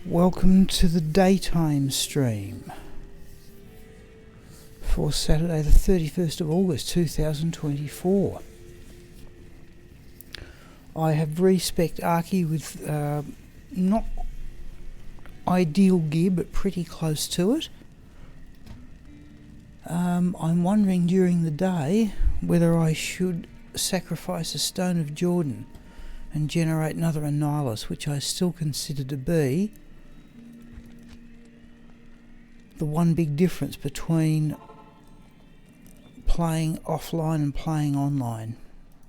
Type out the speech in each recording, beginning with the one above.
Welcome to the daytime stream for Saturday the 31st of August 2024. I have respec'd Arcy with not ideal gear but pretty close to it. I'm wondering during the day whether I should sacrifice a Stone of Jordan and generate another Annihulus, which I still consider to be the one big difference between playing offline and playing online.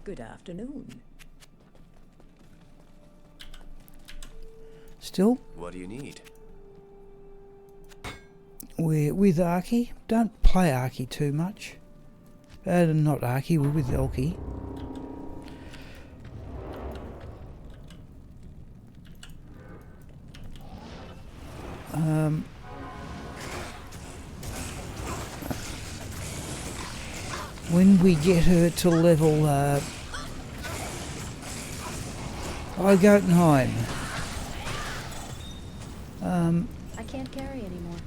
Good afternoon. Still, What do you need? we're with Arcy. Don't play Arcy too much. Not Arcy, we're with Elky. When we get her to level Jotunheim, I can't carry anymore.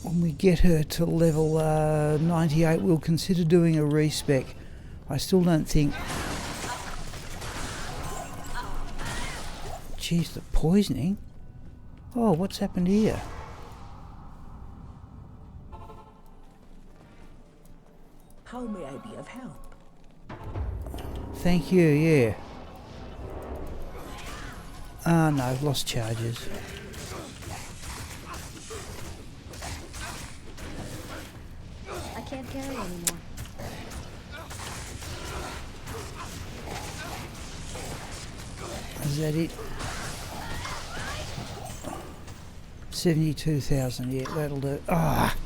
when we get her to level 98, we'll consider doing a respec. I still don't think... Jeez, the poisoning? Oh, what's happened here? How may I be of help? Thank you, yeah. Ah, no, I've lost charges. I can't carry anymore. Is that it? 72,000, yeah, that'll do. Ah!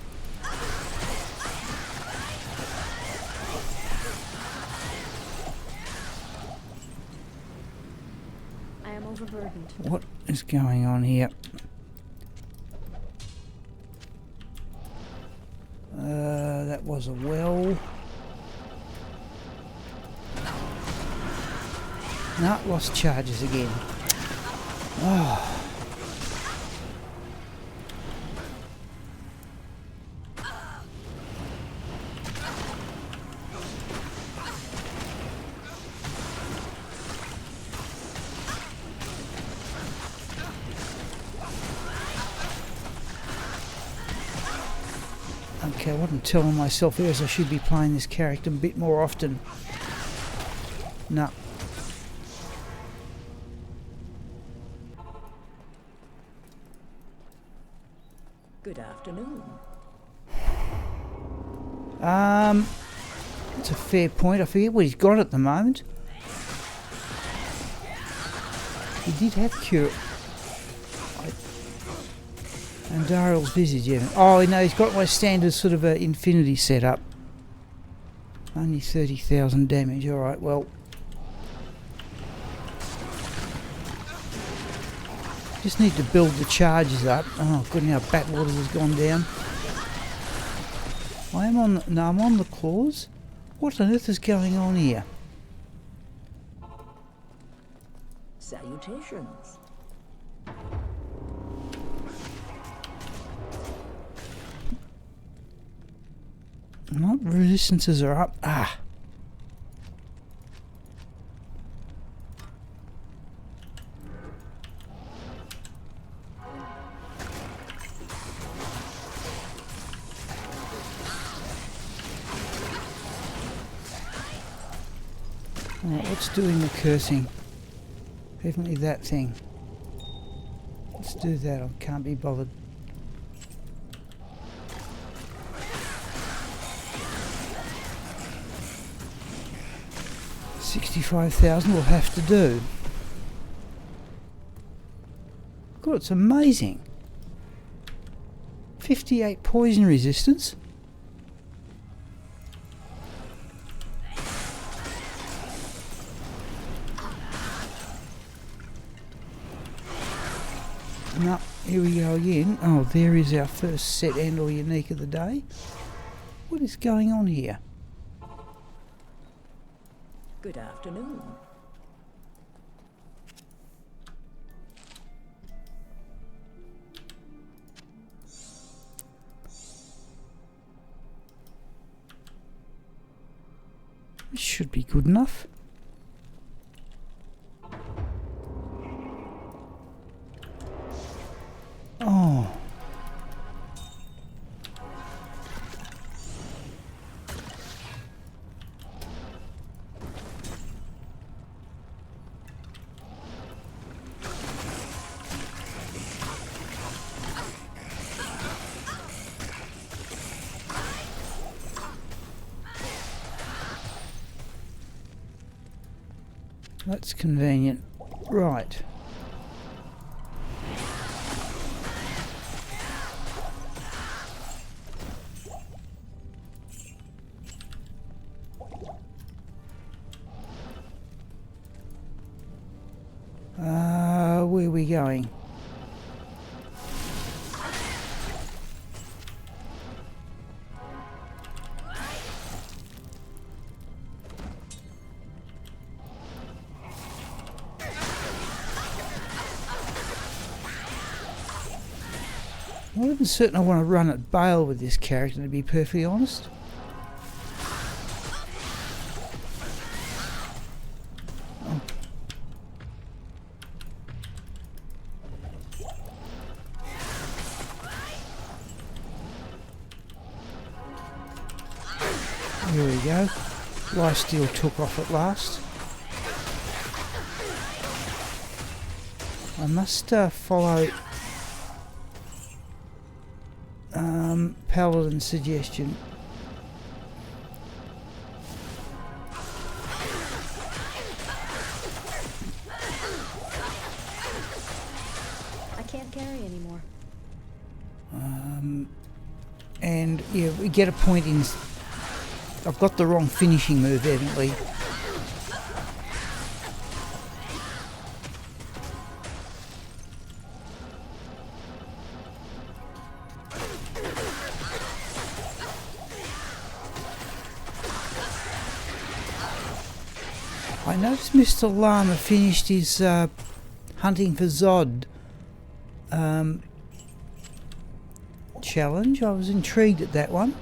I am overburdened. What is going on here? That was a well. No, lost charges again. Oh. Okay, I wasn't telling myself as I should be playing this character a bit more often. No. Good afternoon. It's a fair point. I forget what he's got at the moment. He did have cure. And Daryl's visage, yeah. Oh, no, he's got my standard sort of infinity setup. Only 30,000 damage. Alright, well. Just need to build the charges up. Oh, good, now Batwaters has gone down. I am on... No, I'm on the claws. What on earth is going on here? Salutations. Not resistances are up. Ah. Alright, what's doing the cursing? Definitely that thing. Let's do that. I can't be bothered. $65,000 will have to do. God, it's amazing. 58 poison resistance. No, here we go again. Oh, there is our first set and or unique of the day. What is going on here? Good afternoon. It should be good enough. Oh. That's convenient. Right. Where are we going? I wouldn't certainly want to run at bail with this character, to be perfectly honest. Oh. Here we go. Lifesteal took off at last. I must follow Paladin's suggestion. I can't carry anymore. And yeah, we get a point in. I've got the wrong finishing move, evidently. I noticed Mr. Llama finished his hunting for Zod challenge. I was intrigued at that one.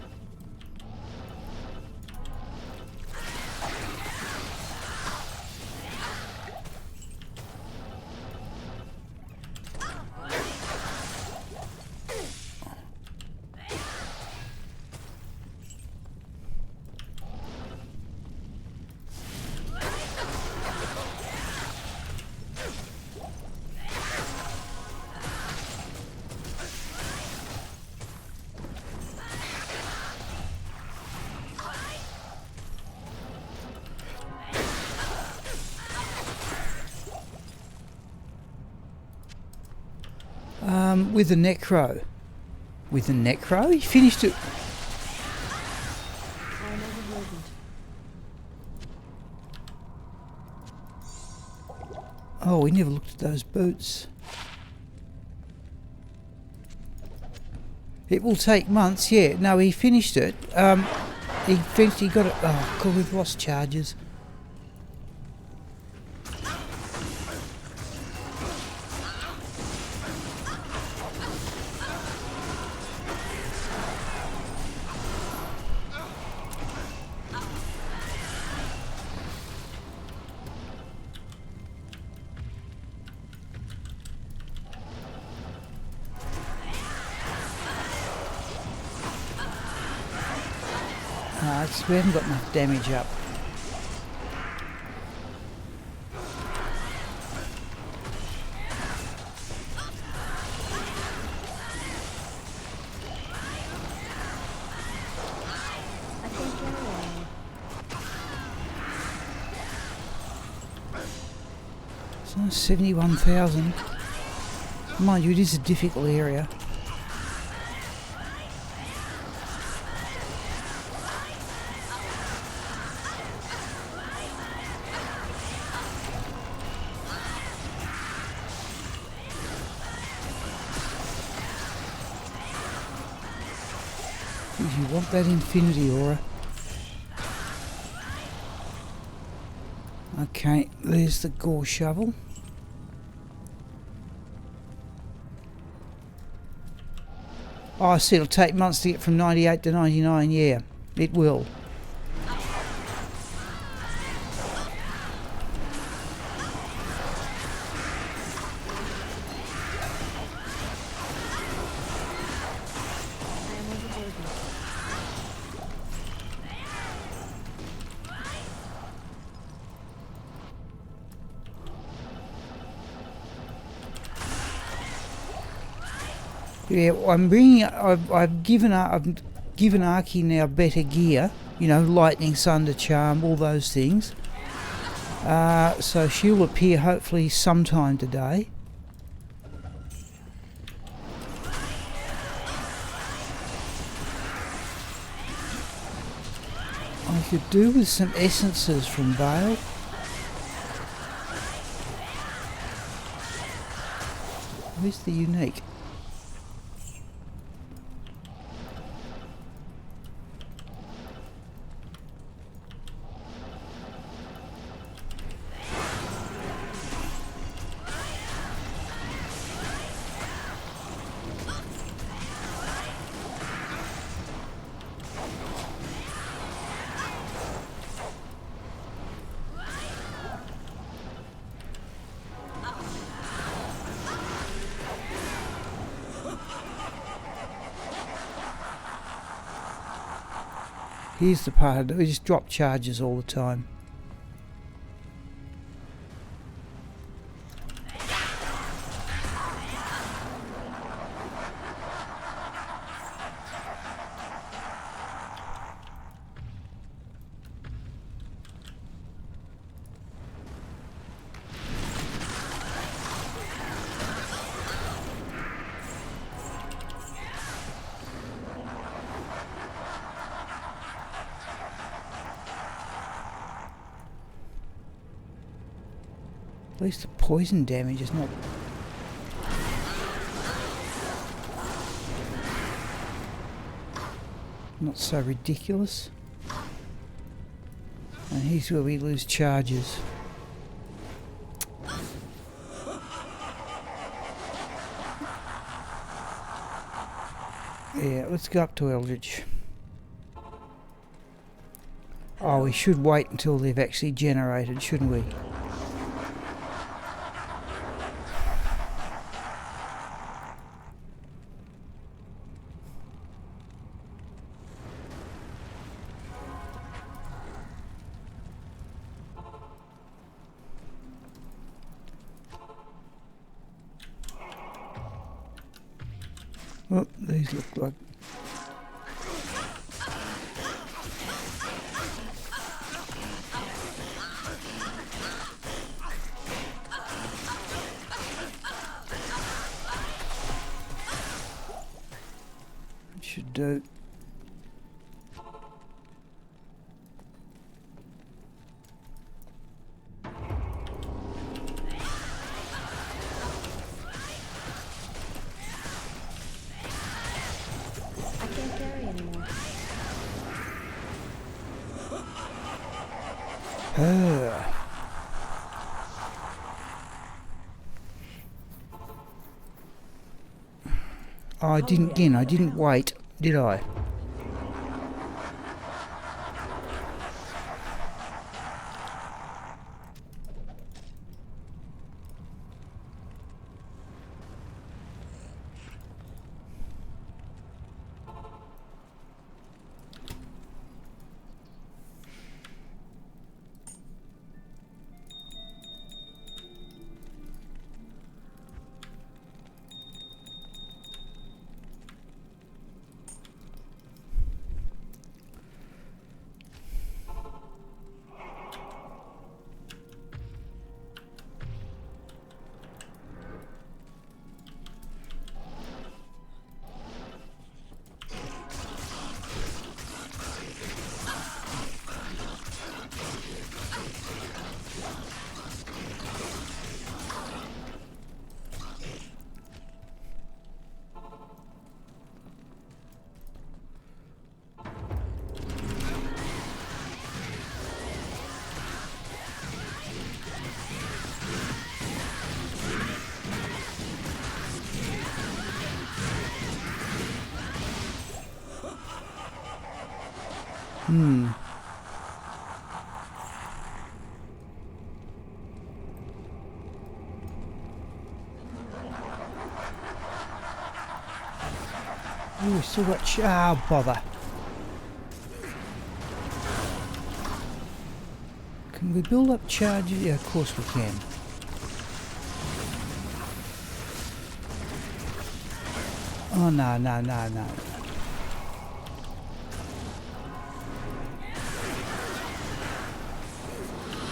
With the Necro. With the Necro? He finished it. I'm overburdened. Oh, we never looked at those boots. It will take months, yeah. No, he finished it. He got it. Oh, God, we've lost charges. We haven't got enough damage up. I can't carry anymore. So 71,000. Mind you, it is a difficult area. You want that infinity aura. Okay, there's the gore shovel. Oh, I see, it'll take months to get from 98 to 99, yeah, it will. Yeah, I'm bringing. I've given Arcy now better gear. You know, lightning, thunder, charm, all those things. So she'll appear hopefully sometime today. I could do with some essences from Vale. Where's the unique? Here's the part, we just drop charges all the time. At least the poison damage is not so ridiculous. And here's where we lose charges. Yeah, let's go up to Eldritch. Oh, we should wait until they've actually generated, shouldn't we? Oh, these look like... It should do. Oh, I didn't wait, did I? Oh, we still got... Ah, bother. Can we build up charges? Yeah, of course we can. Oh no, no, no, no.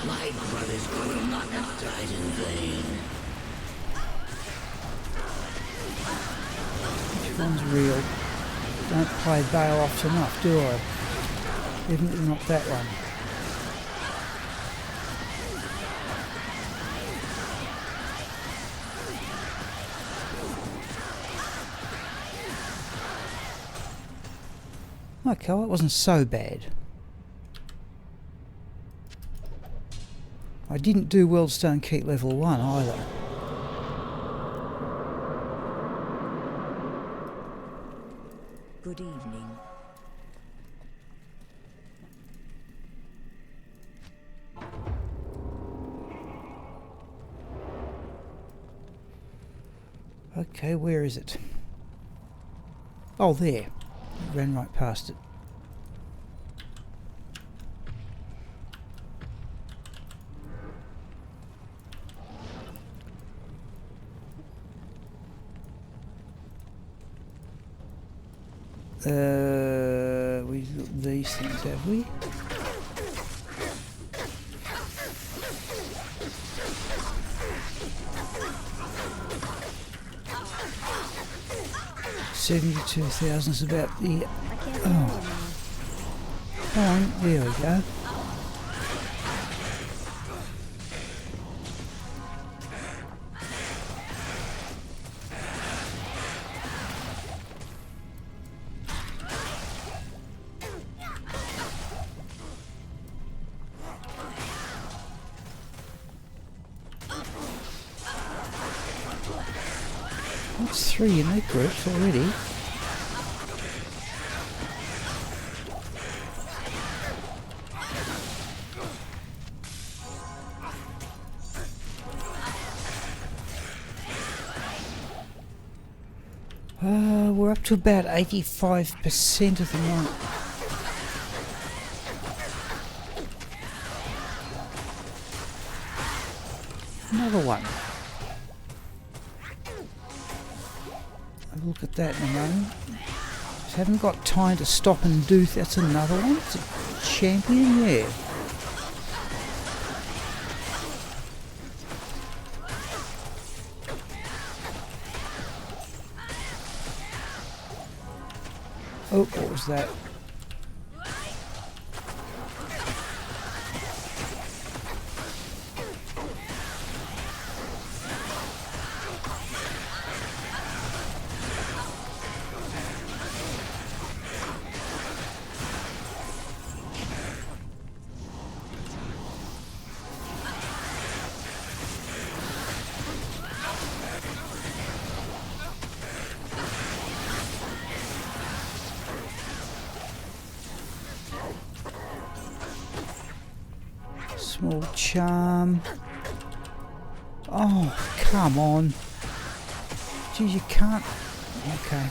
My brothers will not have died in vain. Which one's real? Don't play Bail-offs enough, do I? Definitely not that one. Okay, well, it wasn't so bad. I didn't do Weldstone Keep level 1 either. Good evening. Okay, where is it? Oh, there. Ran right past it. We've got these things, have we? $72,000 is about the... I can't carry anymore. Come on, there we go. That's 3 unique groups already. We're up to about 85% of the moment. Another one. I'll look at that in a moment. Just haven't got time to stop and do. That's another one. It's a champion, yeah. Oh, what was that? Small charm. Oh, come on. Geez, you can't. Okay.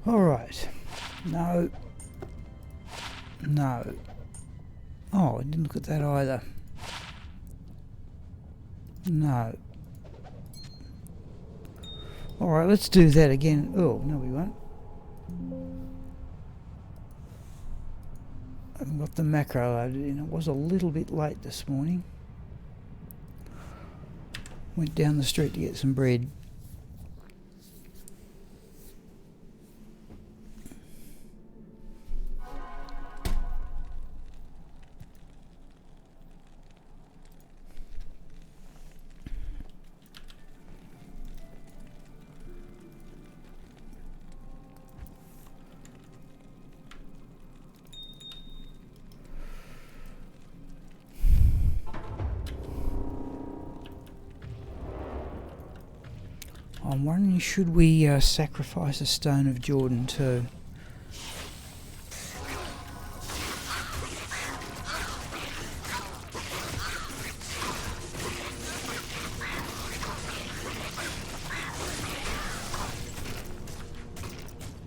Alright. No. No. Oh, I didn't look at that either. No. Alright, let's do that again. Oh, no we won't. I haven't got the macro loaded in. It was a little bit late this morning. Went down the street to get some bread. I'm wondering, should we sacrifice a Stone of Jordan too?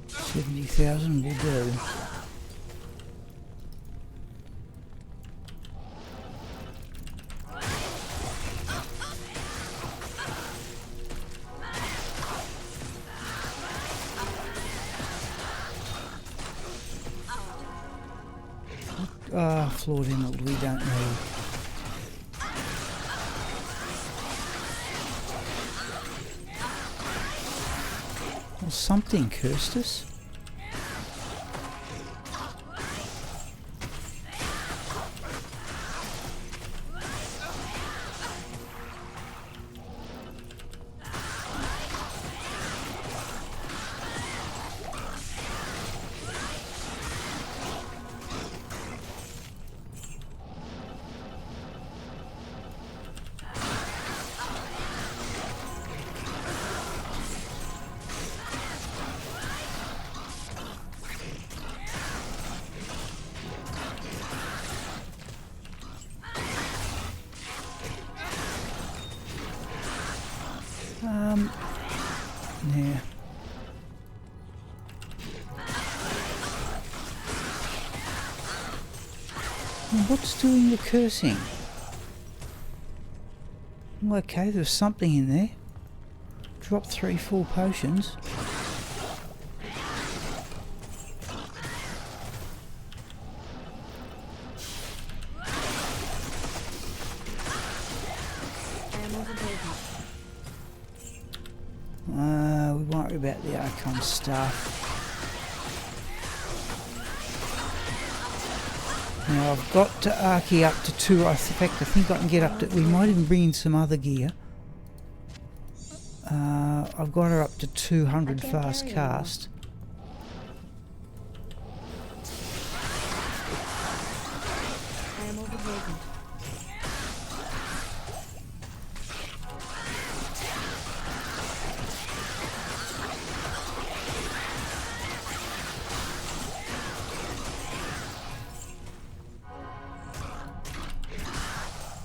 $70,000 will do. Flawed emerald we don't need. Well, something cursed us. Yeah. Well, what's doing the cursing? Well, okay, there's something in there. Drop 3 full potions. We won't worry about the Archon stuff. Now I've got to Arcy up to 2. In fact, I think I can get up to... We might even bring in some other gear. I've got her up to 200 fast cast. I am overburdened.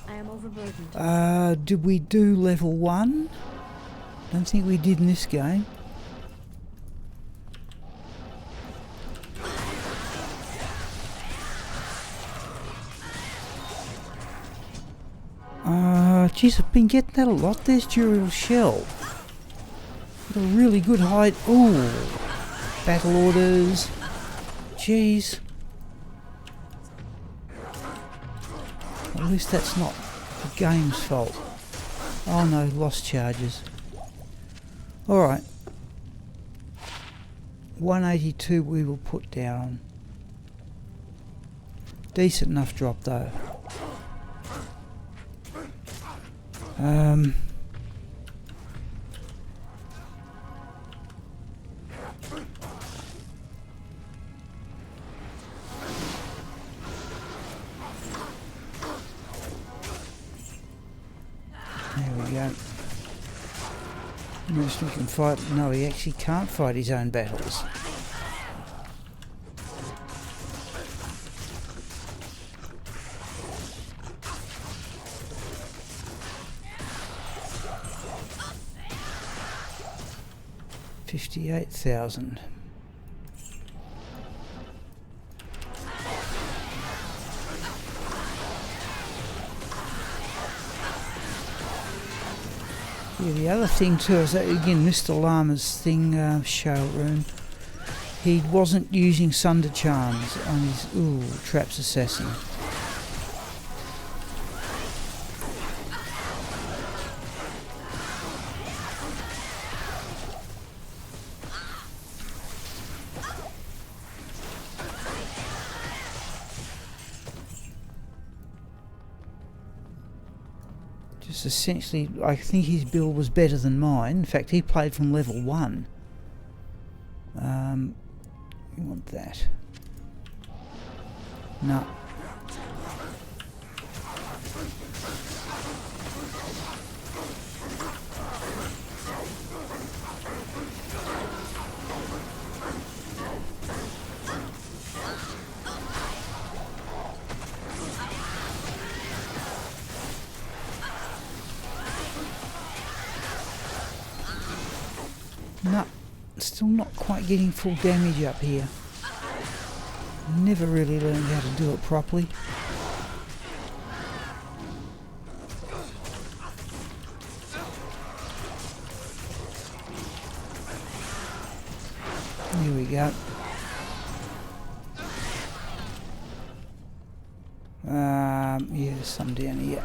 I am overburdened. Did we do level 1? Don't think we did in this game. Geez, I've been getting that a lot. There's Duriel Shell. Got a really good height. Ooh, battle orders. Jeez. At least that's not the game's fault. Oh no, lost charges. Alright. 182 we will put down. Decent enough drop though. There we go. Mercenary can fight. No, he actually can't fight his own battles. $58,000. Yeah, the other thing too is that, again, Mr. Llama's thing, Rune, he wasn't using Sunder Charms on his Traps Assassin. Just essentially, I think his build was better than mine. In fact, he played from level 1. You want that? No. No, still not quite getting full damage up here. Never really learned how to do it properly. Here we go. Yeah, there's some down here.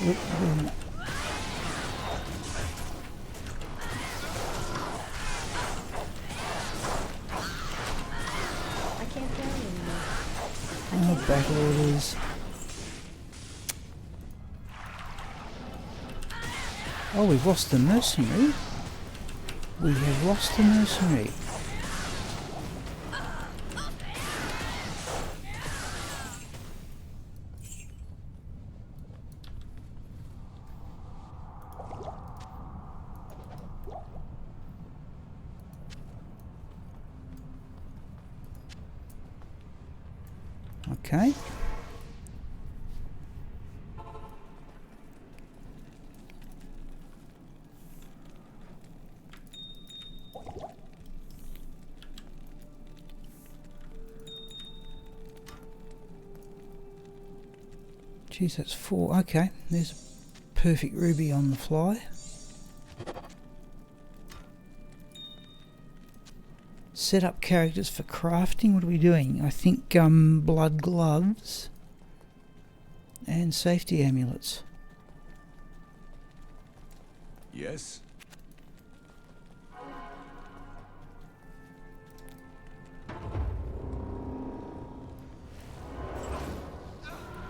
I can't carry anymore. Oh, back orders. Oh, we've lost the mercenary. We have lost the mercenary. Okay. Geez, that's 4. Okay, there's a perfect ruby on the fly. Set up characters for crafting. What are we doing? I think blood gloves and safety amulets. Yes?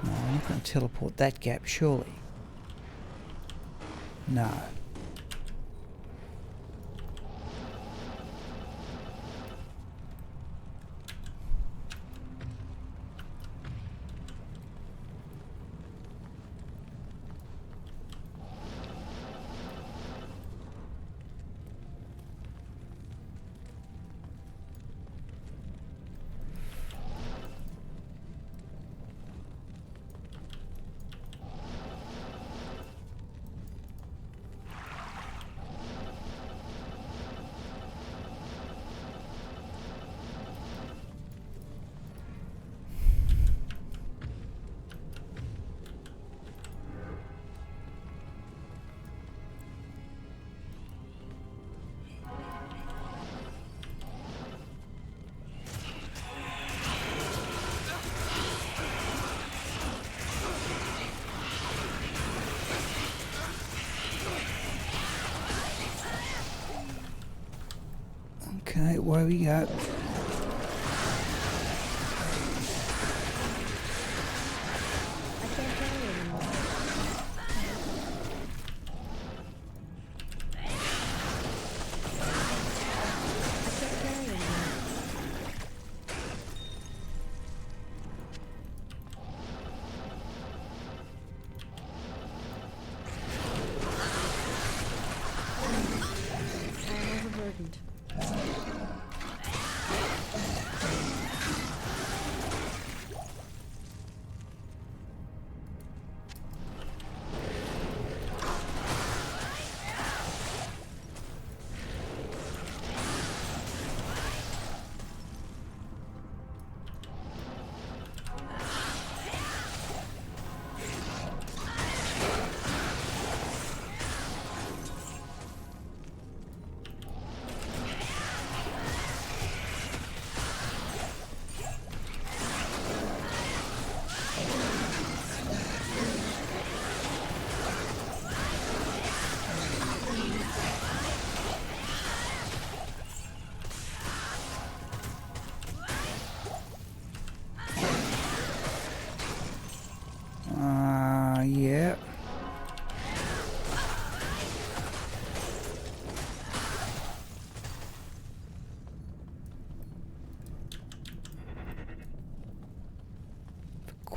No, I'm not going to teleport that gap, surely. No. Okay, away we go. I can't carry anymore. I can't carry anymore. I am overburdened.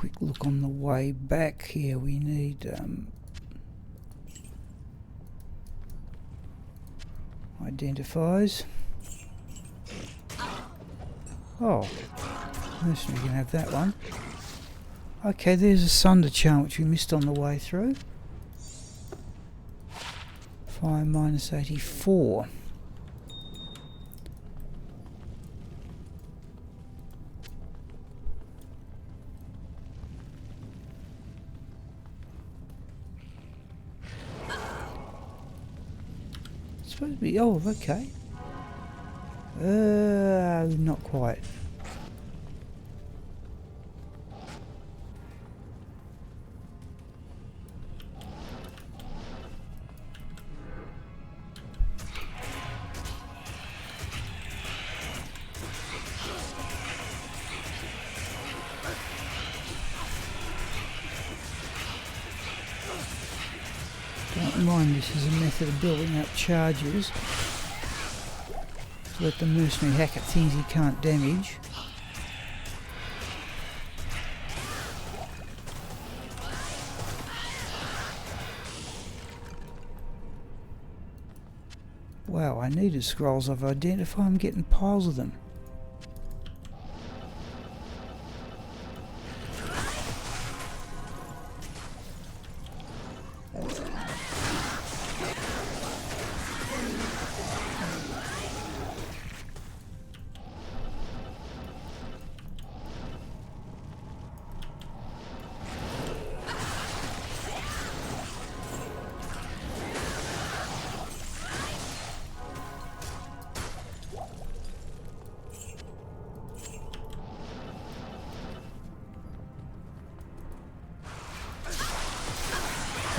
quick look on the way back here. We need identifies. Oh, mercenary can have that one. Okay, there's a Sunder charm which we missed on the way through. Fire minus 84. Supposed to be, oh, okay. Not quite. Don't mind, this is a method of building up charges to let the mercenary hack at things he can't damage. Wow, I needed scrolls. I've identified. I'm getting piles of them.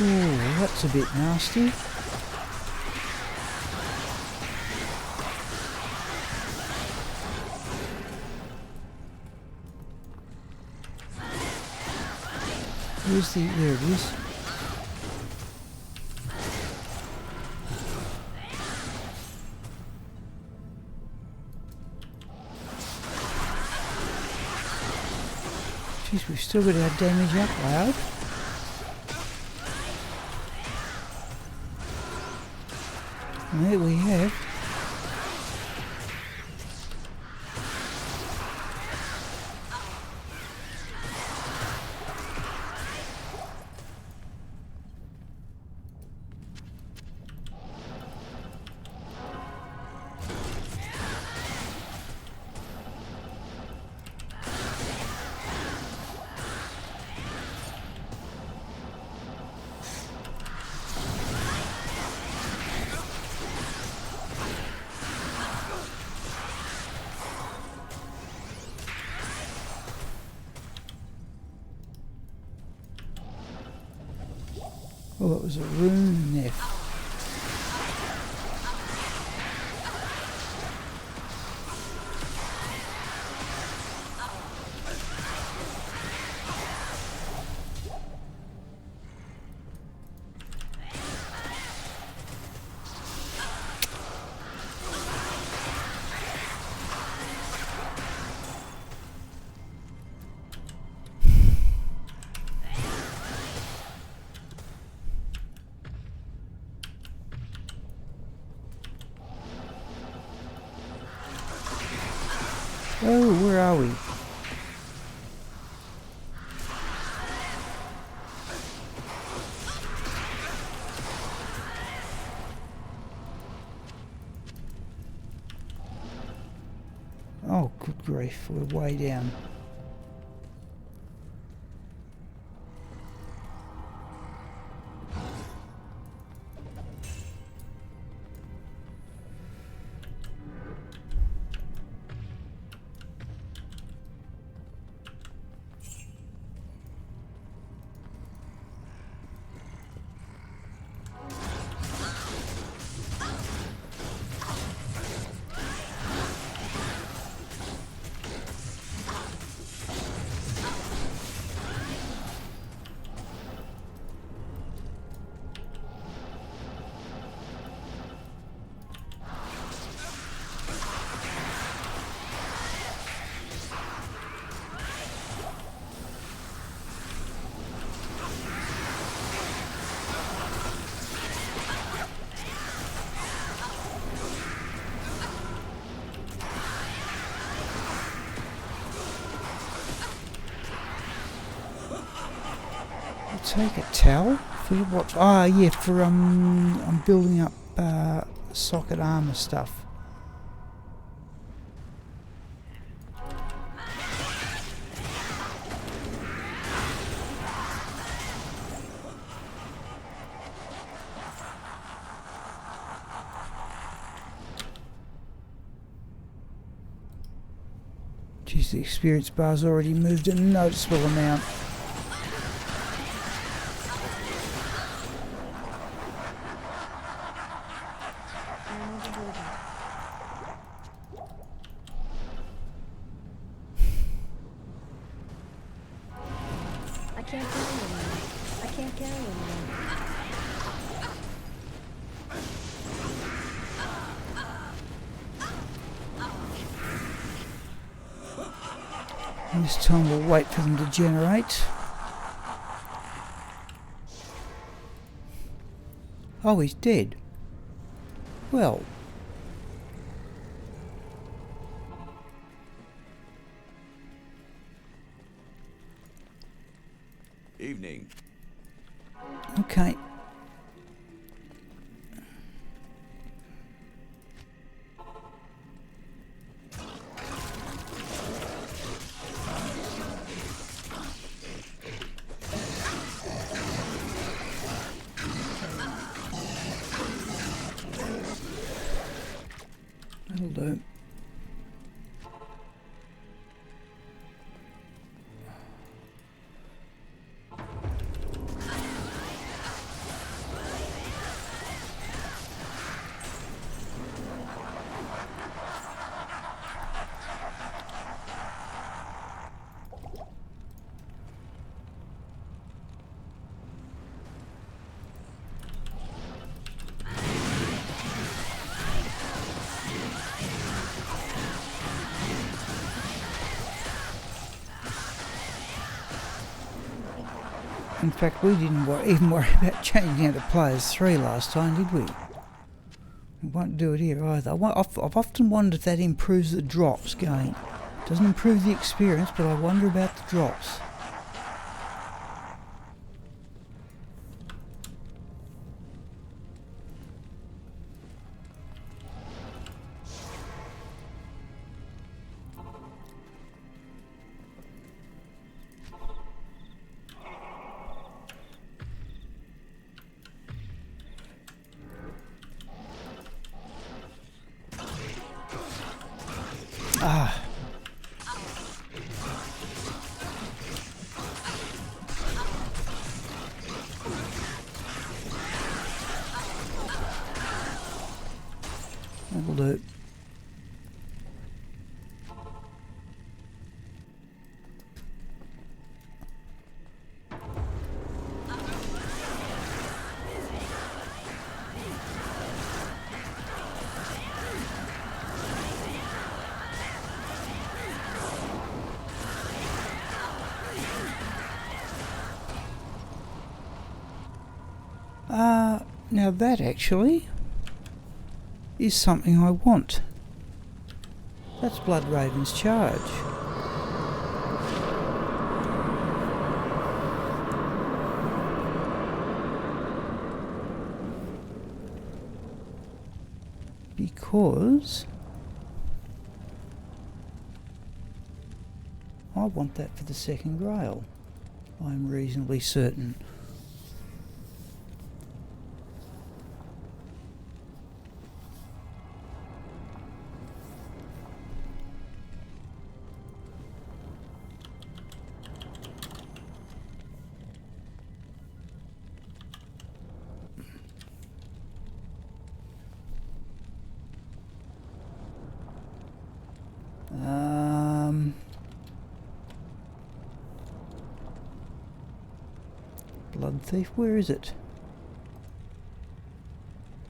Ooh, that's a bit nasty. Where's the... there it is. Jeez, we've still got our damage up loud. And there we have. Oh, it was a Rune there. Oh, where are we? Oh, good grief, we're way down. take a towel for what? Ah, yeah, for I'm building up socket armor stuff. Geez, the experience bar's already moved a noticeable amount. I can't carry anymore. I can't carry anymore. And this time we'll wait for them to generate. Oh, he's dead. Well. Evening. Okay. That'll do. In fact, we didn't even worry about changing out to players 3 last time, did we? We won't do it here either. I've often wondered if that improves the drops gain. Doesn't improve the experience, but I wonder about the drops. Ah. That'll do. Now that actually is something I want. That's Blood Raven's charge. Because I want that for the second grail. I'm reasonably certain. Blood Thief, where is it?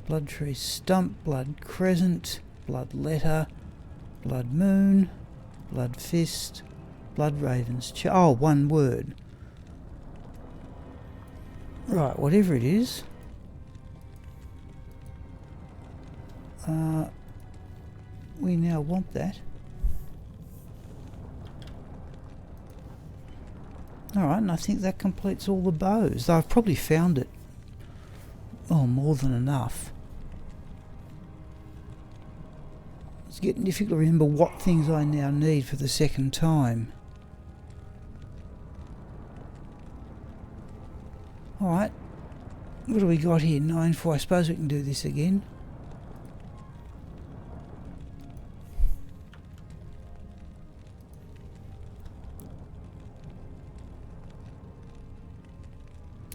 Blood Tree Stump, Blood Crescent, Blood Letter, Blood Moon, Blood Fist, Blood Raven's oh, one word. Right, whatever it is. We now want that. Alright, and I think that completes all the bows. Though I've probably found it. Oh, more than enough. It's getting difficult to remember what things I now need for the second time. Alright. What do we got here? 9-4. I suppose we can do this again.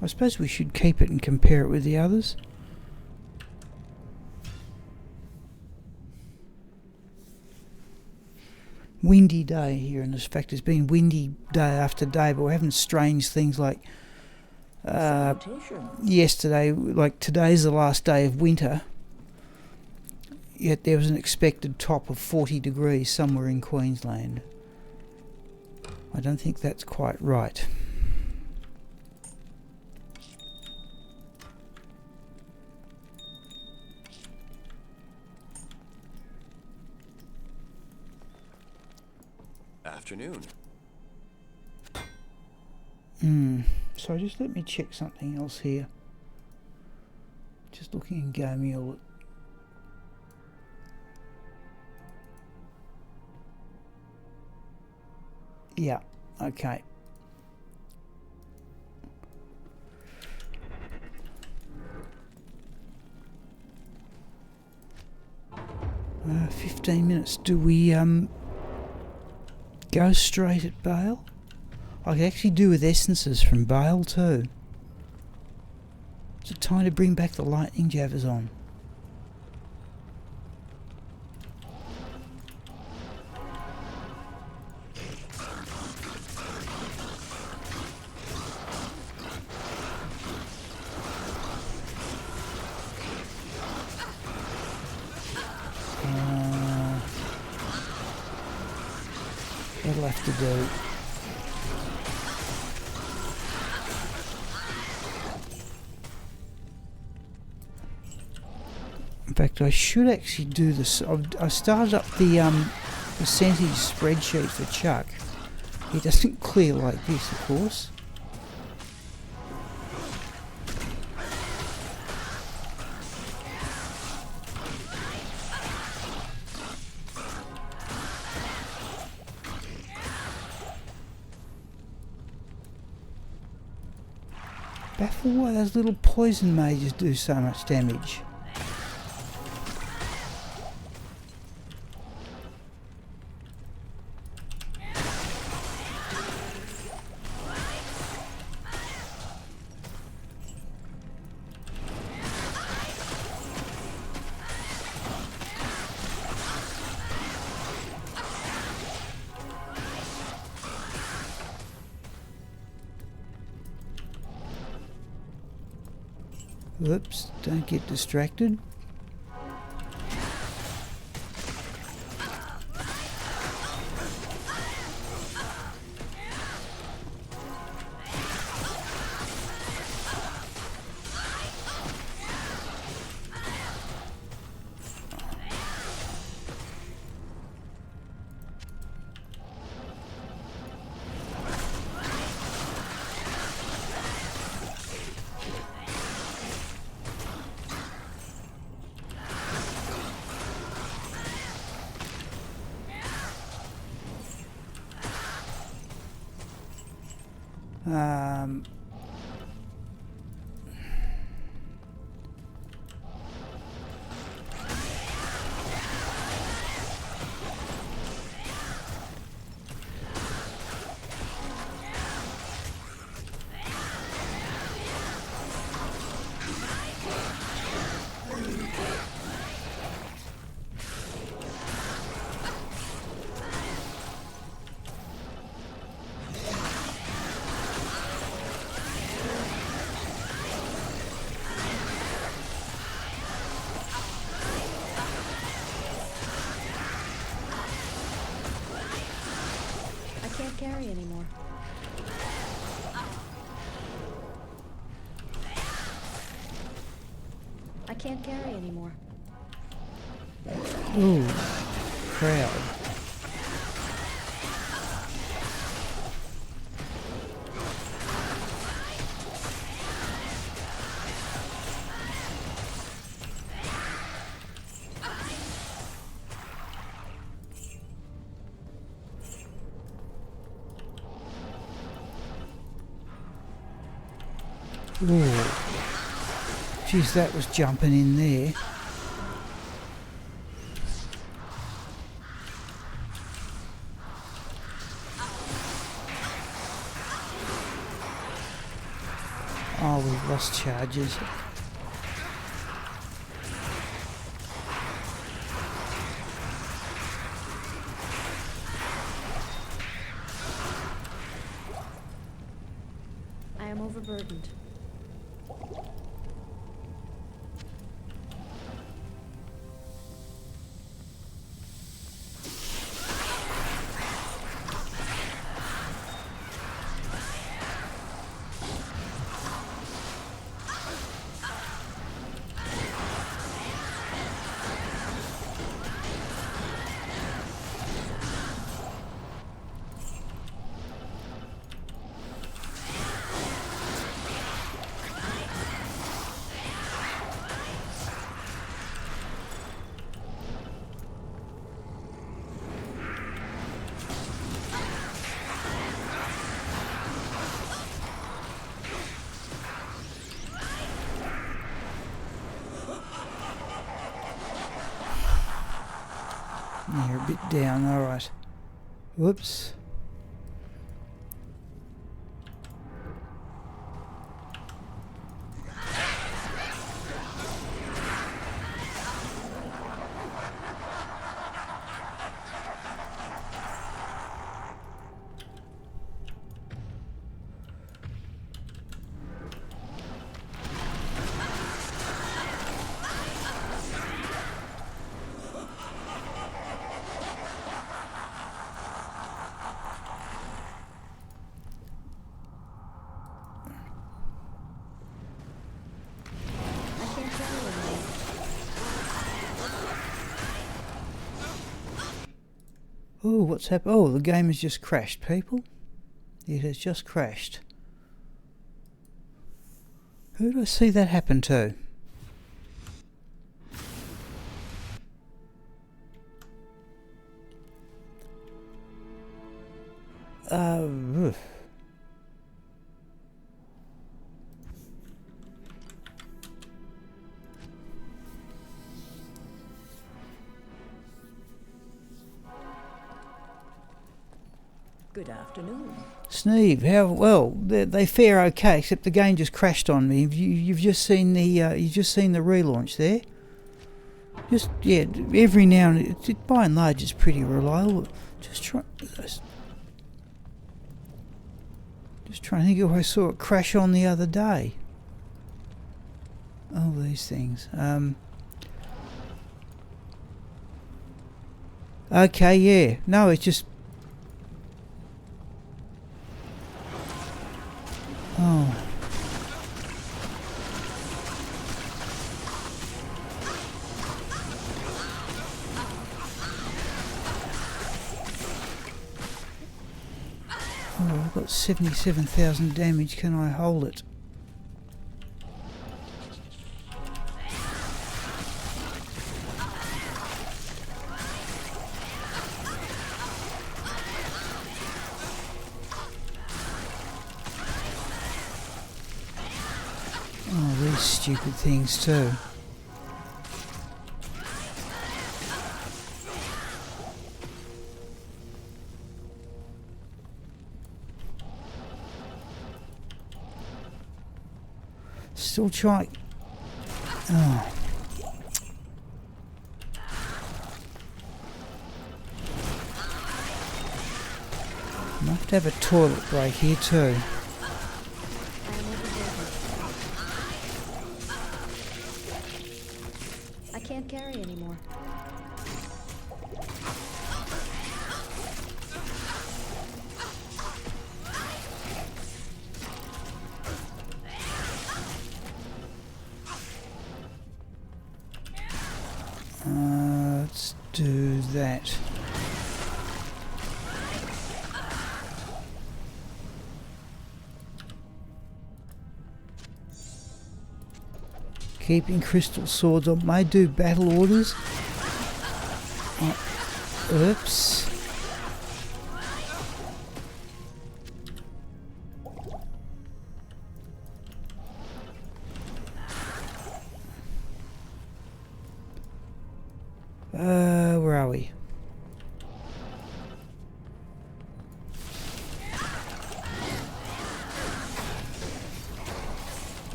I suppose we should keep it and compare it with the others. Windy day here, and in fact it's been windy day after day, but we're having strange things like yesterday, like today's the last day of winter, yet there was an expected top of 40 degrees somewhere in Queensland. I don't think that's quite right. Afternoon. So just let me check something else here. Just looking in Gamil. Yeah, okay. Uh, 15 minutes. Do we go straight at Bale? I could actually do with essences from Bale too. Is it time to bring back the lightning jabbers on? That'll have to do. In fact, I should actually do this. I started up the percentage spreadsheet for Chuck. It doesn't clear like this, of course. Baffled why those little poison mages do so much damage. Whoops, don't get distracted. Can't carry anymore. I can't carry anymore. Ooh, crowd. Ooh. Geez, that was jumping in there. Oh, we've lost charges. I am overburdened. You're a bit down, alright. Whoops. Oh, what's happened? Oh, the game has just crashed, people. It has just crashed. Who did I see that happen to? Oof. Good afternoon. Sneeve, how well they fare okay, except the game just crashed on me. You've just seen the relaunch there. Just yeah, every now and it, by and large, it's pretty reliable. Just trying to think if I saw it crash on the other day. Oh, these things. Okay, yeah. No, it's just. Oh. Oh, I've got 77,000 damage. Can I hold it? Oh, these stupid things too. Still trying. Oh. Might have to have a toilet break here too. I can't carry anymore. Let's do that. Keeping crystal swords on may do battle orders. Oops.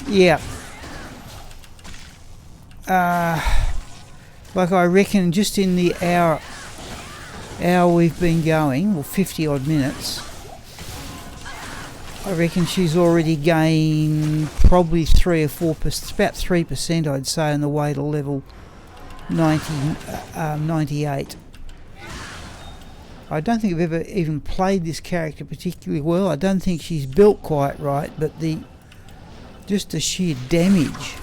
Yeah. Like I reckon just in the hour we've been going, or 50 odd minutes, I reckon she's already gained probably 3 or 4%, about 3% I'd say, on the way to level 98. I don't think I've ever even played this character particularly well. I don't think she's built quite right, but just the sheer damage.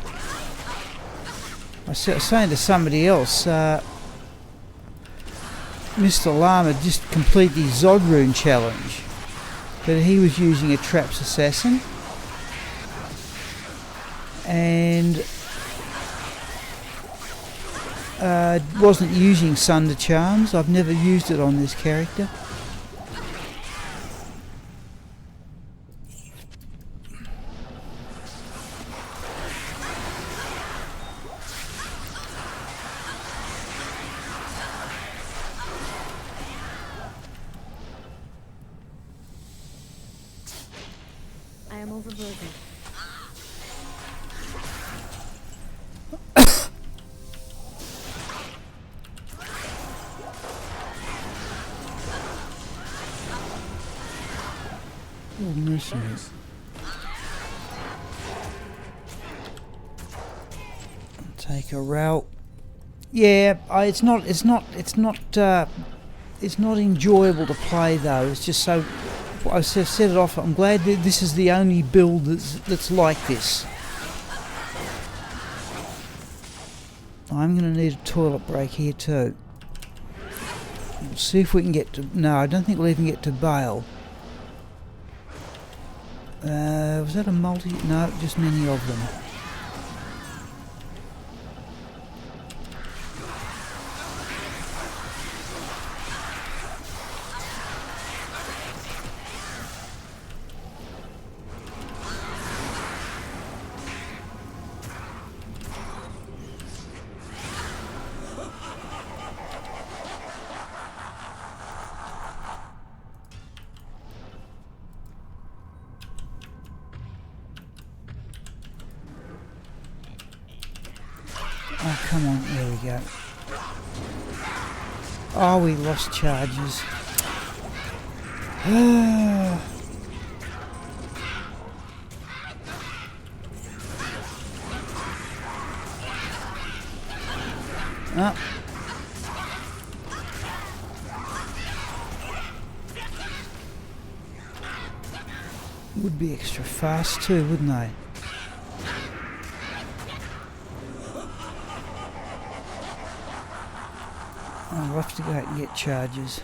I was saying to somebody else, Mr. Llama just completed his Rune challenge, but he was using a Traps Assassin and wasn't using Sunder Charms. I've never used it on this character. I am overburdened. Oh, mercy. Take a route. Yeah, it's not enjoyable to play though. It's just so. I set it off. I'm glad that this is the only build that's like this. I'm going to need a toilet break here too. We'll see if we can get to. No, I don't think we'll even get to Bale. Was that a multi? No, just many of them. Oh, come on. There we go. Oh, we lost charges. Oh. Would be extra fast too, wouldn't they? I'll have to go out and get charges.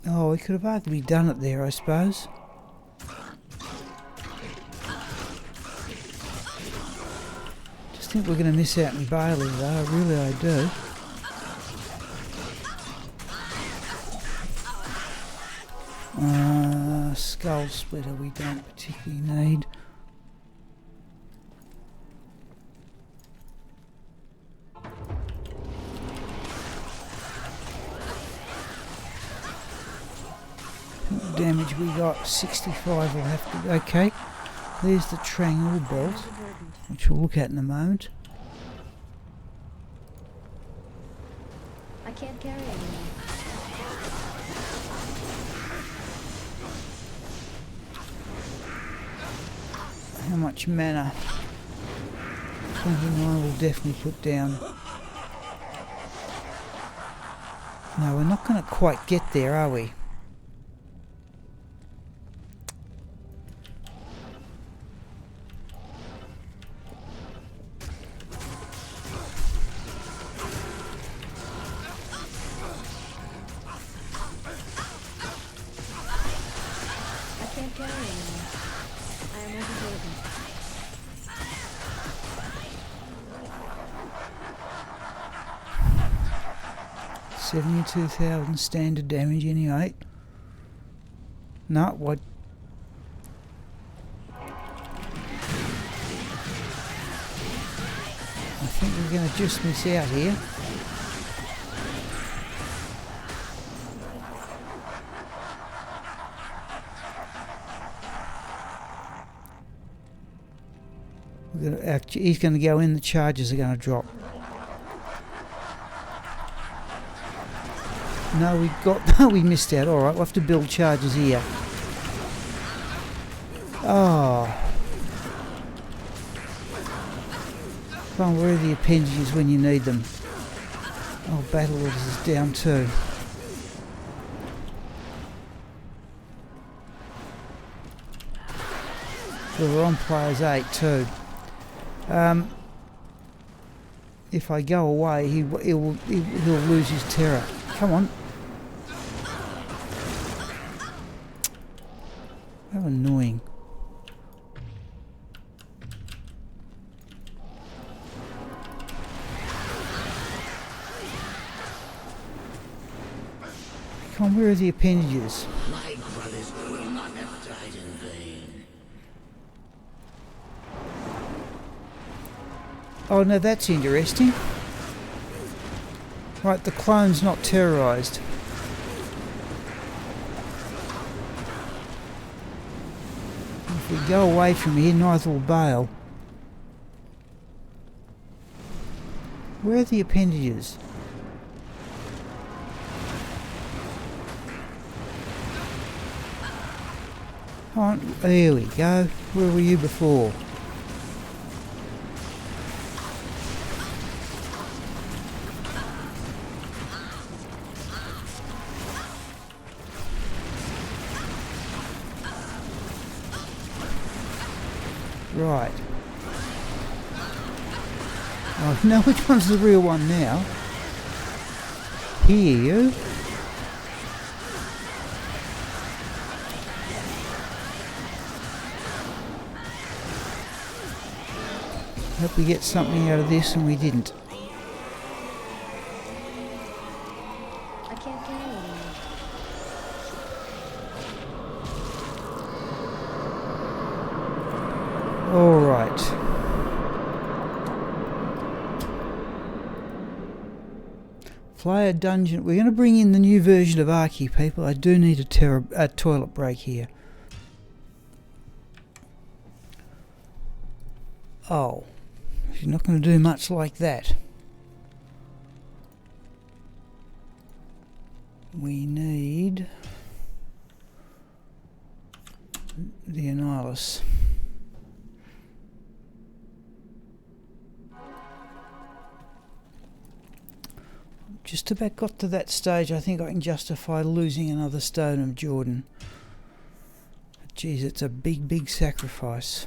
Oh, we could have arguably done it there, I suppose. Just think we're going to miss out on Bailey though, really I do. Skull Splitter we don't particularly need. Damage we got 65 will have to. Okay, there's the Triangle Belt, which we'll look at in a moment. I can't carry anymore. How much mana? 29 will definitely put down. No, we're not going to quite get there, are we? I can't carry anymore. I am overburdened. 72,000 standard damage anyway. No, what? I think we're going to just miss out here. He's going to go in, the charges are going to drop. No, we missed out. Alright, we'll have to build charges here. Oh. Come on, where are the appendages when you need them? Oh, battle orders is down too. So we're on players 8 too. If I go away, he'll lose his terror. Come on. How annoying. Come on, where are the appendages? My brothers will not have died in vain. Oh no, that's interesting. Right, the clone's not terrorised. If we go away from here, neither will bail. Where are the appendages? Oh, there we go. Where were you before? Right. Oh, I know which one's the real one now. Here you. Hope we get something out of this, and we didn't. I can't carry anymore. All right. Player dungeon. We're going to bring in the new version of Arcy, people. I do need a toilet break here. Oh. She's not going to do much like that. We need the Annihulus. Just about got to that stage. I think I can justify losing another Stone of Jordan. Geez, it's a big, big sacrifice.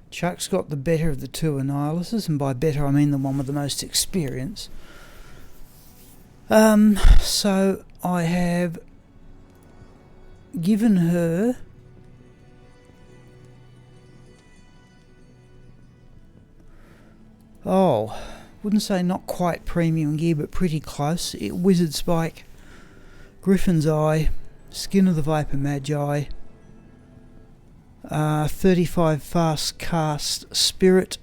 Chuck's got the better of the two Annihuluses, and by better I mean the one with the most experience. So I have given her wouldn't say not quite premium gear, but pretty close. Wizard Spike, Griffin's Eye, Skin of the Viper Magi, 35 fast cast Spirit,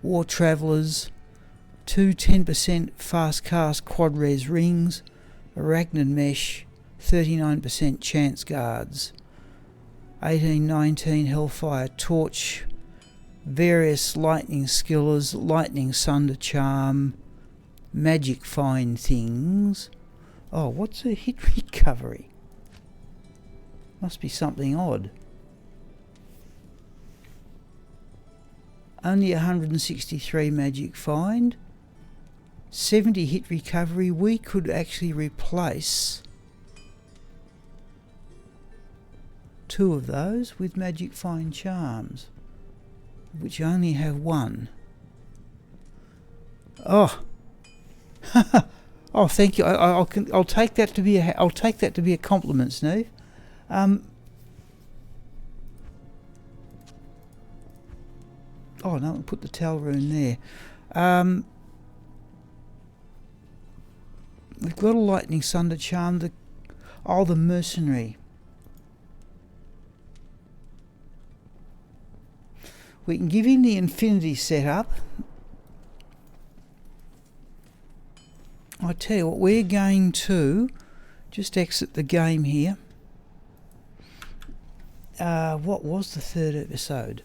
War Travellers, 2 10% fast cast quad res rings, Arachnid Mesh, 39% chance guards, 18-19 Hellfire Torch, various lightning skillers, lightning sunder charm, magic fine things. Oh, what's a hit recovery? Must be something odd. Only 163 magic find, 70 hit recovery. We could actually replace 2 of those with magic find charms, which only have 1. Oh, oh, thank you. I'll take that to be a compliment, Steve. Oh no, I'll put the Tal Rune there. We've got a lightning sunder charm. The mercenary. We can give him the infinity setup. I tell you what, we're going to Just exit the game here. What was the third episode?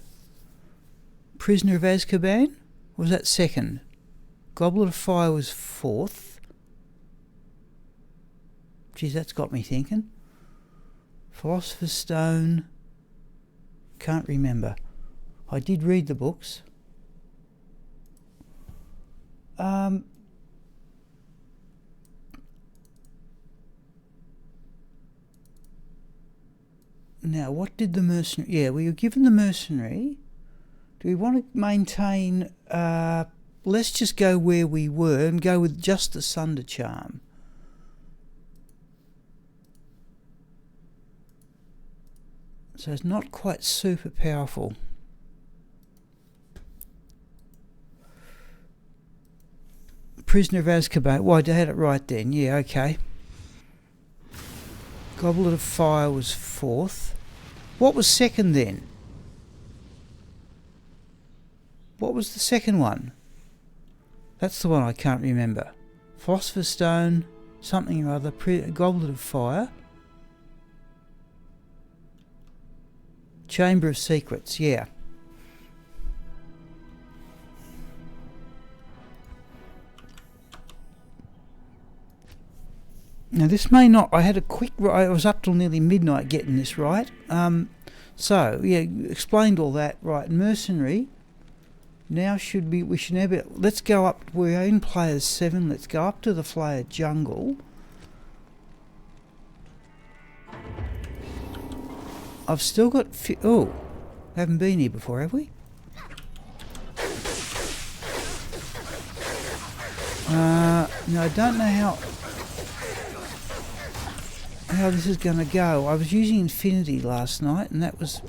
Prisoner of Azkaban? Or was that second? Goblet of Fire was fourth. Geez, that's got me thinking. Philosopher's Stone. Can't remember. I did read the books. Now, what did the mercenary... Yeah, we were given the mercenary. Do we want to maintain... let's just go where we were and go with just the Sunder Charm. So it's not quite super powerful. Prisoner of Azkaban. Well, I had it right then. Yeah, okay. Goblet of Fire was fourth. What was second then? What was the second one? That's the one I can't remember. Philosopher's Stone, something or other, Goblet of Fire. Chamber of Secrets, yeah. Now this may not, I had a quick, I was up till nearly midnight getting this right. So, yeah, explained all that, right. Mercenary, now we should never, let's go up, we're in Players 7, let's go up to the Flyer Jungle. I've still got, haven't been here before, have we? No, I don't know how this is going to go. I was using Infinity last night and that was...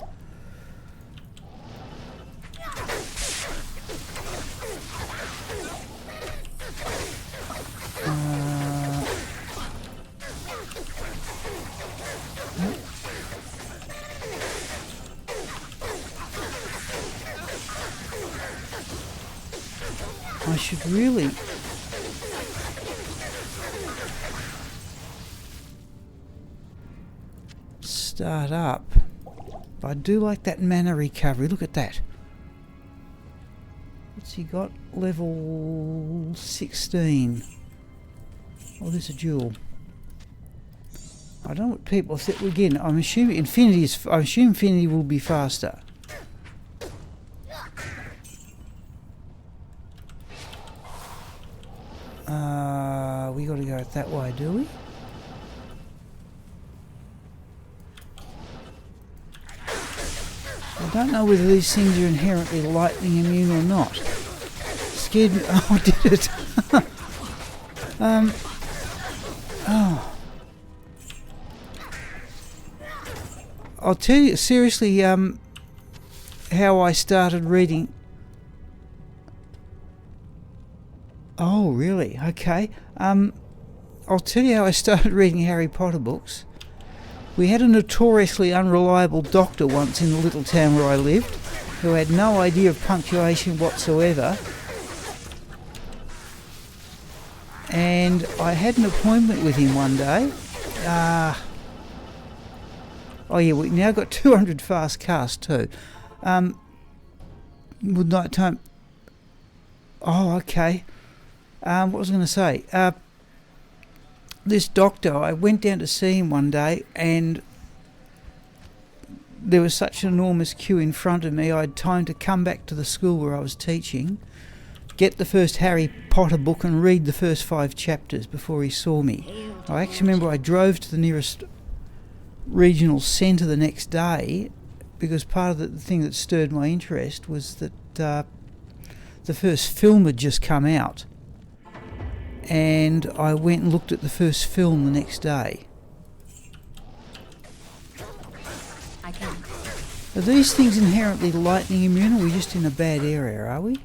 I should really... start up. But I do like that mana recovery. Look at that. What's he got? Level 16. Oh, there's a jewel. I don't know what people think. Again, I'm assuming Infinity will be faster. We got to go that way, do we? I don't know whether these things are inherently lightning immune or not. Scared me. Oh, I did it. Oh. I'll tell you seriously how I started reading. Oh, really? Okay. I'll tell you how I started reading Harry Potter books. We had a notoriously unreliable doctor once in the little town where I lived, who had no idea of punctuation whatsoever. And I had an appointment with him one day. Oh yeah, we now got 200 fast cast too. Would night time. Oh, okay. What was I going to say? This doctor, I went down to see him one day and there was such an enormous queue in front of me, I had time to come back to the school where I was teaching, get the first Harry Potter book and read the first 5 chapters before he saw me. I actually remember I drove to the nearest regional centre the next day because part of the thing that stirred my interest was that the first film had just come out. And I went and looked at the first film the next day. Are these things inherently lightning immune, or are we just in a bad area, are we?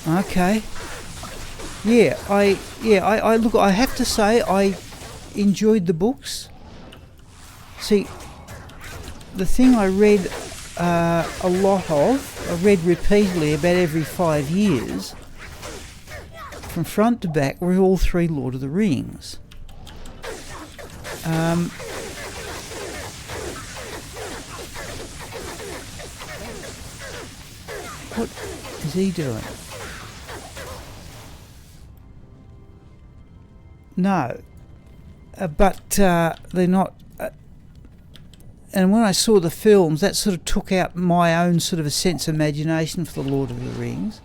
Okay. Yeah, I look, I have to say I enjoyed the books. See, the thing I read a lot of. I read repeatedly about every 5 years, from front to back, were all 3 Lord of the Rings. What is he doing? No. But they're not... and when I saw the films, that sort of took out my own sort of a sense of imagination for the Lord of the Rings.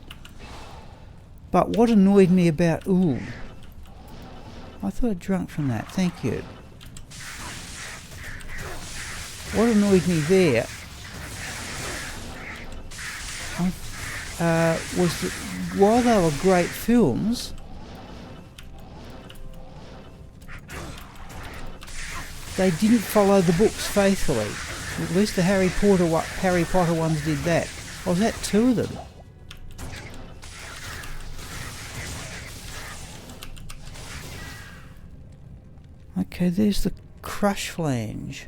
But what annoyed me about... Ooh. I thought I'd drunk from that. Thank you. What annoyed me there was that while they were great films, they didn't follow the books faithfully. At least the Harry Potter ones did that. Oh, was that 2 of them? Okay, there's the crush flange.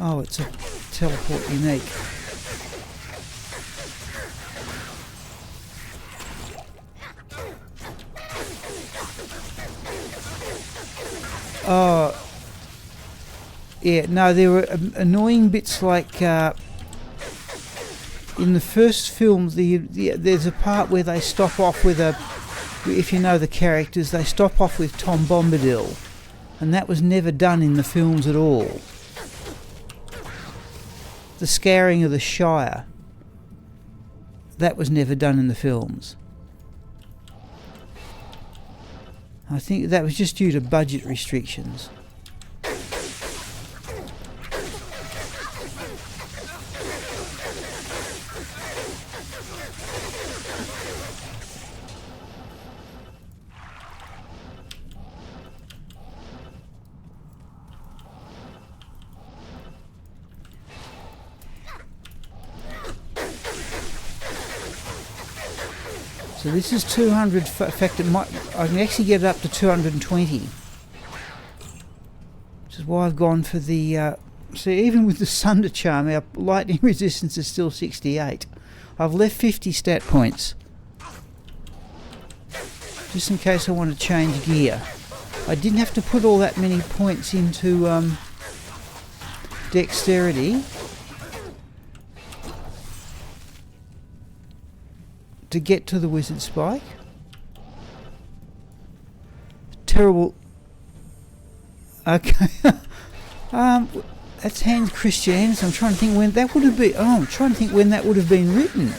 Oh, it's a teleport unique. Oh, yeah, no, there were annoying bits like in the first film, there's a part where they stop off with if you know the characters, they stop off with Tom Bombadil, and that was never done in the films at all. The scouring of the Shire, that was never done in the films. I think that was just due to budget restrictions. So this is 200, in fact I can actually get it up to 220. Which is why I've gone for the, see, even with the Sunder Charm, our lightning resistance is still 68. I've left 50 stat points. Just in case I want to change gear. I didn't have to put all that many points into dexterity to get to the wizard spike. Terrible. Okay. That's Hans Christiansen. I'm trying to think when that would have been. Oh, I'm trying to think when that would have been written.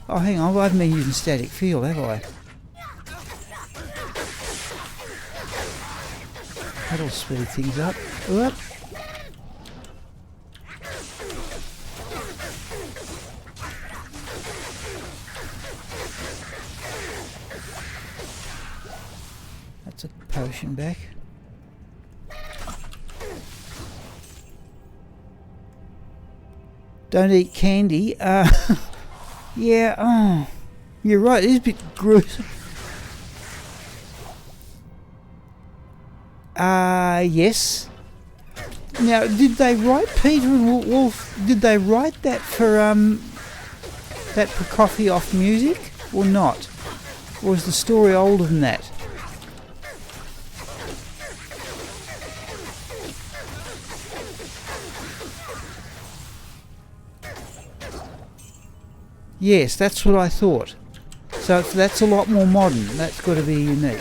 Oh, hang on. I haven't been using static field, have I? That'll speed things up. Whoop. That's a potion back. Don't eat candy. Yeah, oh, you're right. It is a bit gruesome. Yes. Now, did they write Peter and Wolf? Did they write that for that Prokofiev music or not? Or is the story older than that? Yes, that's what I thought. So that's a lot more modern. That's got to be unique.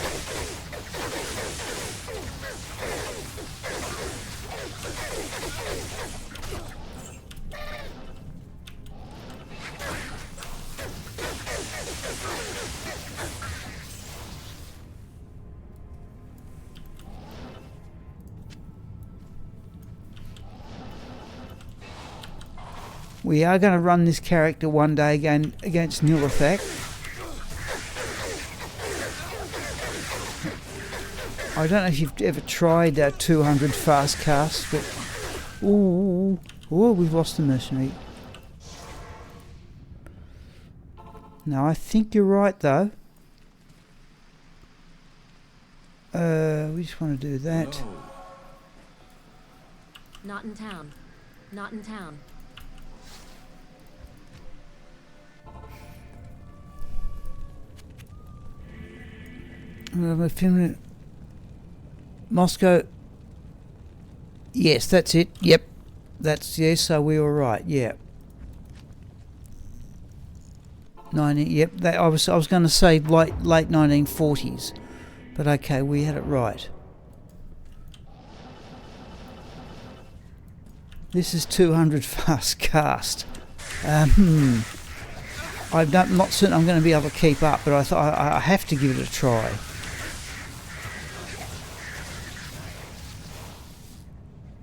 We are going to run this character one day again against Nilithak. I don't know if you've ever tried 200 fast casts, but ooh, we've lost the mercenary. No, I think you're right though. We just want to do that. Hello. Not in town. Not in town. Moscow. Yes, that's it. Yep. That's, yes, so we were right. Yeah. 90. Yep. That, I was going to say late 1940s, but okay, we had it right. This is 200 fast cast. I'm not certain I'm going to be able to keep up, but I thought I have to give it a try.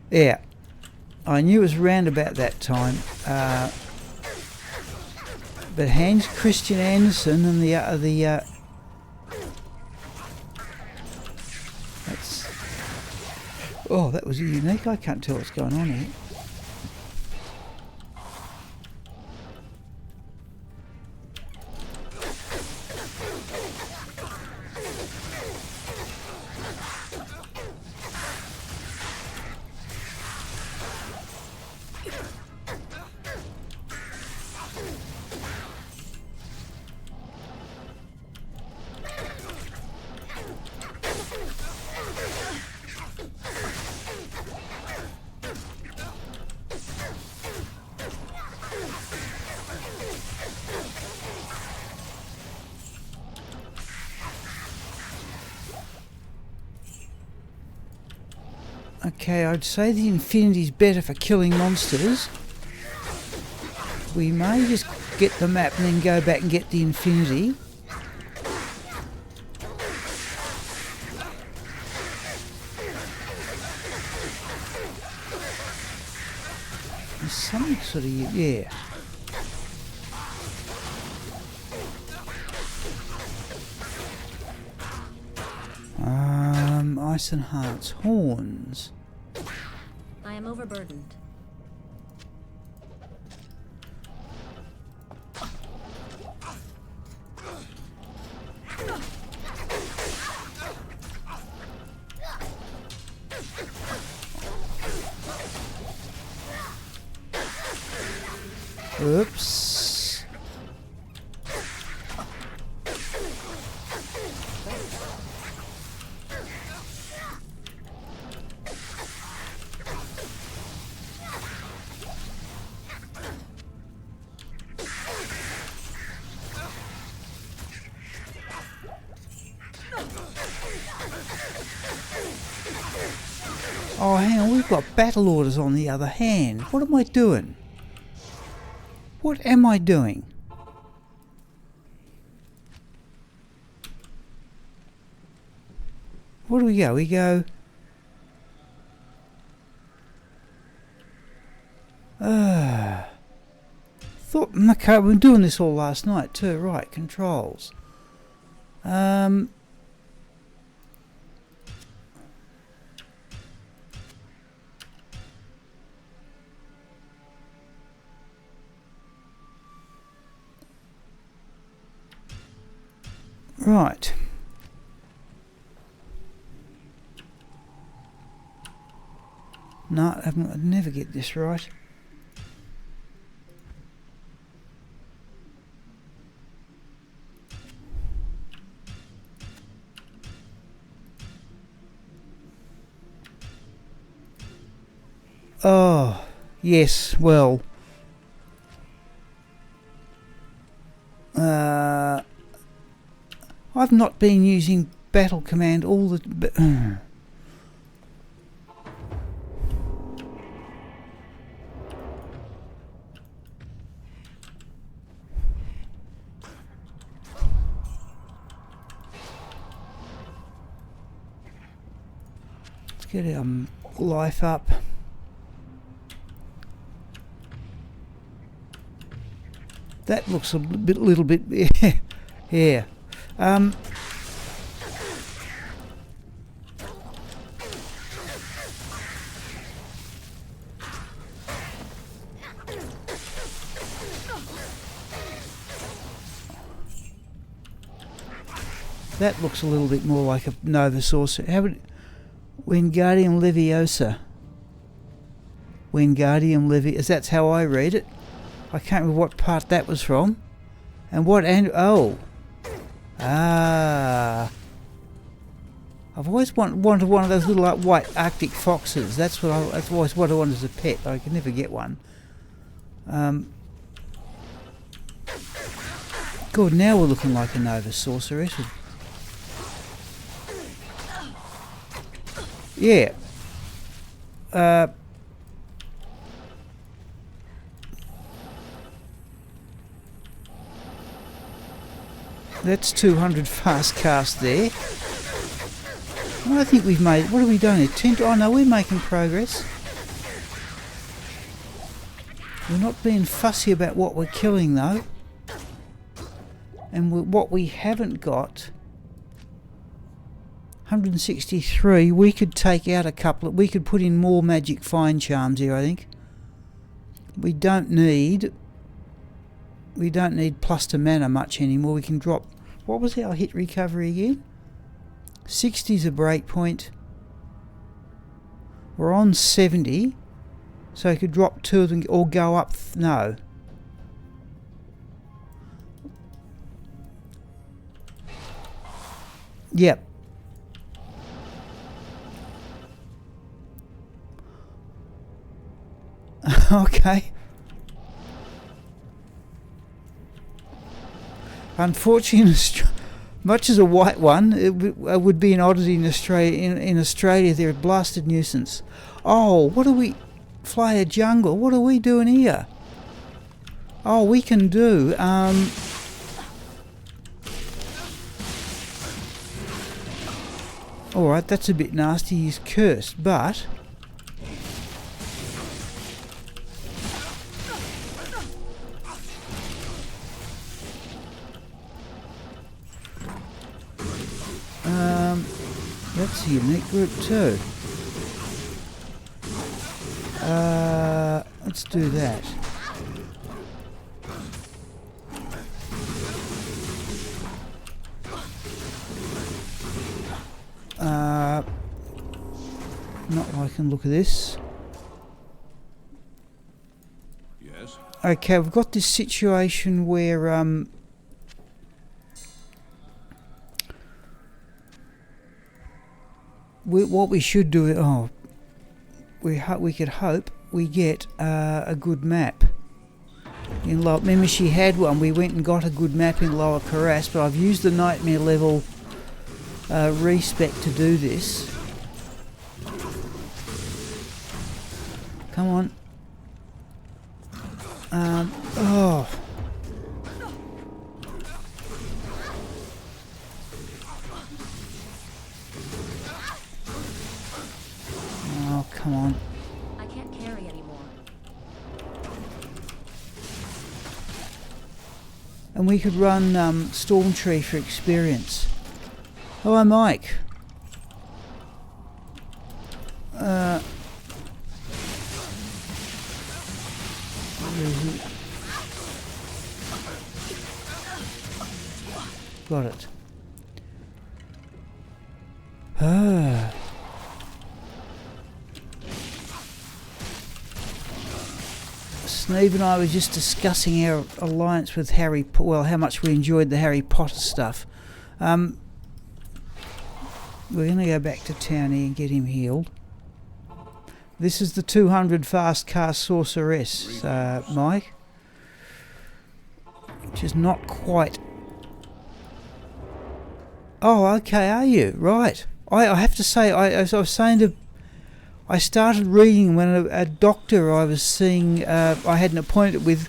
Yeah, I knew it was round about that time. But Hans Christian Andersen and that's, oh, that was unique. I can't tell what's going on here. Okay, I'd say the infinity's better for killing monsters. We may just get the map and then go back and get the infinity. There's something sort of, yeah. Ice and Heart's horns. I am overburdened. Oops. Oh, hang on, we've got battle orders on the other hand. What am I doing? What am I doing? Where do we go? We go... Thought, okay, we've been doing this all last night too. Right, controls. Right. No, I'd never get this right. Oh, yes, well. I've not been using battle command all the... Let's get our life up. That looks a little bit, yeah. That looks a little bit more like a Nova Sorcerer. How would... Wingardium Leviosa. Wingardium Leviosa. That's how I read it. I can't remember what part that was from. And what... oh. Ah. I've always wanted one of those little white Arctic foxes. That's always what I wanted as a pet, but I could never get one. Good, now we're looking like a Nova Sorceress. Yeah. That's 200 fast cast there. Well, I think we've made... What are we doing here? Oh no, we're making progress. We're not being fussy about what we're killing though. And what we haven't got... 163, we could take out a couple of... We could put in more magic fine charms here, I think. We don't need plus to mana much anymore. We can drop... What was our hit recovery again? 60's a break point. We're on 70. So I could drop 2 of them or go up... No. Yep. Okay. Unfortunately, much as a white one, it would be an oddity in Australia. In Australia, they're a blasted nuisance. Oh, what do we... Fly a jungle? What are we doing here? Oh, we can do... Alright, that's a bit nasty. He's cursed, but... That's a unique group too. Let's do that. Not liking the look of this. Yes. Okay, we've got this situation where what we should do. Oh, we could hope we get a good map in lower. Remember, she had one. We went and got a good map in Lower Carras, but I've used the nightmare level respec to do this. Come on. Oh. Oh, come on. I can't carry anymore. And we could run Stormtree for experience. Hello, Mike. Got it. Sneve and I were just discussing our alliance with Harry... Well, how much we enjoyed the Harry Potter stuff. We're going to go back to town here and get him healed. This is the 200 fast cast sorceress, Mike. Which is not quite... Oh, okay, are you? Right. I have to say, as I was saying to... I started reading when a doctor I was seeing, I had an appointment with,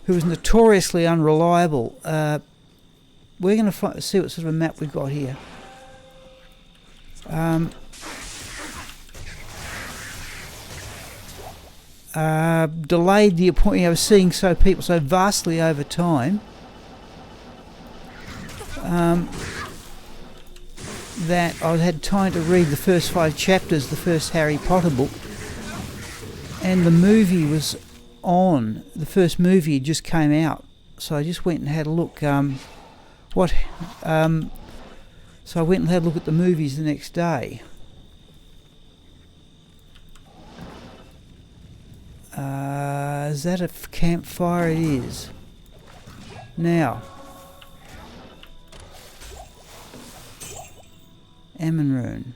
who was notoriously unreliable. We're going to see what sort of a map we've got here. Delayed the appointment. I was seeing people so vastly over time that I had time to read the first 5 chapters, the first Harry Potter book, and the movie was on. The first movie just came out, so I just went and had a look. So I went and had a look at the movies the next day. Is that a campfire? It is. Now, Rune.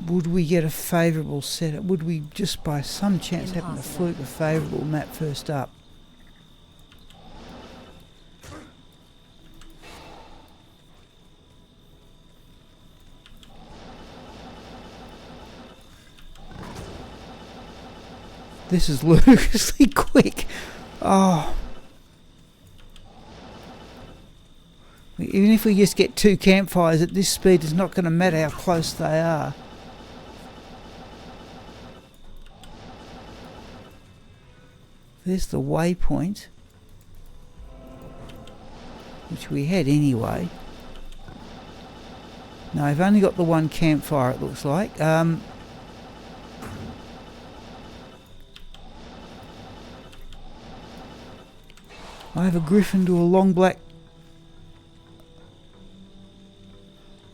Would we get a favourable setup? Would we just by some chance happen to fluke a favourable map first up? This is ludicrously quick. Oh. Even if we just get 2 campfires at this speed, it's not going to matter how close they are. There's the waypoint, which we had anyway. No, I've only got the 1 campfire, it looks like. I have a griffin to a long black...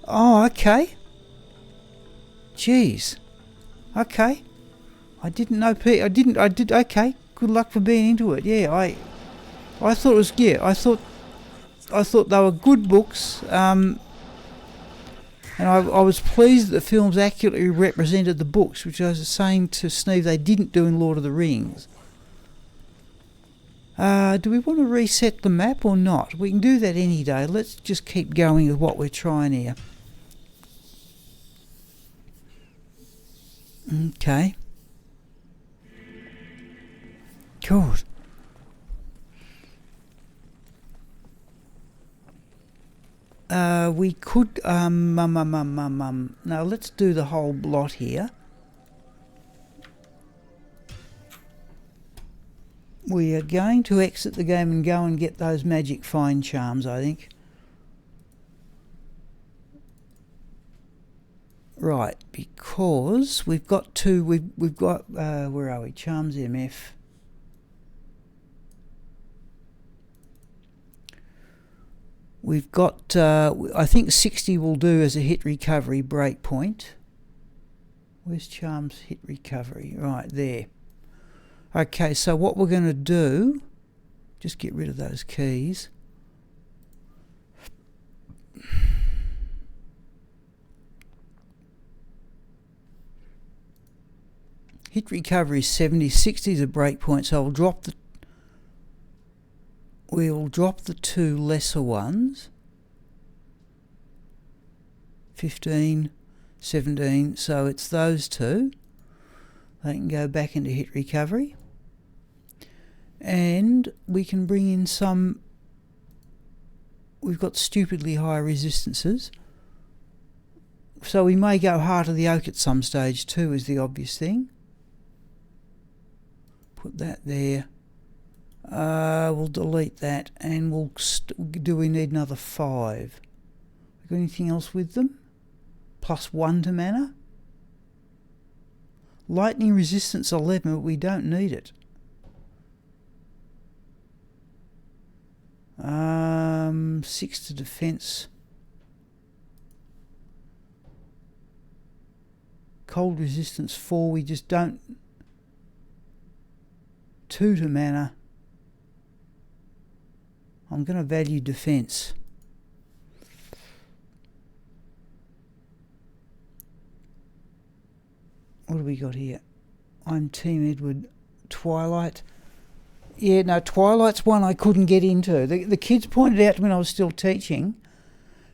Oh, okay. Jeez. Okay. I didn't know... I did... Okay. Good luck for being into it. Yeah, I thought it was... Yeah, I thought they were good books. And I was pleased that the films accurately represented the books, which I was saying to Sneeve they didn't do in Lord of the Rings. Do we want to reset the map or not? We can do that any day. Let's just keep going with what we're trying here. Okay. Good. We could... No, let's do the whole lot here. We are going to exit the game and go and get those magic find charms, I think. Right, because we've got 2... We've got... where are we? Charms MF. We've got... I think 60 will do as a hit recovery breakpoint. Where's Charms hit recovery? Right, there. Okay, so what we're going to do... Just get rid of those keys. Hit recovery is 70, 60 is a breakpoint, so we'll drop the 2 lesser ones. 15, 17, so it's those 2. They can go back into hit recovery. And we can bring in some... We've got stupidly high resistances. So we may go Heart of the Oak at some stage too, is the obvious thing. Put that there. We'll delete that, and we'll... do we need another 5? Got anything else with them? +1 to mana? Lightning resistance 11, but we don't need it. 6 to defense. Cold resistance 4, we just don't... 2 to mana. I'm going to value defense. What do we got here? I'm Team Edward. Twilight. Yeah, no, Twilight's one I couldn't get into. The kids pointed out to me when I was still teaching,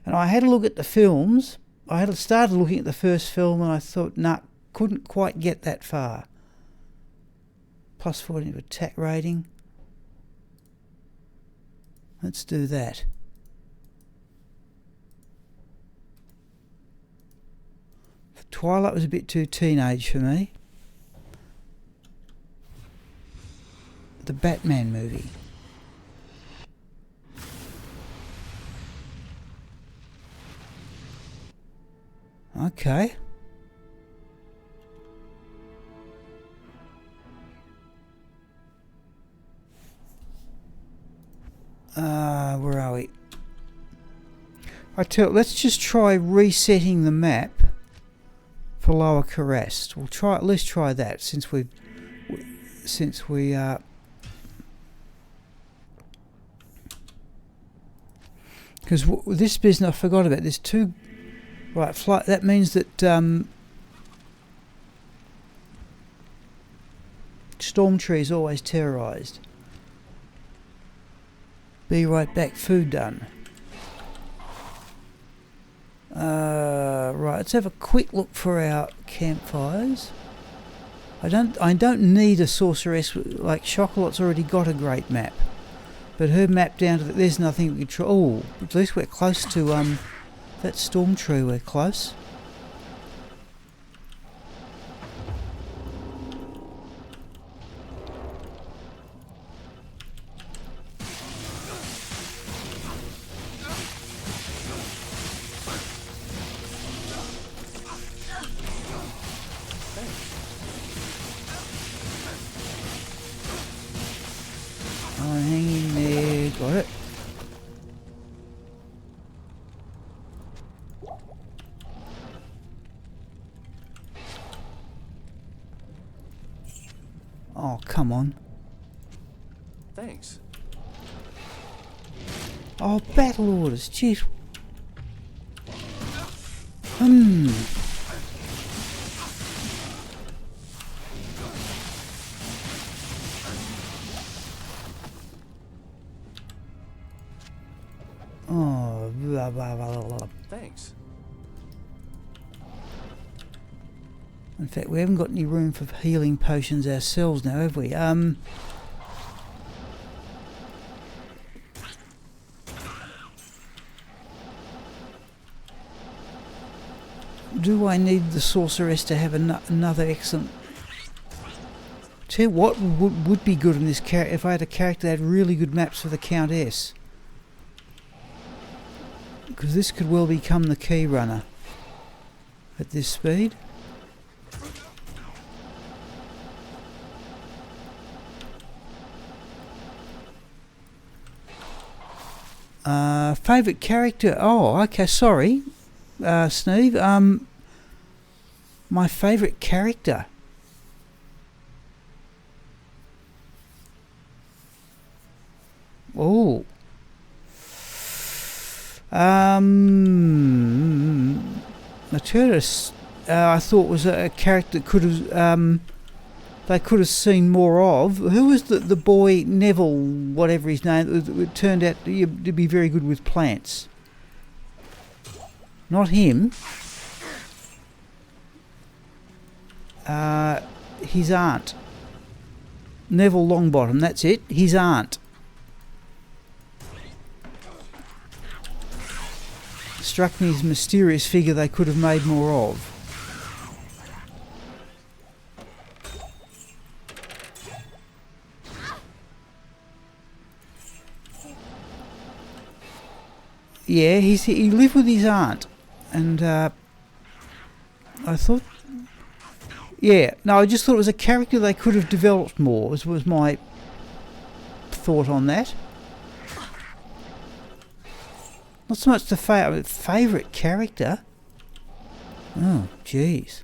and I had a look at the films. I had started looking at the first film, and I thought, nah, couldn't quite get that far. +40 attack rating. Let's do that. Twilight was a bit too teenage for me. The Batman movie. Okay. Let's just try resetting the map for Lower Carest. Let's try that since we because this business I forgot about. There's two. Right, that means that Stormtree is always terrorised. Be right back. Food done. Right, let's have a quick look for our campfires. I don't need a sorceress like Chocolatte's already got a great map, but her map down to there's nothing we can try. Oh, at least we're close to that Stormtree. We're close. Hang in there, got it. Oh, come on. Thanks. Oh, battle orders, jeez. Oh, blah, blah, blah, blah. Thanks. In fact, we haven't got any room for healing potions ourselves now, have we? Do I need the sorceress to have another excellent... Tell you what would be good in this character if I had a character that had really good maps for the Countess. Because this could well become the key runner at this speed. Favourite character? Oh, okay, sorry, Steve. My favourite character. Oh. Arcturus, I thought was a character that could have they could have seen more of. Who was the boy Neville, whatever his name? It turned out to be very good with plants. Not him. His aunt, Neville Longbottom. That's it. His aunt. Struck me as a mysterious figure they could have made more of. Yeah, he lived with his aunt, and I thought, yeah, no, I just thought it was a character they could have developed more. Was my thought on that. Not so much the favourite character. Oh, jeez.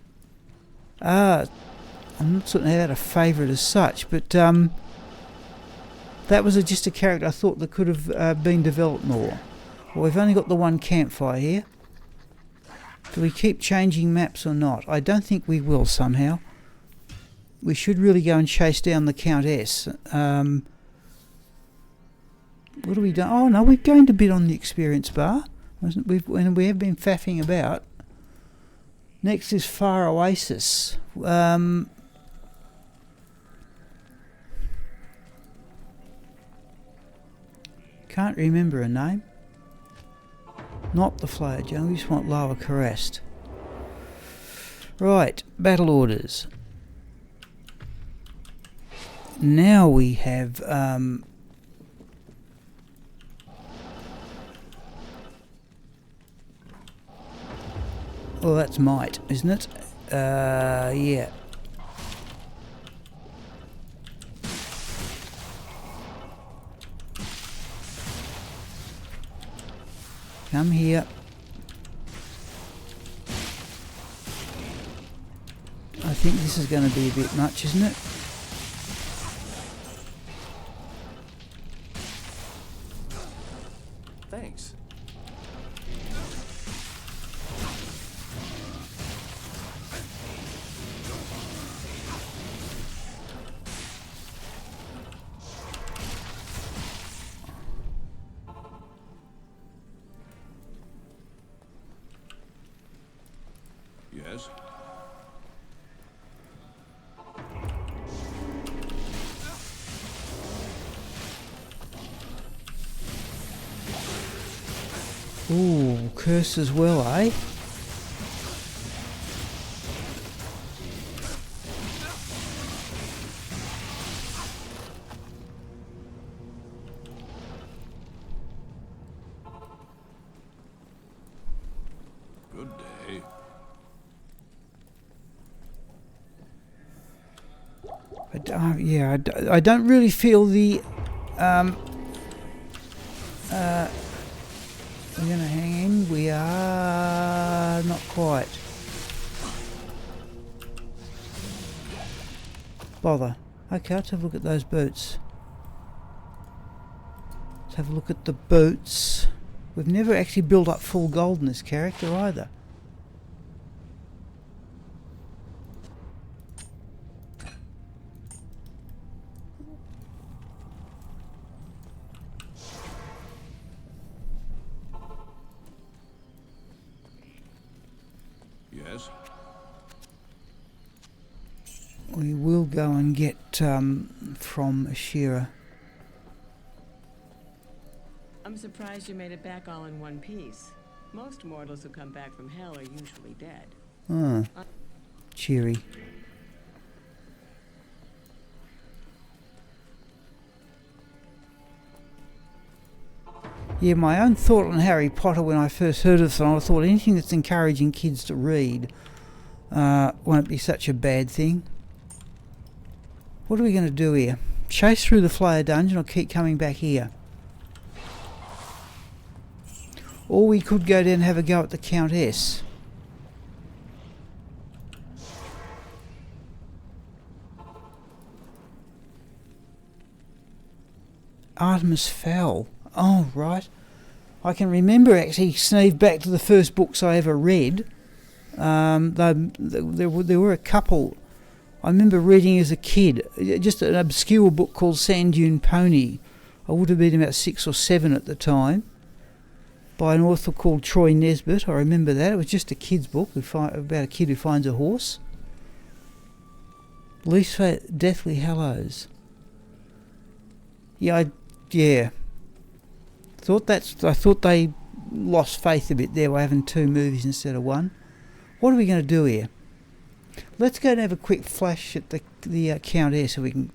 I'm not certain about a favourite as such, but that was just a character I thought that could have been developed more. Well, we've only got the one campfire here. Do we keep changing maps or not? I don't think we will somehow. We should really go and chase down the Countess. What have we done? Oh no, we've gained a bit on the experience bar. We have been faffing about. Next is Far Oasis. Can't remember a name. Not the Flare Jungle, we just want Lower Carest. Right, battle orders. Now we have well, that's might, isn't it? Yeah. Come here. I think this is going to be a bit much, isn't it? Thanks. Yes. Ooh, curse as well, eh? Good day. I don't really feel the we're going to hang in. We are not quite. Bother. Okay, let's have a look at those boots. Let's have a look at the boots. We've never actually built up full gold in this character either. Yes. We will go and get from Ashira. I'm surprised you made it back all in one piece. Most mortals who come back from hell are usually dead. Ah, cheery. Yeah, my own thought on Harry Potter when I first heard of it, I thought anything that's encouraging kids to read won't be such a bad thing. What are we going to do here? Chase through the Flyer dungeon or keep coming back here? Or we could go down and have a go at the Countess. Artemis Fowl. Oh, right. I can remember actually sneak back to the first books I ever read. There were a couple I remember reading as a kid. Just an obscure book called Sand Dune Pony. I would have been about 6 or 7 at the time. By an author called Troy Nesbitt. I remember that. It was just a kid's book about a kid who finds a horse. Least Deathly Hallows. Yeah. I thought they lost faith a bit there by having 2 movies instead of 1. What are we going to do here? Let's go and have a quick flash at the Countess so we can...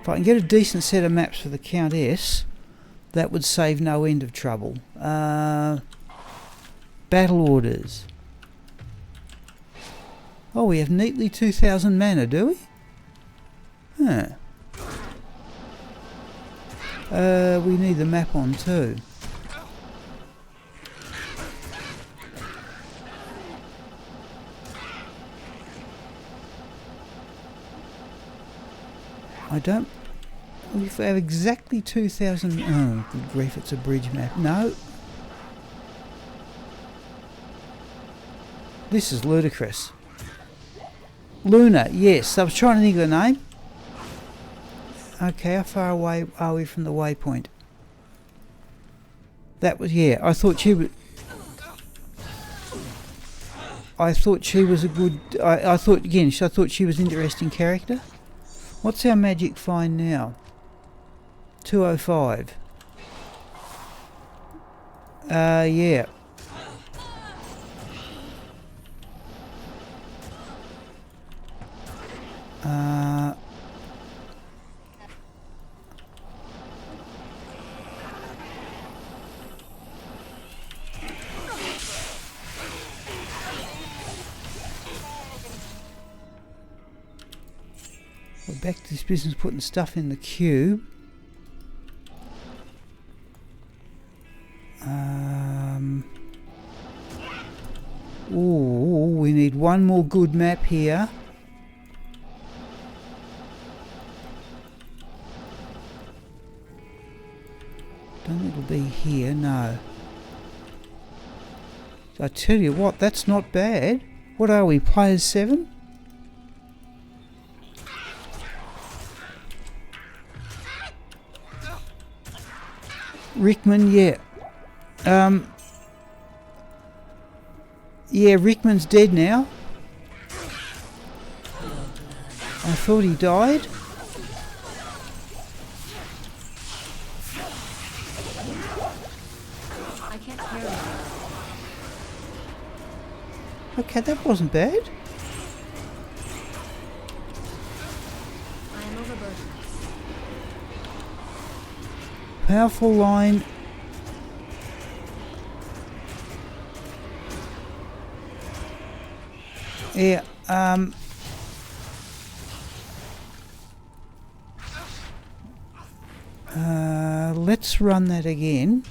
If I can get a decent set of maps for the Countess, that would save no end of trouble. Battle orders. Oh, we have neatly 2,000 mana, do we? Huh. We need the map on too. We have exactly 2,000... Oh, good grief, it's a bridge map. No. This is ludicrous. Luna, yes. I was trying to think of the name. Okay, how far away are we from the waypoint? That was... Yeah, I thought she was... I thought she was a good... I thought she was an interesting character. What's our magic find now? 205. Yeah. We're back to this business putting stuff in the cube. one more good map here. Don't think it'll be here, no. I tell you what, that's not bad. What are we, players 7? Rickman, yeah. Yeah, Rickman's dead now. I thought he died. I can't carry him. Okay, that wasn't bad. I am overburdened. Powerful line. Yeah, let's run that again.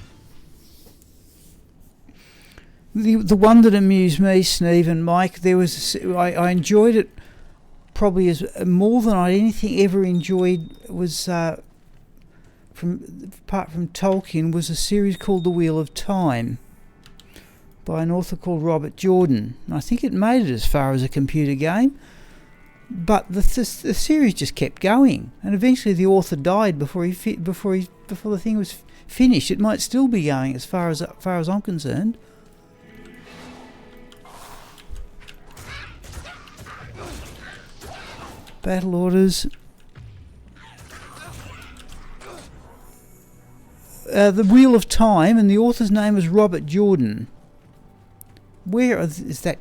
The one that amused me, Sneve and Mike, I enjoyed it probably as more than I anything ever enjoyed was apart from Tolkien, was a series called The Wheel of Time by an author called Robert Jordan. And I think it made it as far as a computer game, but the series just kept going, and eventually the author died before the thing was finished. It might still be going as far as I'm concerned. Battle orders. The Wheel of Time, and the author's name is Robert Jordan. Where is that?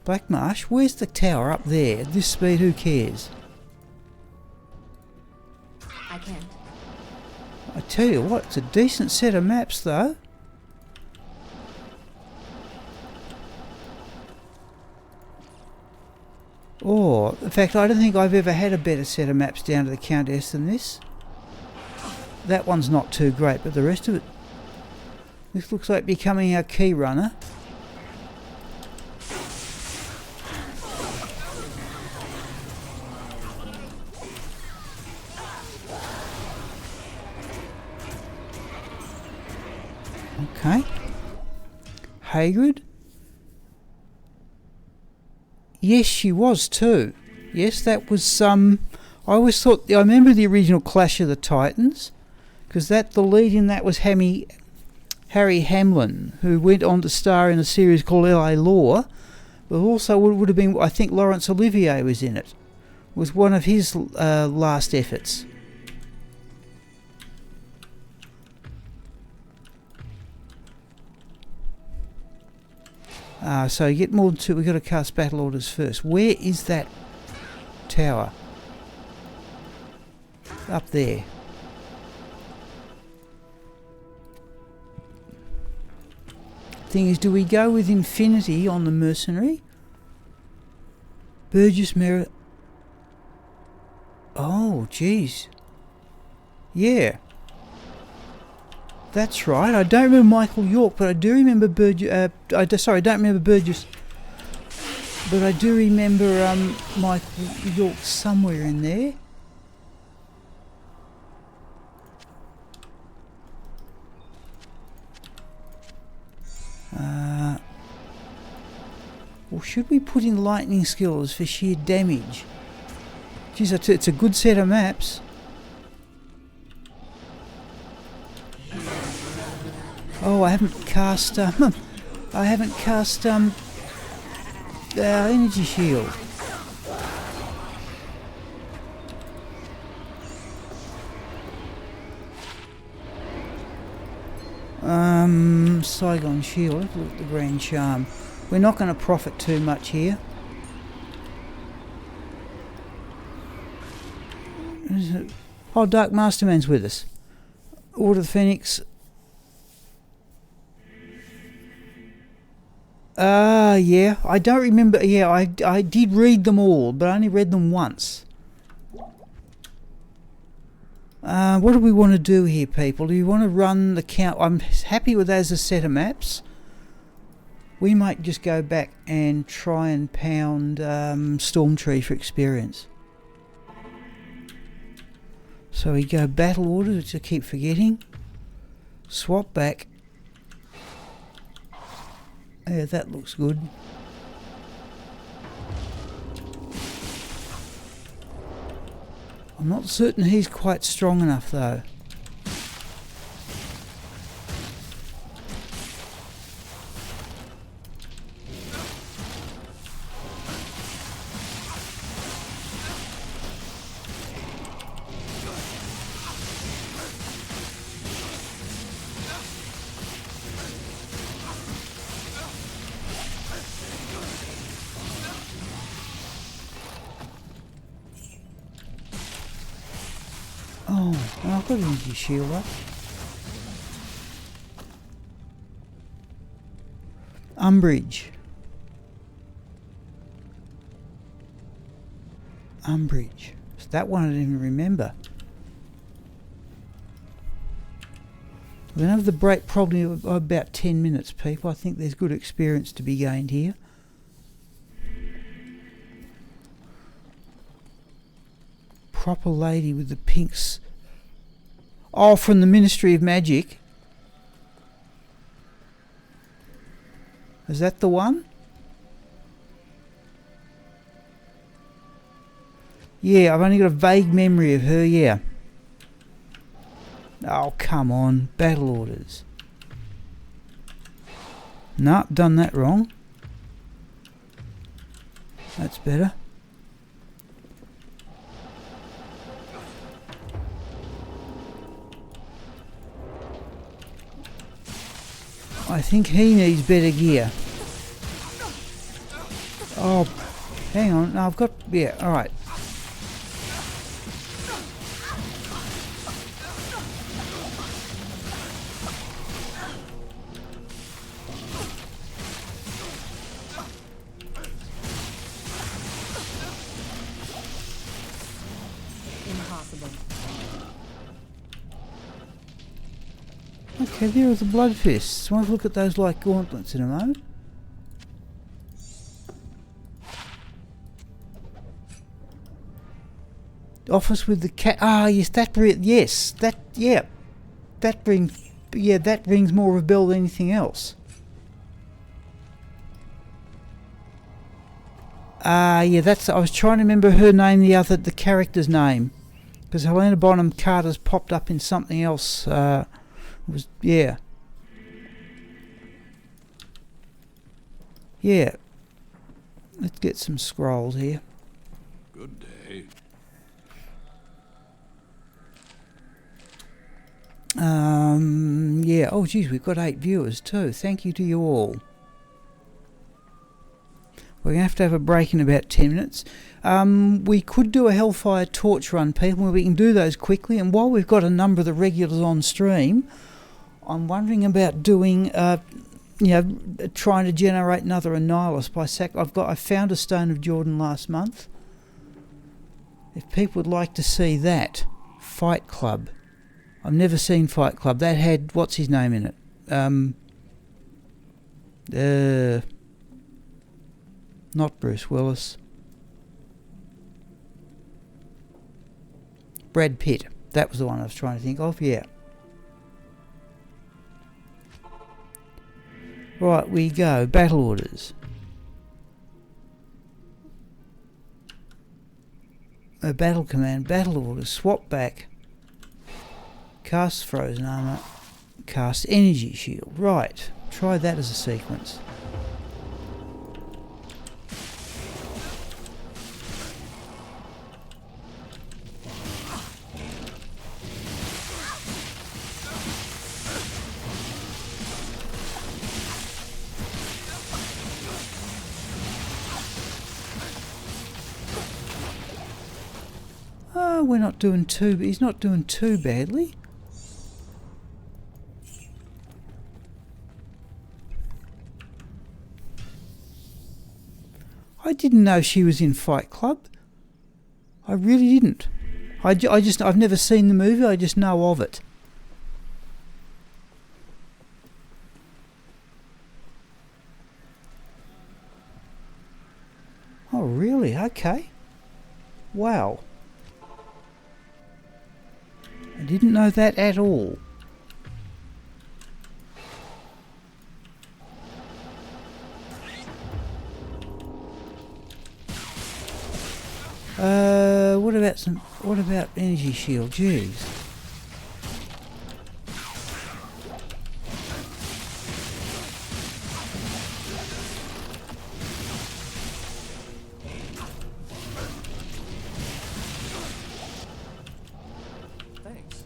Black Marsh? Where's the tower? Up there. At this speed, who cares? I can't. I tell you what, it's a decent set of maps though. Oh, in fact, I don't think I've ever had a better set of maps down to the Countess than this. That one's not too great, but the rest of it... This looks like becoming our key runner. Okay. Hagrid. Yes, she was too. Yes, that was I always thought, I remember the original Clash of the Titans, because the lead in that was Harry Hamlin, who went on to star in a series called L.A. Law, but also would have been, I think Laurence Olivier was in it. Was one of his last efforts. So you get more than two. We've got to cast battle orders first. Where is that tower? Up there. Thing is, do we go with infinity on the mercenary? Burgess Mirror. Oh, jeez. Yeah. That's right. I don't remember Michael York, but I do remember Burgess. I don't remember Burgess, but I do remember Michael York somewhere in there. Or should we put in lightning skills for sheer damage? Geez, it's a good set of maps. Oh, I haven't cast energy shield. Saigon shield. Let's look at the Grand Charm. We're not going to profit too much here. Oh, Dark Masterman's with us. Order of the Phoenix. Yeah, I don't remember. Yeah, I did read them all, but I only read them once. What do we want to do here, people? Do you want to run the count? I'm happy with that as a set of maps. We might just go back and try and pound Stormtree for experience. So we go battle orders, which I keep forgetting. Swap back. Yeah, that looks good. I'm not certain he's quite strong enough though. Oh, I've got an energy shield up. Umbrage. So that one I didn't even remember. We're going to have the break probably about 10 minutes, people. I think there's good experience to be gained here. Proper lady with the pinks. Oh, from the Ministry of Magic. Is that the one? Yeah, I've only got a vague memory of her, yeah. Oh, come on. Battle orders. No, done that wrong. That's better. I think he needs better gear. Oh, hang on. No, I've got... Yeah, alright. Impossible. Okay, there are the blood fists. I want to look at those like gauntlets in a moment. Office with the cat. Ah, yes, that. Yes, that. Yeah, that brings. Yeah, that rings more of a bell than anything else. Yeah, that's. I was trying to remember her name, the character's name, because Helena Bonham Carter's popped up in something else. Yeah. Yeah. Let's get some scrolls here. Good day. Yeah. Oh, geez, we've got 8 viewers too. Thank you to you all. We're going to have a break in about 10 minutes. We could do a Hellfire torch run, people. We can do those quickly. And while we've got a number of the regulars on stream, I'm wondering about doing, trying to generate another Annihulus by I found a Stone of Jordan last month. If people would like to see that, Fight Club. I've never seen Fight Club. That had what's his name in it? Not Bruce Willis. Brad Pitt. That was the one I was trying to think of. Yeah. Right, we go. Battle orders. Battle command. Battle orders. Swap back. Cast frozen armor. Cast energy shield. Right. Try that as a sequence. We're not doing too... He's not doing too badly. I didn't know she was in Fight Club. I really didn't. I've never seen the movie. I just know of it. Oh, really? Okay. Wow. I didn't know that at all. What about energy shield? Jeez. Thanks.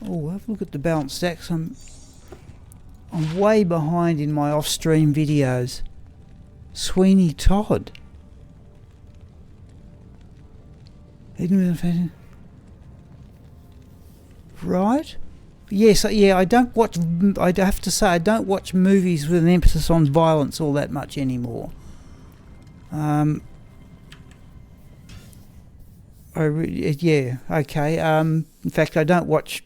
Oh, have a look at the balance stacks. I'm way behind in my off-stream videos. Sweeney Todd. Right? Yes, yeah, I don't watch... I have to say, I don't watch movies with an emphasis on violence all that much anymore. Yeah, okay. In fact, I don't watch...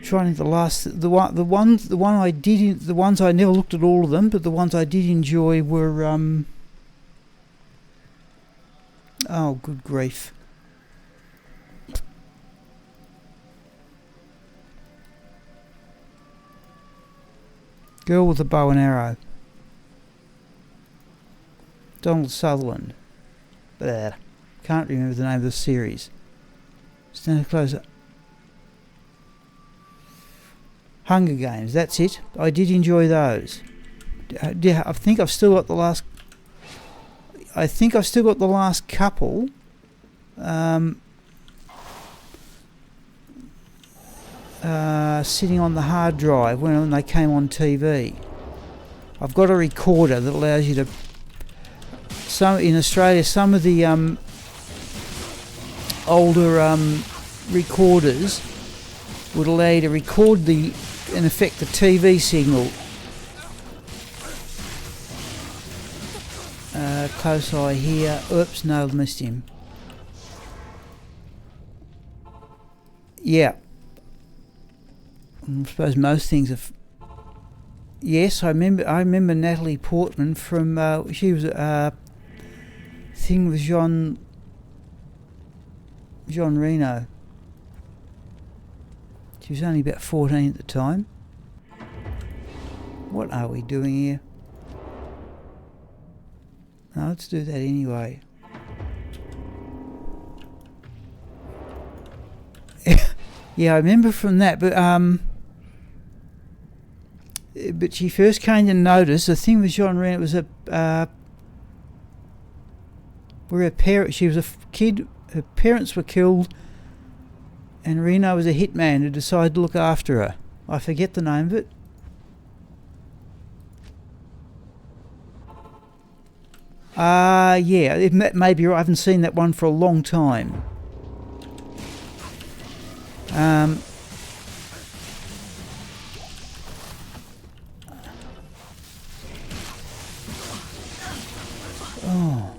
Trying the ones I never looked at all of them, but the ones I did enjoy were oh, good grief. Girl with a Bow and Arrow. Donald Sutherland. Blah. Can't remember the name of the series. Stand closer. Hunger Games, that's it. I did enjoy those. I think I've still got the last... I think I've still got the last couple. Sitting on the hard drive when they came on TV. I've got a recorder that allows you to... in Australia, some of the older recorders would allow you to record in effect the TV signal. Close eye here. Oops, no, missed him. Yeah. I suppose most things are... Yes, I remember Natalie Portman from... she was thing with Jean Reno. She was only about 14 at the time. What are we doing here? No, let's do that anyway. Yeah, I remember from that, but she first came to notice the thing with Jean Reno. It was where she was a kid. Her parents were killed, and Reno was a hitman who decided to look after her. I forget the name of it. Yeah, it may be right. I haven't seen that one for a long time. Oh.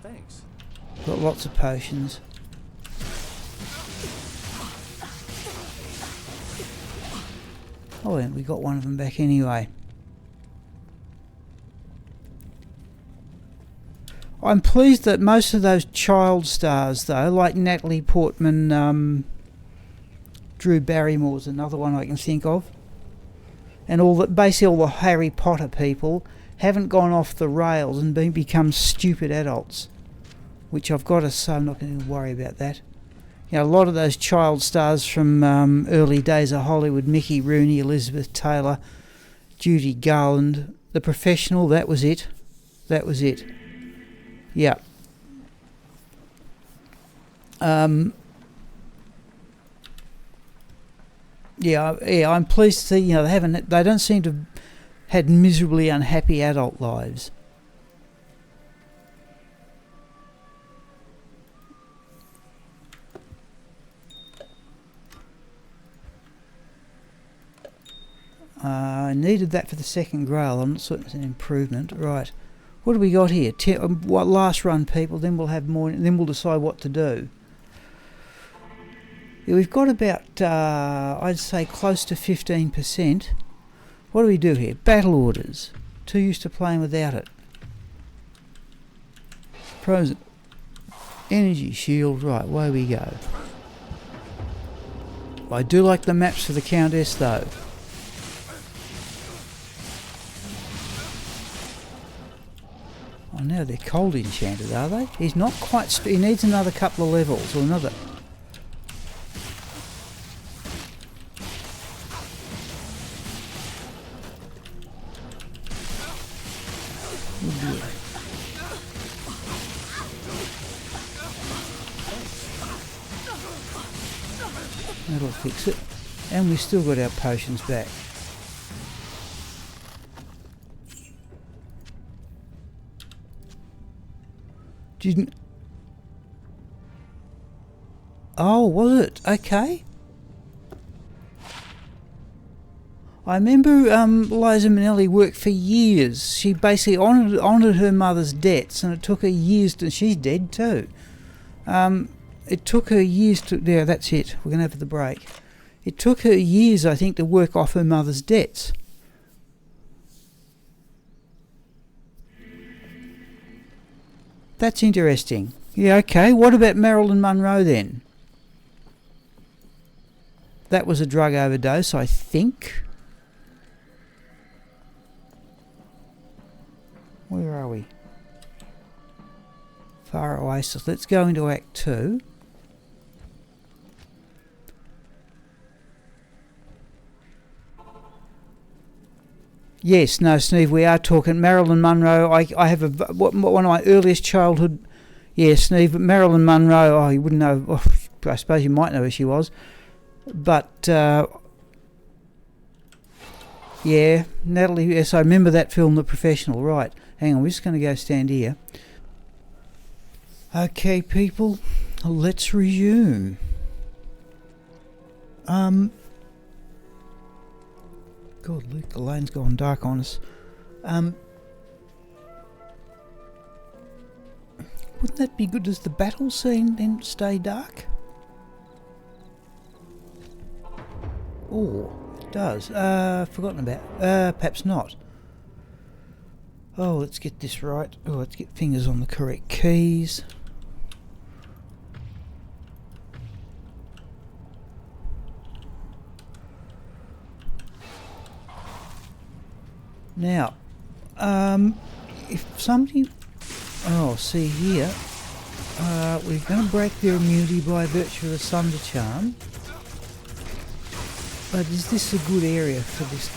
Thanks. Got lots of potions. Oh, and we got one of them back anyway. I'm pleased that most of those child stars, though, like Natalie Portman, Drew Barrymore's another one I can think of, and basically all the Harry Potter people haven't gone off the rails and become stupid adults, which I've got to say I'm not going to worry about that. You know, a lot of those child stars from early days of Hollywood, Mickey Rooney, Elizabeth Taylor, Judy Garland, The Professional, that was it. That was it. Yeah. Yeah, I'm pleased to see, you know, they don't seem to have had miserably unhappy adult lives. I needed that for the second grail. I'm not certain it's an improvement. Right. What do we got here? What last run, people? Then we'll have more. Then we'll decide what to do. Yeah, we've got about, I'd say, close to 15%. What do we do here? Battle orders. Too used to playing without it. Frozen. Energy shield. Right, away we go. I do like the maps for the Countess, though. Oh, now they're cold enchanted, are they? He's not quite... he needs another couple of levels, or another... Oh dear. That'll fix it. And we've still got our potions back. Didn't... oh, was it? Okay. I remember Liza Minnelli worked for years. She basically honoured her mother's debts, and it took her years to... she's dead too. It took her years to... yeah, that's it. We're going to have the break. It took her years, I think, to work off her mother's debts. That's interesting. Yeah, okay. What about Marilyn Monroe then? That was a drug overdose, I think. Where are we? Far Oasis. Let's go into Act 2. Yes, no, Steve, we are talking Marilyn Monroe. I have one of my earliest childhood... yes, Steve, but Marilyn Monroe, oh, you wouldn't know... oh, I suppose you might know who she was. But, yeah, Natalie... yes, I remember that film, The Professional. Right, hang on, we're just going to go stand here. Okay, people, let's resume. God, Luke, the lane's gone dark on us. Wouldn't that be good? Does the battle scene then stay dark? Oh, it does. Forgotten about. Perhaps not. Oh, let's get this right. Oh, let's get fingers on the correct keys. Now, if somebody... oh, see here, we're going to break their immunity by virtue of the Sunder Charm. But is this a good area for this?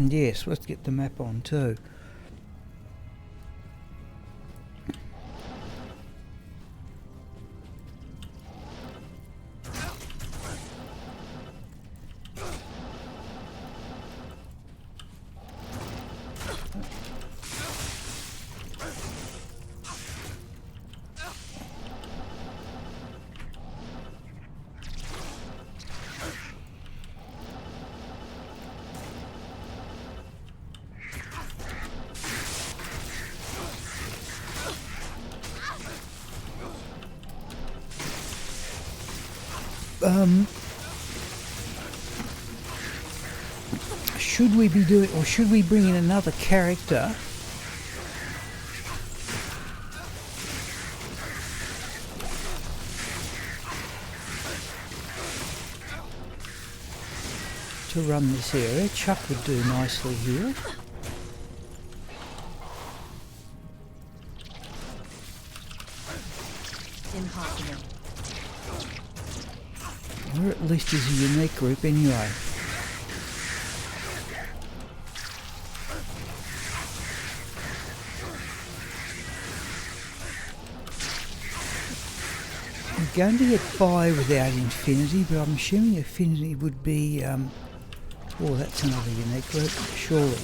Yes, let's get the map on too. Should we be doing, or should we bring in another character? To run this area? Chuck would do nicely here. Impossible. Or at least is a unique group anyway. I'm going to get by without Infinity, but I'm assuming Infinity would be... oh, that's another unique group, surely.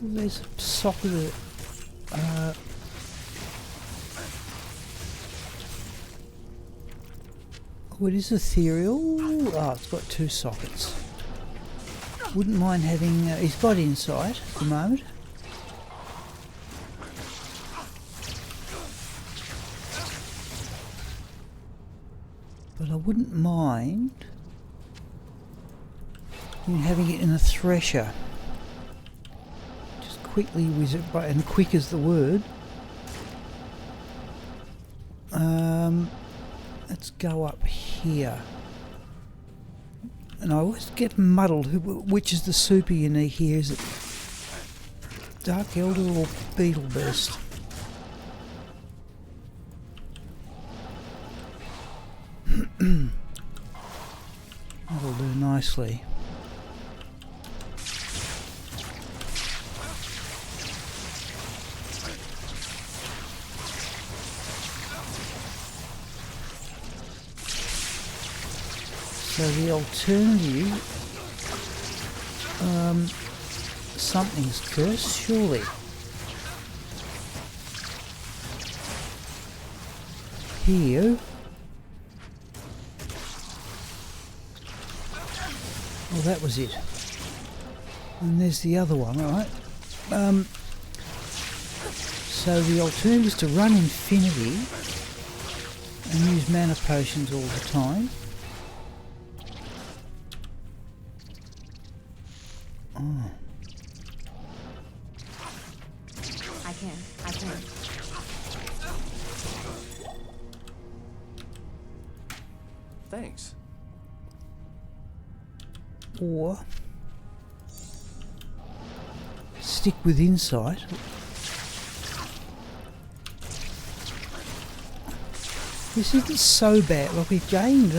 There's a socket of oh, it is ethereal. Oh, it's got 2 sockets. Wouldn't mind having... he's got insight at the moment. But I wouldn't mind having it in a thresher. Just quickly whiz it by, and quick is the word. Let's go up here. And I always get muddled. Which is the super unique here? Is it Dark Elder or Beetle Burst? That'll do nicely. So the alternative, something's cursed, surely. Here. Oh, that was it. And there's the other one, right? So the alternative is to run Infinity and use mana potions all the time. Oh. I can. Thanks. Or stick with insight. This isn't so bad. Like we've gained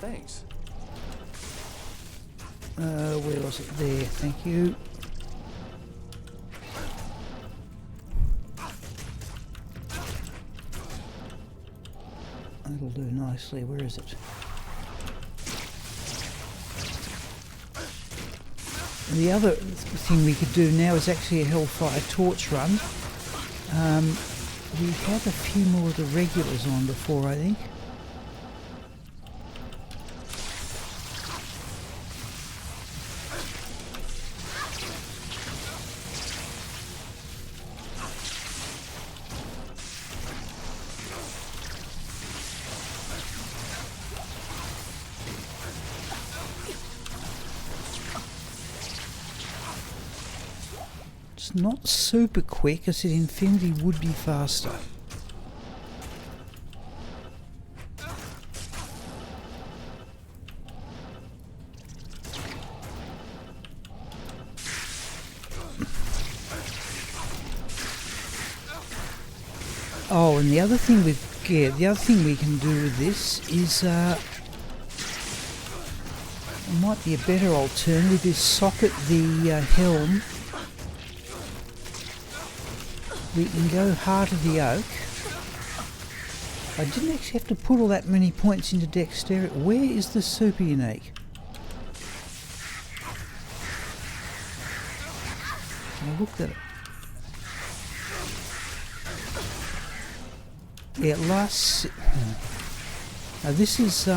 Thanks. where was it? There, thank you. That'll do nicely. Where is it? The other thing we could do now is actually a Hellfire torch run. We have a few more of the regulars on before, I think. It's not super quick. I said Infinity would be faster. Oh, and the other thing we can do with this is might be a better alternative is socket the helm. We can go Heart of the Oak. I didn't actually have to put all that many points into dexterity. Where is the super unique? I looked at it. Yeah, last... Now this is...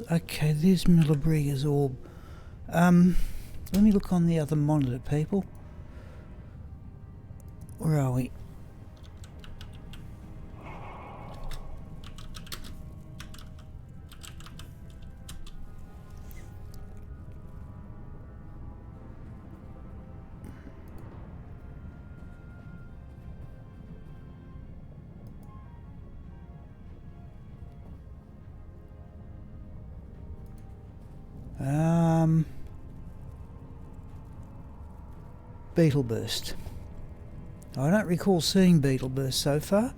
Okay, there's Millabriga's orb. Let me look on the other monitor, people. Where are we? Beetle Burst. I don't recall seeing Beetle Burst so far.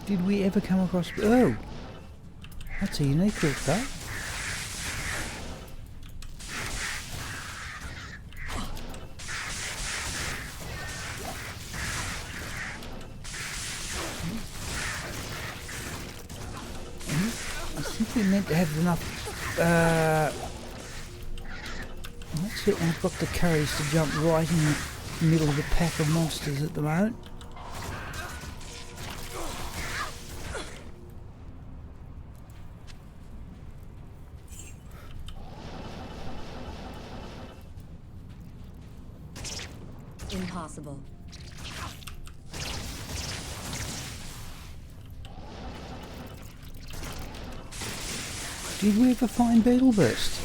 Did we ever come across... Oh! That's a unique look though. I think we meant to have enough... that's it, I've got the courage to jump right in the middle of a pack of monsters at the moment. Impossible. Did we ever find Beetle Burst?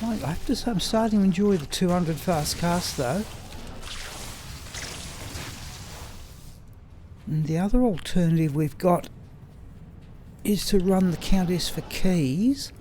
I have to say I'm starting to enjoy the 200 fast cast though. And the other alternative we've got is to run the Countess for keys.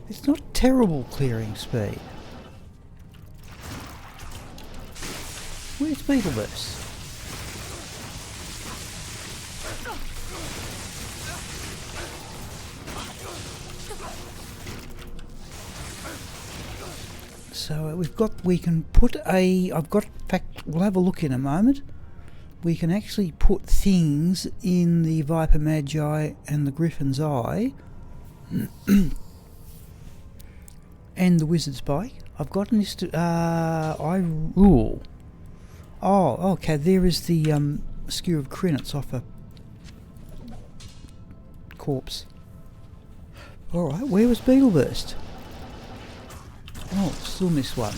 It's not terrible clearing speed. Where's Beetle Burst? So we can put a, in fact, we'll have a look in a moment. We can actually put things in the Viper Magi and the Griffin's Eye. And the Wizard's Bike. I've got an I rule. Oh, okay, there is the skewer of credits off a corpse. Alright, where was Beetle Burst? Oh, still missed one.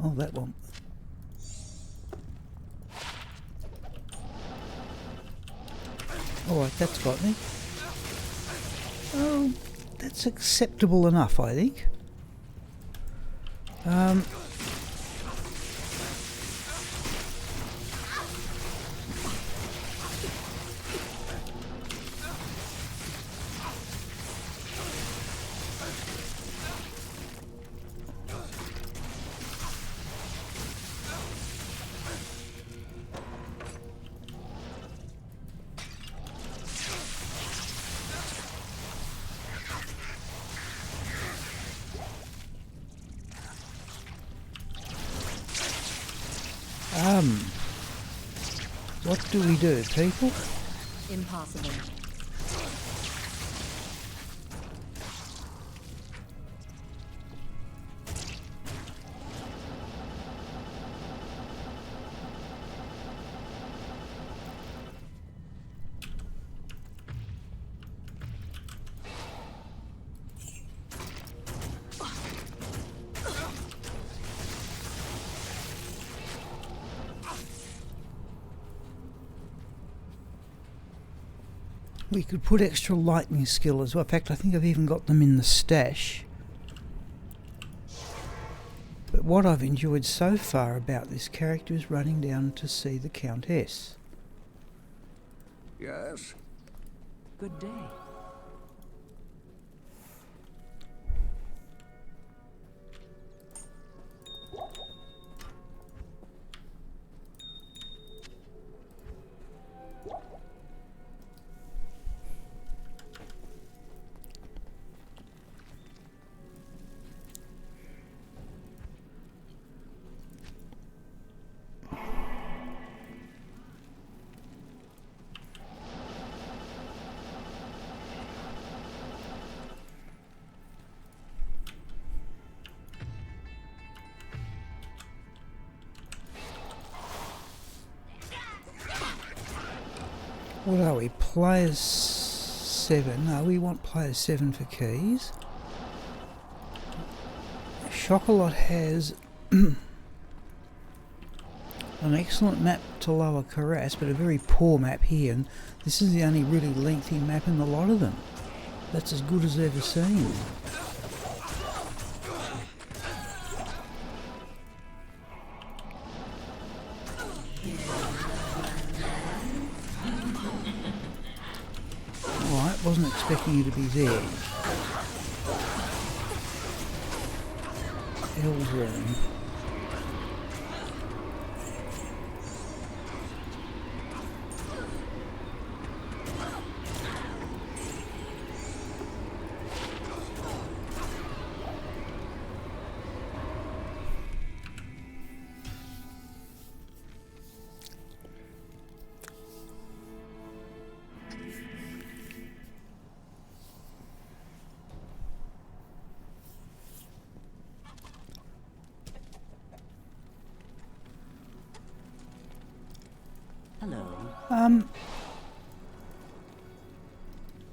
Oh, that one. Alright, that's got me. Oh, that's acceptable enough, I think. What do we do, people? Impossible. We could put extra lightning skill as well. In fact, I think I've even got them in the stash. But what I've enjoyed so far about this character is running down to see the Countess. Yes? Good day. What are we? Players 7. No, we want players 7 for keys. Chocolat has an excellent map to Lower Carras, but a very poor map here, and this is the only really lengthy map in the lot of them. That's as good as ever seen. Alright, wasn't expecting you to be there. Rune.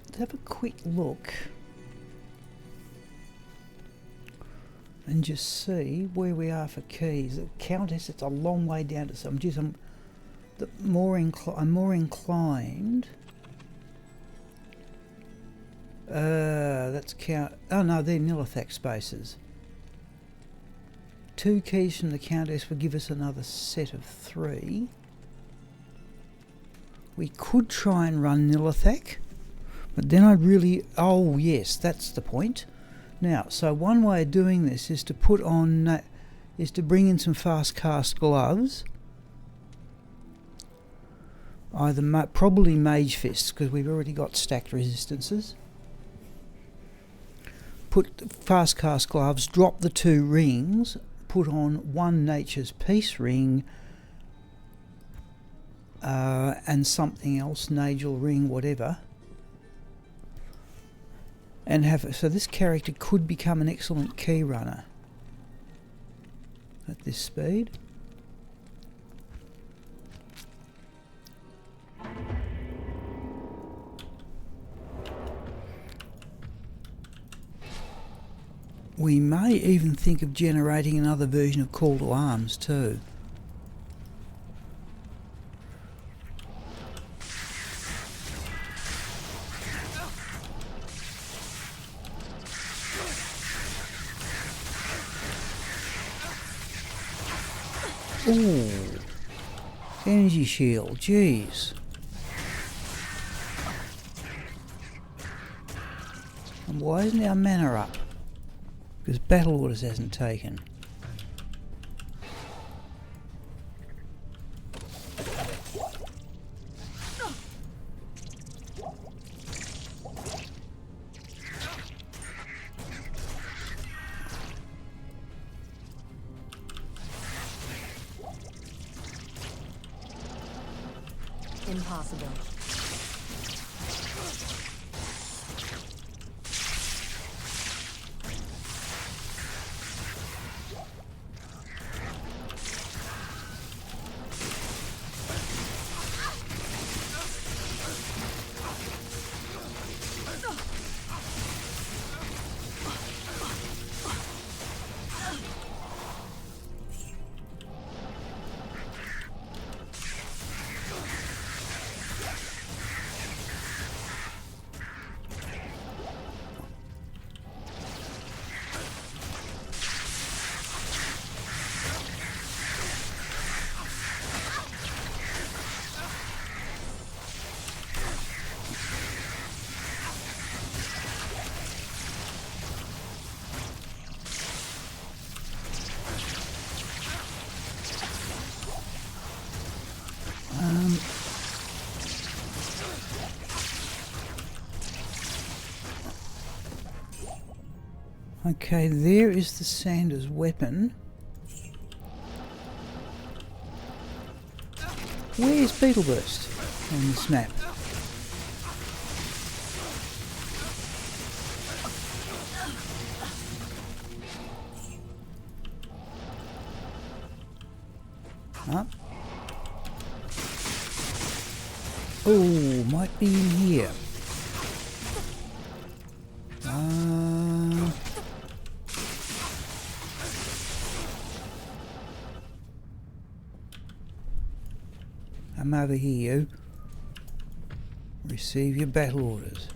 Let's have a quick look and just see where we are for keys. The Countess, it's a long way down to some. Geez, I'm more inclined. That's count. Oh no, they're Nilithak spaces. 2 keys from the Countess would give us another set of 3. We could try and run Nilithak, but then I'd really... Oh yes, that's the point. Now, so one way of doing this is to put on... is to bring in some fast cast gloves. Either probably Mage Fists, because we've already got stacked resistances. Put fast cast gloves, drop the 2 rings, put on 1 Nature's Peace ring, and something else, Nagel ring, whatever, and have so this character could become an excellent key runner at this speed. We may even think of generating another version of Call to Arms too. Ooh, energy shield, jeez. And why isn't our mana up? Because Battle Orders hasn't taken. Impossible. Okay, there is the Sanders weapon. Where's Beetle Burst on this map? Oh, might be in here. I'm over here, you. Receive your battle orders.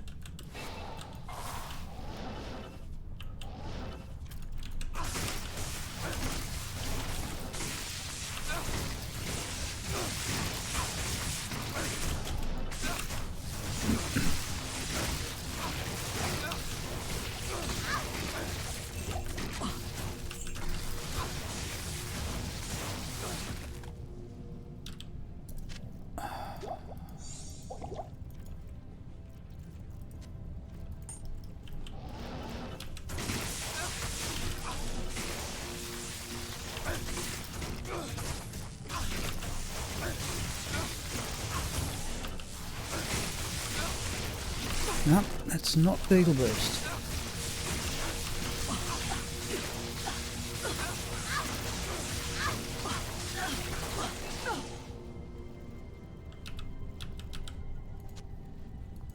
No, that's not Beetle Burst.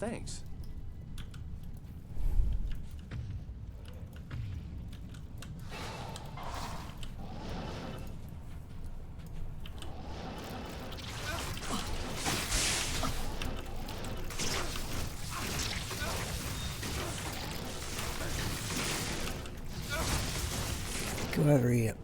Thanks. Go over here.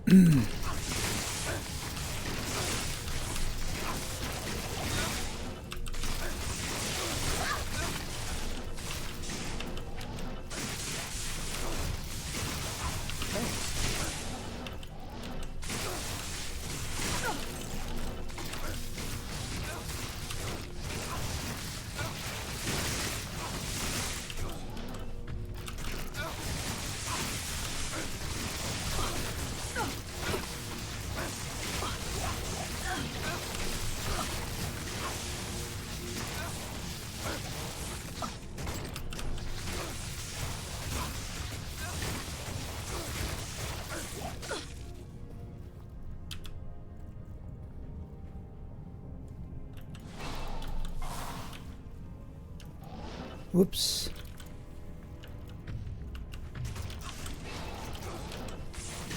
Whoops.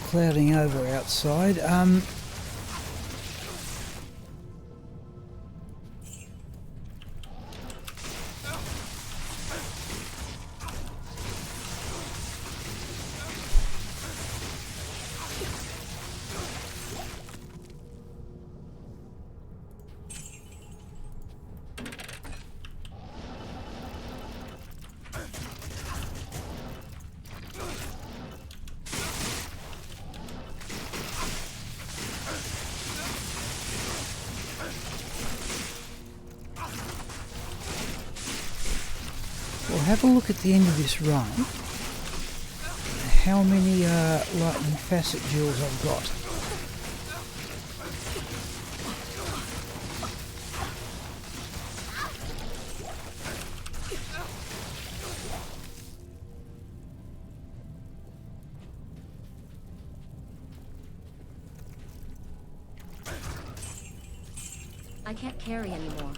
Clouding over outside. We'll have a look at the end of this run. How many lightning facet jewels I've got. I can't carry anymore.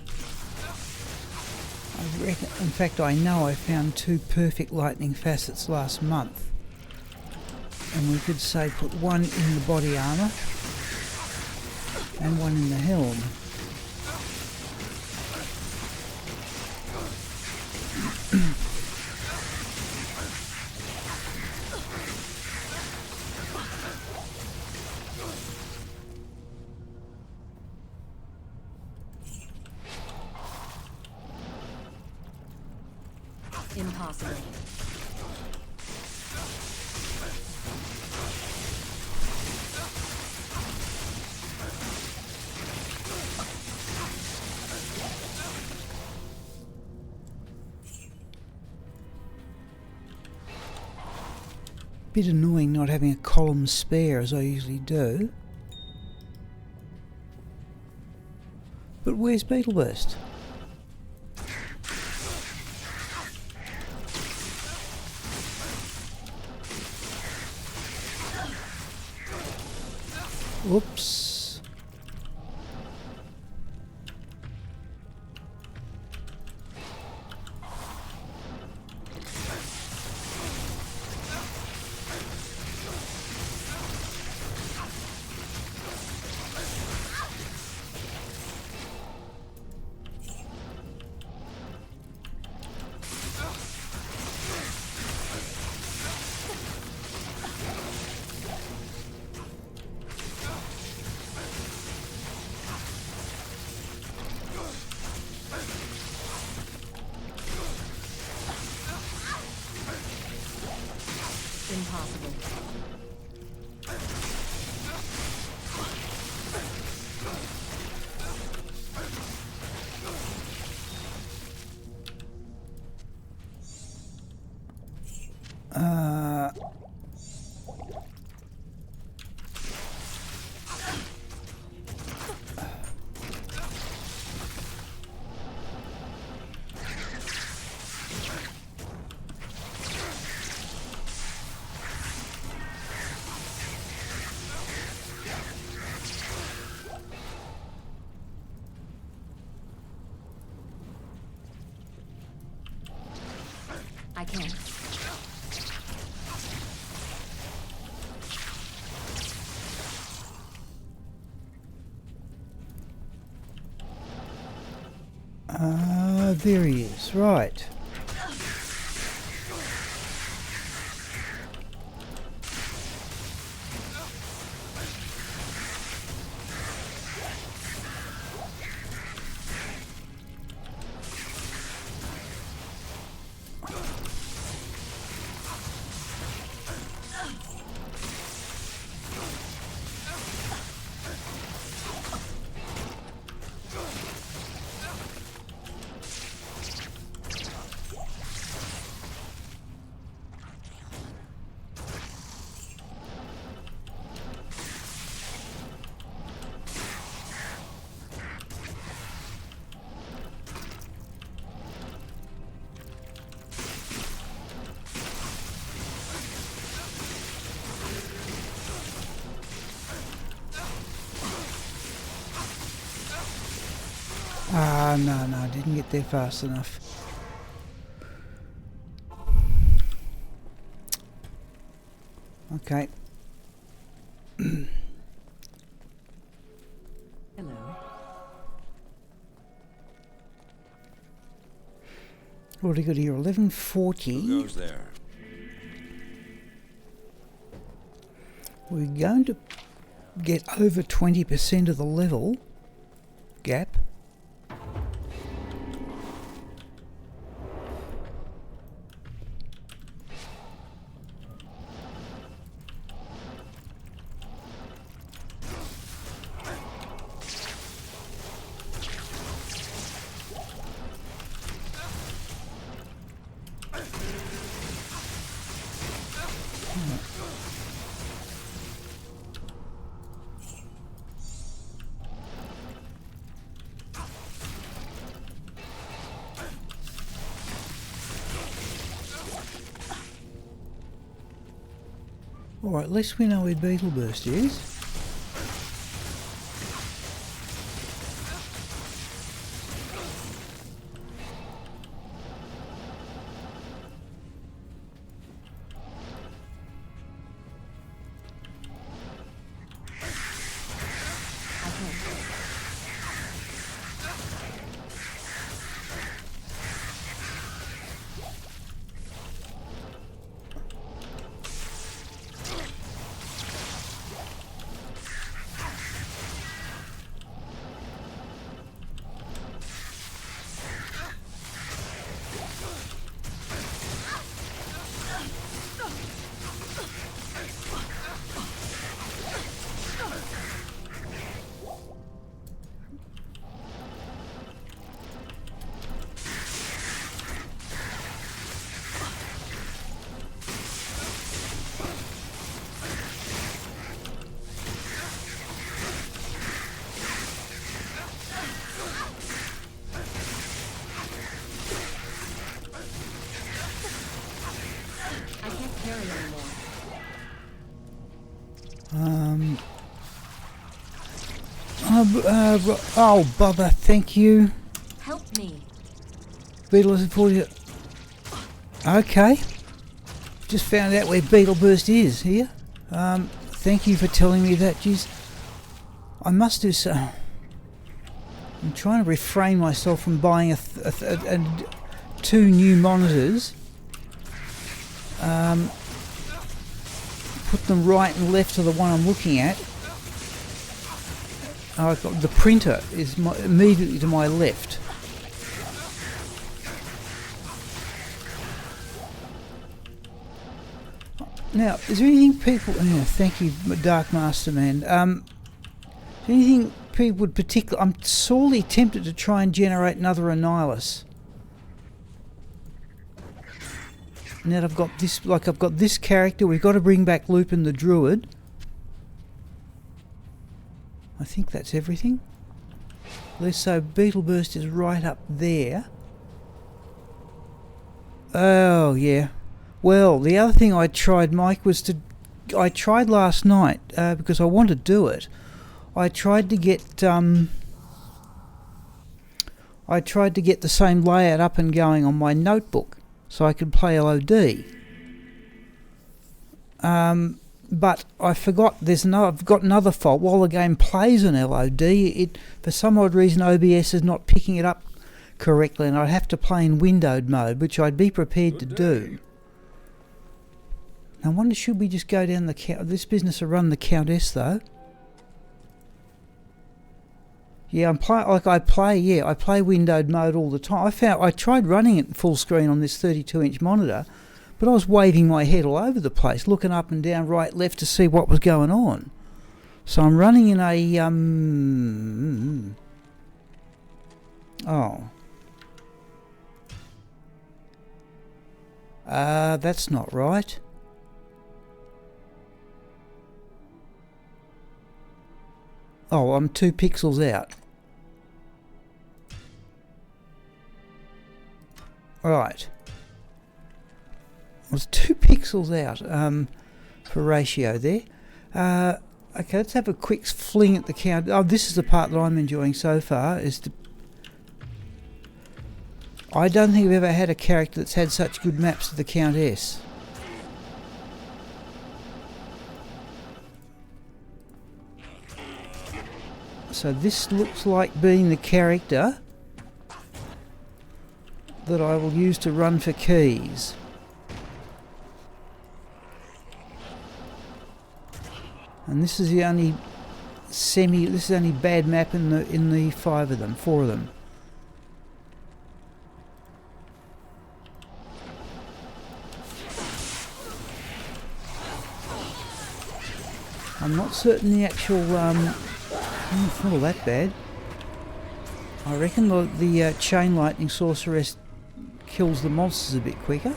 I reckon, in fact, I know I found 2 perfect lightning facets last month. And we could say put one in the body armour and one in the helm. Impossible. Bit annoying not having a column spare as I usually do. But where's Beetle Burst? Whoops. There he is. Right. No, I didn't get there fast enough. Okay. Hello. What do we got here? 1140. Who goes there? We're going to get over 20% of the level gap. Alright, at least we know where Beetleburst is. Oh, Bubba, thank you. Help me. Beetleburst 40. Okay. Just found out where Beetleburst is here. Thank you for telling me that. Jeez. I must do so. I'm trying to refrain myself from buying two new monitors. Put them right and left to the one I'm looking at. I've got the printer is immediately to my left. Now, is there anything people? Oh, thank you, Dark Master Man. Is there anything people would particularly? I'm sorely tempted to try and generate another Annihulus. Now that I've got this, I've got this character. We've got to bring back Lupin the Druid. I think that's everything. So Beetleburst is right up there. Oh yeah. Well, the other thing I tried, Mike, was I tried last night because I wanted to do it. I tried to get the same layout up and going on my notebook so I could play LOD. But I forgot I've got another fault. While the game plays an LOD, for some odd reason OBS is not picking it up correctly, and I'd have to play in windowed mode, which I'd be prepared to do. I wonder, should we just go down this business will run the Countess though? Yeah, I play windowed mode all the time. I tried running it full screen on this 32-inch monitor, but I was waving my head all over the place, looking up and down, right, left to see what was going on. So I'm running in a that's not right. Oh, I'm 2 pixels out. Right. I was 2 pixels out for ratio there. Okay, let's have a quick fling at the count. Oh, this is the part that I'm enjoying so far. I don't think I've ever had a character that's had such good maps to the Countess. So this looks like being the character that I will use to run for keys. And this is the only this is the only bad map in the 4 of them. I'm not certain the actual it's not all that bad. I reckon the chain lightning sorceress kills the monsters a bit quicker.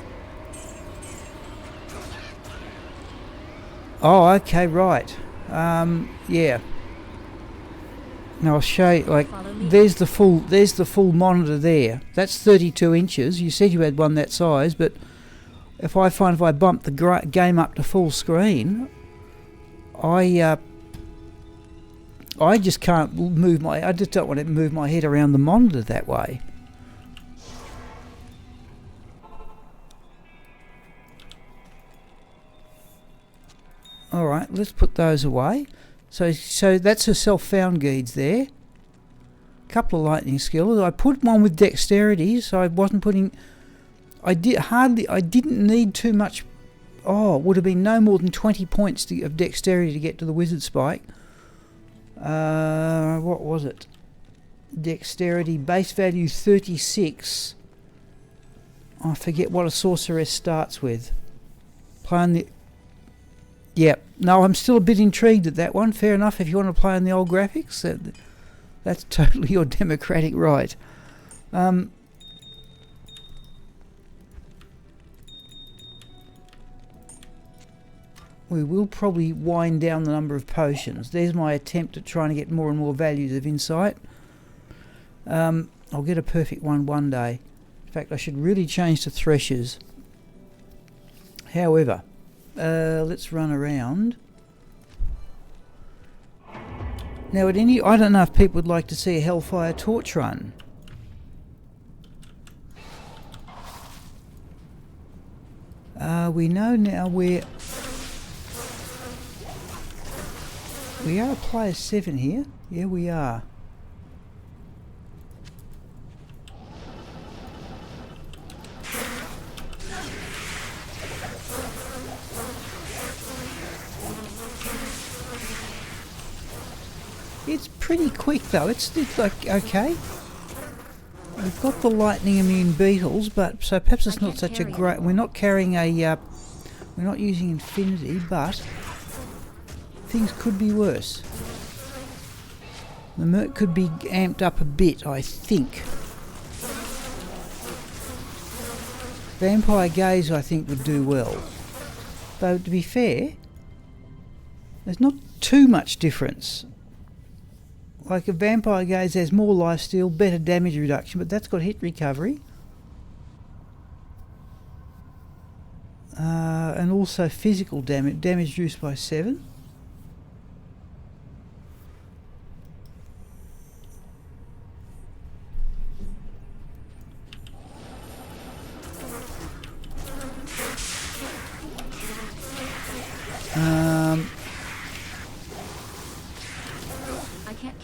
Oh, okay, right. Yeah. Now I'll show you. Like, there's the full monitor there. That's 32 inches. You said you had one that size, but if I bump the game up to full screen, I just can't move I just don't want to move my head around the monitor that way. Alright, let's put those away. So that's her self-found guides there. Couple of lightning skills. I put one with dexterity, so I wasn't putting... I didn't need too much... Oh, it would have been no more than 20 points of dexterity to get to the wizard spike. What was it? Dexterity, base value 36. I forget what a sorceress starts with. Playing the... Yep. No, I'm still a bit intrigued at that one. Fair enough, if you want to play on the old graphics. That's totally your democratic right. We will probably wind down the number of potions. There's my attempt at trying to get more and more values of insight. I'll get a perfect one day. In fact, I should really change to threshers. However, let's run around. Now, I don't know if people would like to see a Hellfire torch run. We know now we are player 7 here. Yeah, we are. It's pretty quick though. It's like, okay. We've got the lightning immune beetles, but so perhaps it's not such a great... We're not carrying a... we're not using infinity, but things could be worse. The merc could be amped up a bit, I think. Vampire Gaze, I think, would do well. Though, to be fair, there's not too much difference. Like a Vampire Gaze has more lifesteal, better damage reduction, but that's got hit recovery. And also physical damage reduced by 7.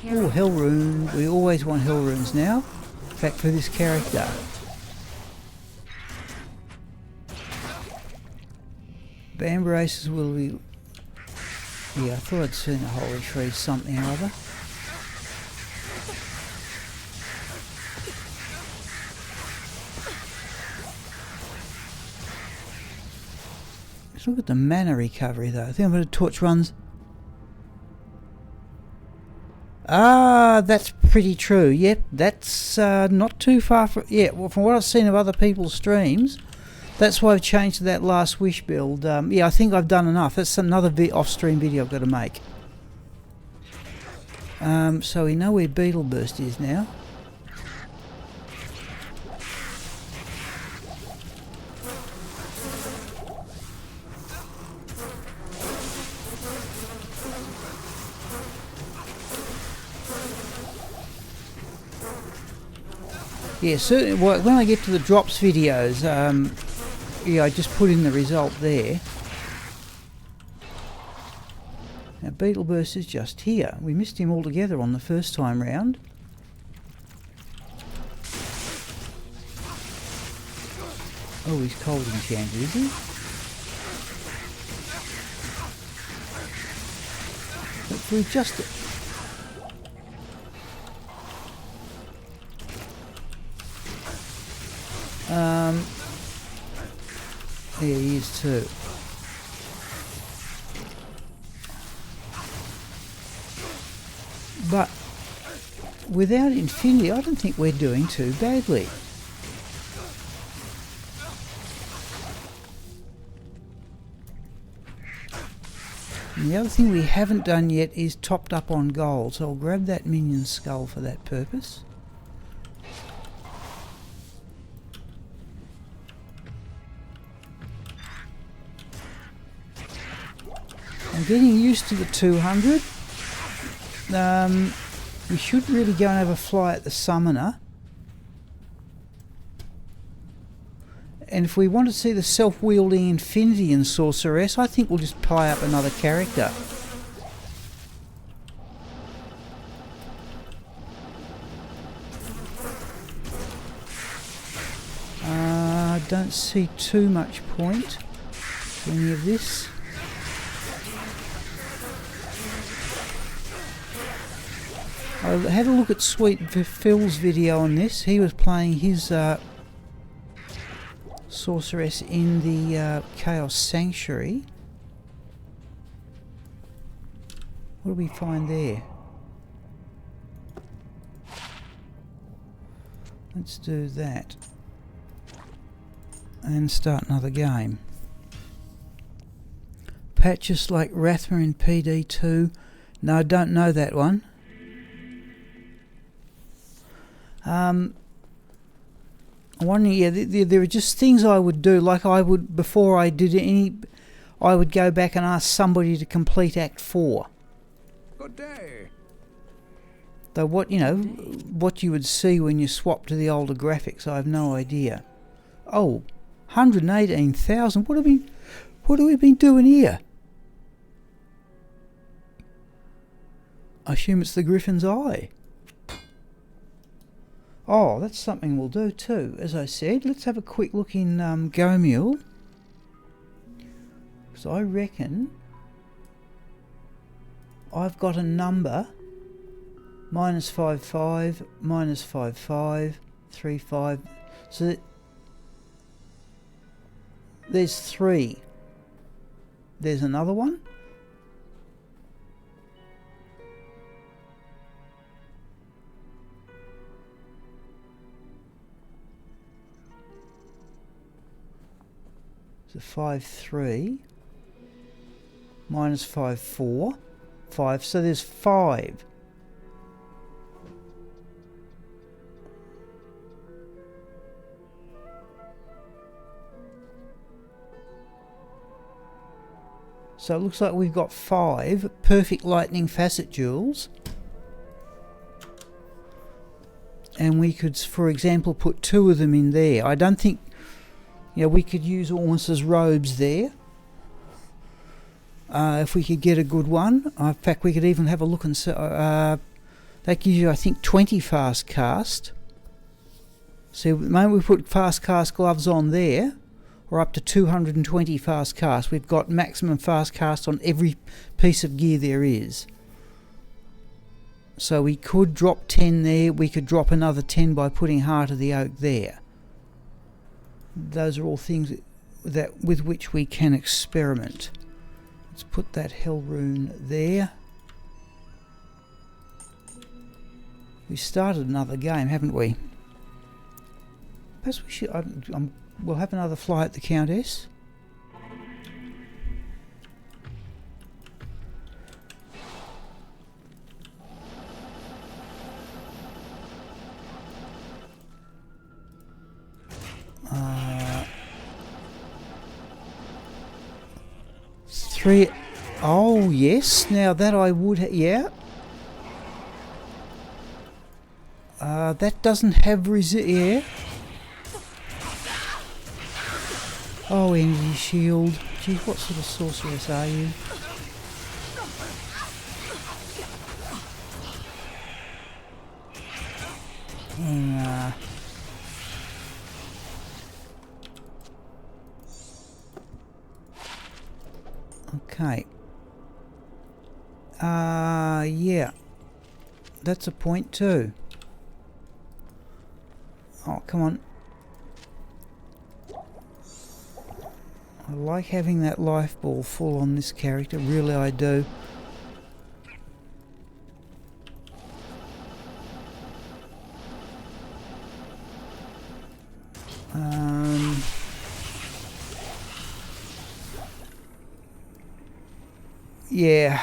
Oh, Hell Rune. We always want Hell Runes now. In fact, for this character. Bamboo aces will be... Yeah, I thought I'd seen a holy tree something or other. Let's look at the mana recovery though. I think I'm going to torch runs. Ah, that's pretty true. Yep, that's not too far from... Yeah, well, from what I've seen of other people's streams, that's why I've changed to that last wish build. Yeah, I think I've done enough. That's another off-stream video I've got to make. So we know where Beetle Burst is now. Yeah, certainly. Well, when I get to the drops videos, yeah, I just put in the result there. Now, Beetle Burst is just here. We missed him altogether on the first time round. Oh, he's cold enchanted, is he? But we just... there he is too. But without Infinity, I don't think we're doing too badly. And the other thing we haven't done yet is topped up on gold, so I'll grab that minion skull for that purpose. I'm getting used to the 200. We should really go and have a fly at the summoner. And if we want to see the self-wielding Infinity and Sorceress, I think we'll just pie up another character. I don't see too much point to any of this. I had a look at Sweet Phil's video on this. He was playing his Sorceress in the Chaos Sanctuary. What do we find there? Let's do that. And start another game. Patches like Rathma in PD2. No, I don't know that one. I'm wondering, yeah, there are just things I would do, like I would, before I did any, I would go back and ask somebody to complete Act 4. Good day. Though what, you know, what you would see when you swap to the older graphics, I have no idea. Oh, 118,000, what have we been doing here? I assume it's the Griffin's Eye. Oh, that's something we'll do too. As I said, let's have a quick look in Gomule. So I reckon I've got a number -55, -55, 35. So there's 3. There's another one. So 5-3 -5-4 5. So there's 5. So it looks like we've got 5 perfect lightning facet jewels. And we could, for example, put 2 of them in there. I don't think, you know, we could use Ormus's robes there. If we could get a good one. In fact, we could even have a look and see. That gives you, I think, 20 fast cast. See, the moment we put fast cast gloves on there, or up to 220 fast cast, we've got maximum fast cast on every piece of gear there is. So we could drop 10 there, we could drop another 10 by putting Heart of the Oak there. Those are all things that with which we can experiment. Let's put that Hell Rune there. We started another game, haven't we? Perhaps we should. We'll have another fly at the Countess. Three. Oh yes. Now that I would. Yeah. That doesn't have yeah. Oh, energy shield. Gee, what sort of sorceress are you? Okay. Yeah. That's a point too. Oh, come on. I like having that life ball full on this character, really I do. Yeah.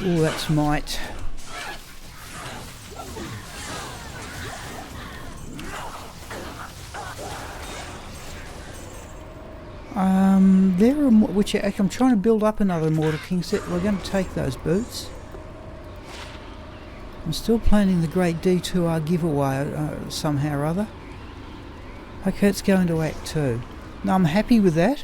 Oh, that's might. There are which I'm trying to build up another Immortal King set. We're going to take those boots. I'm still planning the Great D2R giveaway somehow or other. Okay, let's go into Act 2. Now I'm happy with that.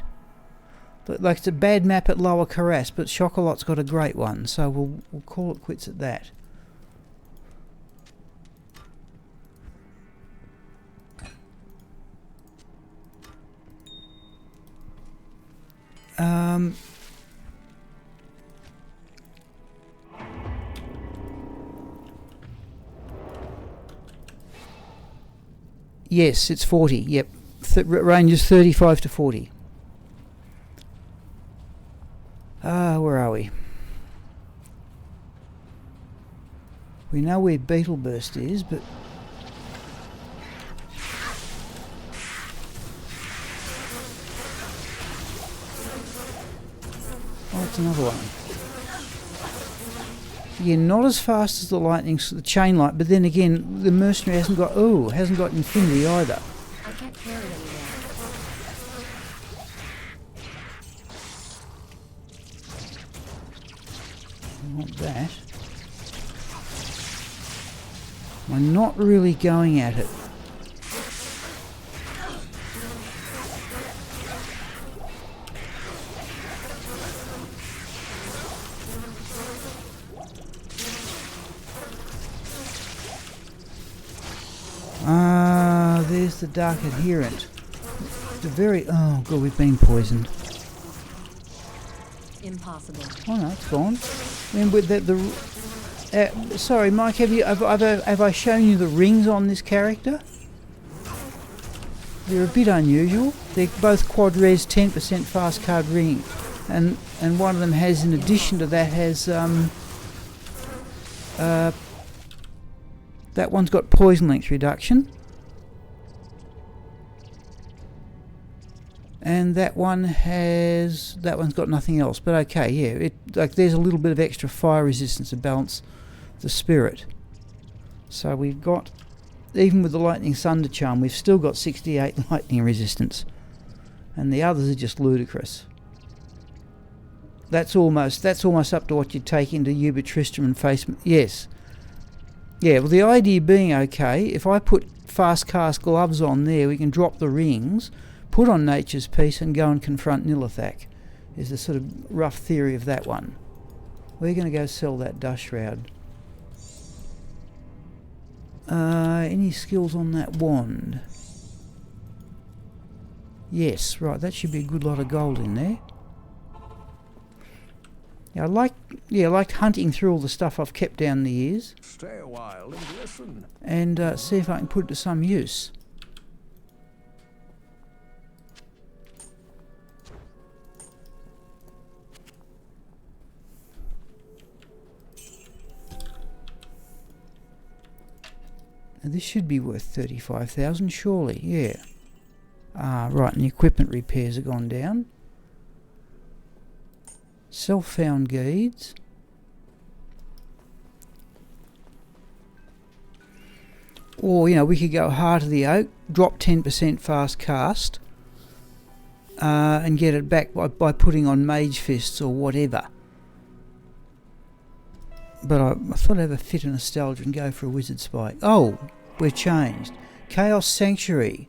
But like it's a bad map at Lower Carras, but Chocolatte's got a great one, so we'll call it quits at that. Yes, it's 40. Yep, range is 35 to 40. Where are we? We know where Beetle Burst is, but oh, it's another one. Yeah, not as fast as the lightning, the chain light, but then again, the mercenary hasn't got infinity either. I can't carry it anymore. I want that. I'm not really going at it. There's the Dark Adherent. The very... oh god, we've been poisoned. Impossible. Oh no, it's gone. I mean, with the sorry, Mike, have I shown you the rings on this character? They're a bit unusual. They're both quad res 10% fast card ring, and one of them has, in addition to that, has that one's got poison length reduction, and that one's got nothing else. But okay, yeah, there's a little bit of extra fire resistance to balance the spirit. So we've got, even with the lightning thunder charm, we've still got 68 lightning resistance, and the others are just ludicrous. That's almost up to what you'd take into Uber Tristram and face. Yes. Yeah, well, the idea being, okay, if I put fast cast gloves on there, we can drop the rings, put on Nature's Peace, and go and confront Nilithak, is the sort of rough theory of that one. We're going to go sell that Dust Shroud. Any skills on that wand? Yes, right, that should be a good lot of gold in there. Yeah, I liked hunting through all the stuff I've kept down the years. Stay a while and listen. And see if I can put it to some use. Now this should be worth 35,000 surely, yeah. Ah, right, and the equipment repairs have gone down. Self-found guides. Or, you know, we could go Heart of the Oak, drop 10% fast cast, and get it back by putting on Mage Fists or whatever. But I thought I'd have a fit of nostalgia and go for a Wizard Spike. Oh, we're changed. Chaos Sanctuary.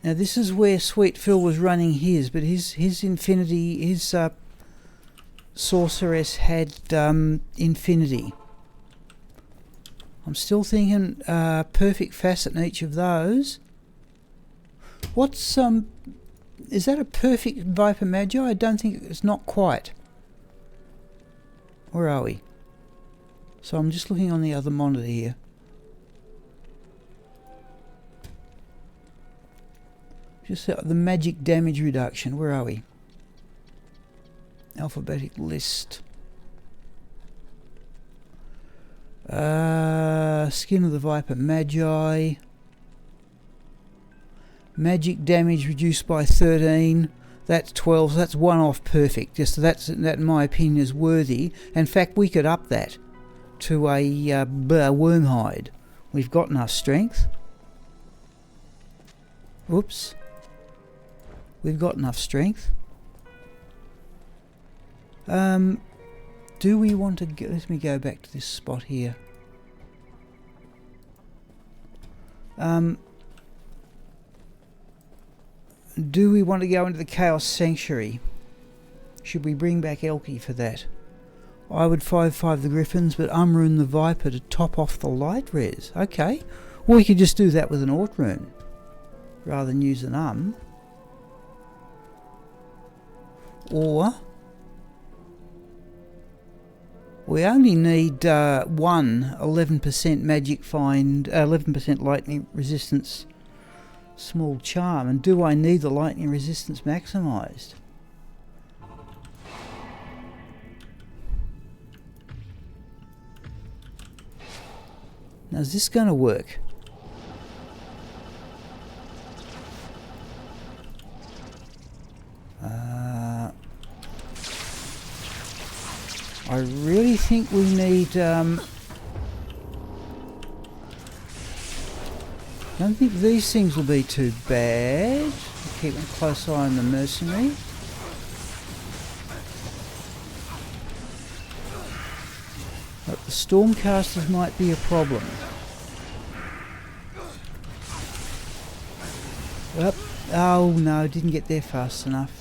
Now this is where Sweet Phil was running his, but his Infinity, his Sorceress had Infinity. I'm still thinking perfect facet in each of those. What's is that a perfect Viper Magi? I don't think it's not quite. Where are we? So I'm just looking on the other monitor here. Just the magic damage reduction. Where are we? Alphabetic list. Skin of the Viper Magi. Magic damage reduced by 13. That's 12. So that's one off perfect. Just that in my opinion is worthy. In fact, we could up that to a Wormhide. We've got enough strength. Oops. We've got enough strength. Do we want to go, let me go back to this spot here. Do we want to go into the Chaos Sanctuary? Should we bring back Elky for that? I would 5/5 the Griffins, but Rune the Viper to top off the light res. Okay. Or we could just do that with an Ort Rune rather than use an Or we only need one 11% magic find, 11% lightning resistance small charm. And do I need the lightning resistance maximised? Now is this going to work? I really think we need I don't think these things will be too bad. Keep a close eye on the mercenary. But the Stormcasters might be a problem. Oh no, didn't get there fast enough.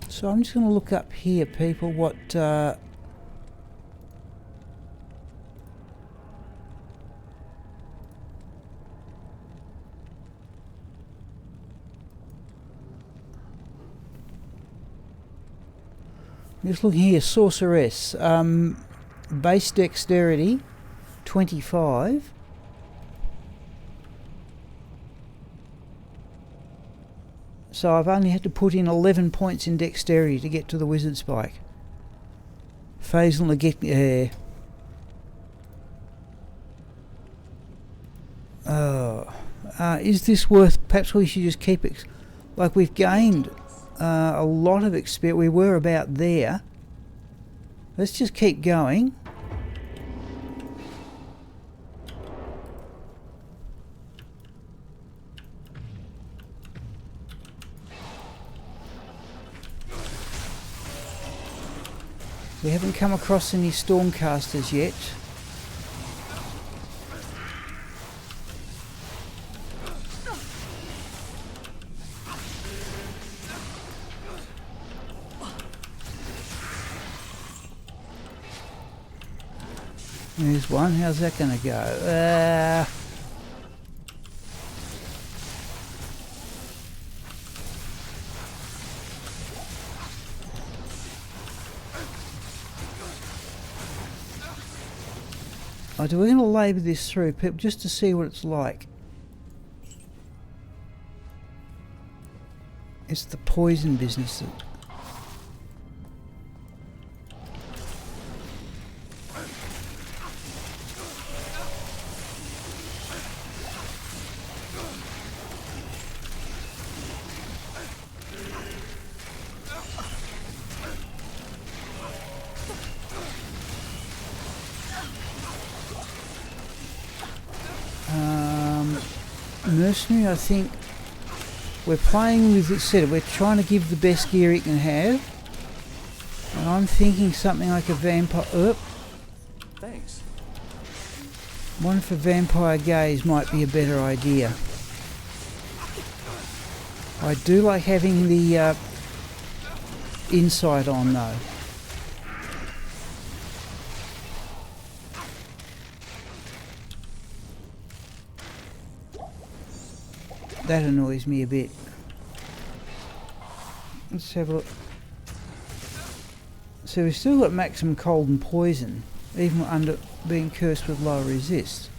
So I'm just going to look up here, people, what just looking here, Sorceress, base dexterity 25. So I've only had to put in 11 points in dexterity to get to the Wizard Spike. Phasal to get there. Is this worth... Perhaps we should just keep it... Like we've gained a lot of experience. We were about there. Let's just keep going. We haven't come across any Stormcasters yet. There's one. How's that going to go? We're going to labour this through, people, just to see what it's like. It's the poison business that... Mercenary, I think we're playing with it set. We're trying to give the best gear it can have, and I'm thinking something like a vampire. Thanks. One for vampire gaze might be a better idea. I do like having the insight on though. That annoys me a bit. Let's have a look. So we've still got maximum cold and poison, even under being cursed with low resist.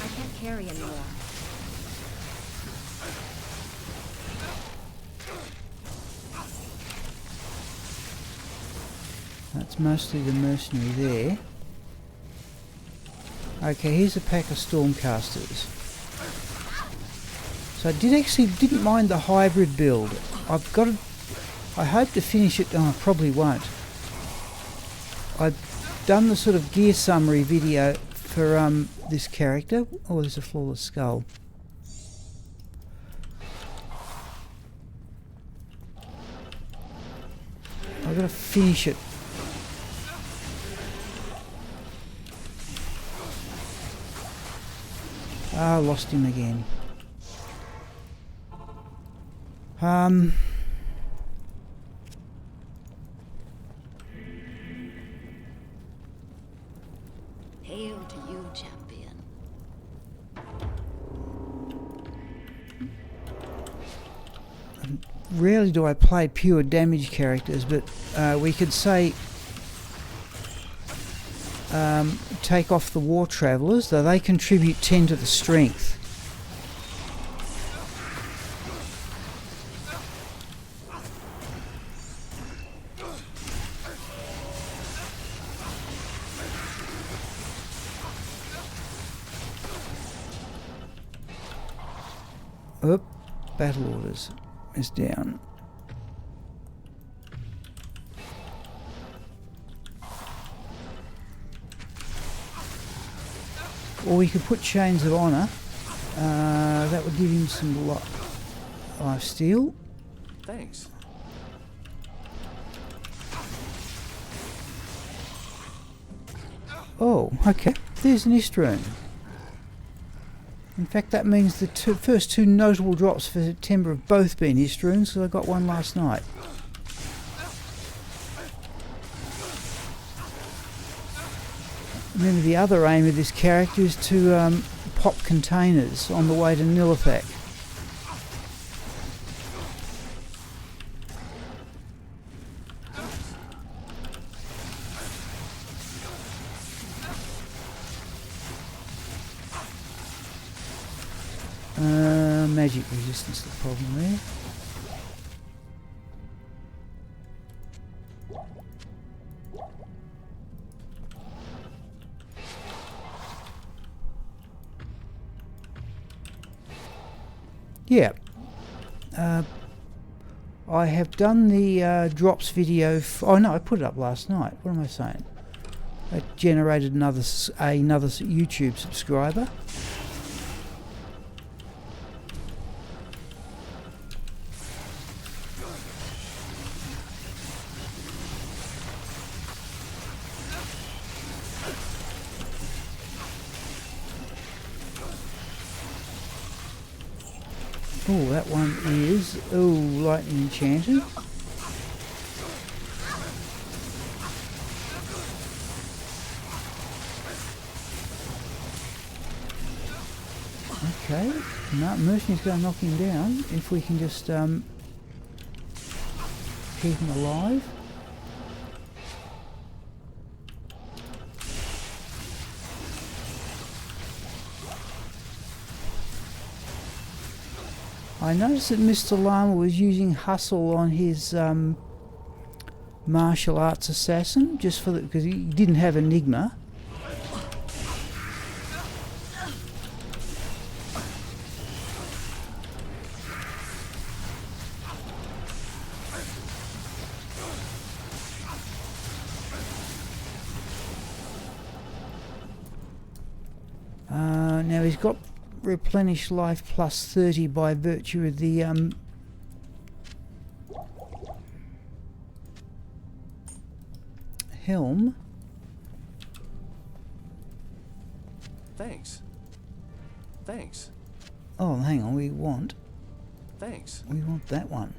I can't carry anymore. That's mostly the mercenary there. Okay, here's a pack of stormcasters. So I didn't mind the hybrid build. I hope to finish it. I probably won't. I've done the sort of gear summary video for this character. Oh, there's a flawless skull. I've got to finish it. Ah, lost him again. Hail to you, champion. Rarely do I play pure damage characters, but we could say take off the war travellers, though they contribute 10 to the strength. Oop, battle orders is down. Or we could put Chains of Honour. That would give him some life steal. Thanks. Oh, okay. There's an Rune. In fact, that means the first two notable drops for September have both been Runes, so I got one last night. Remember, the other aim of this character is to pop containers on the way to Nilithak. Magic resistance, the problem there. Yeah, I have done the drops video. Oh no, I put it up last night. What am I saying? I generated another YouTube subscriber. Oh, that one is, lightning enchanted. No, mercenary's going to knock him down if we can just keep him alive. I noticed that Mr. Lama was using hustle on his martial arts assassin just for because he didn't have enigma. Now he's got replenish life plus 30 by virtue of the helm. Thanks. Thanks. Oh, hang on, we want Thanks. that one.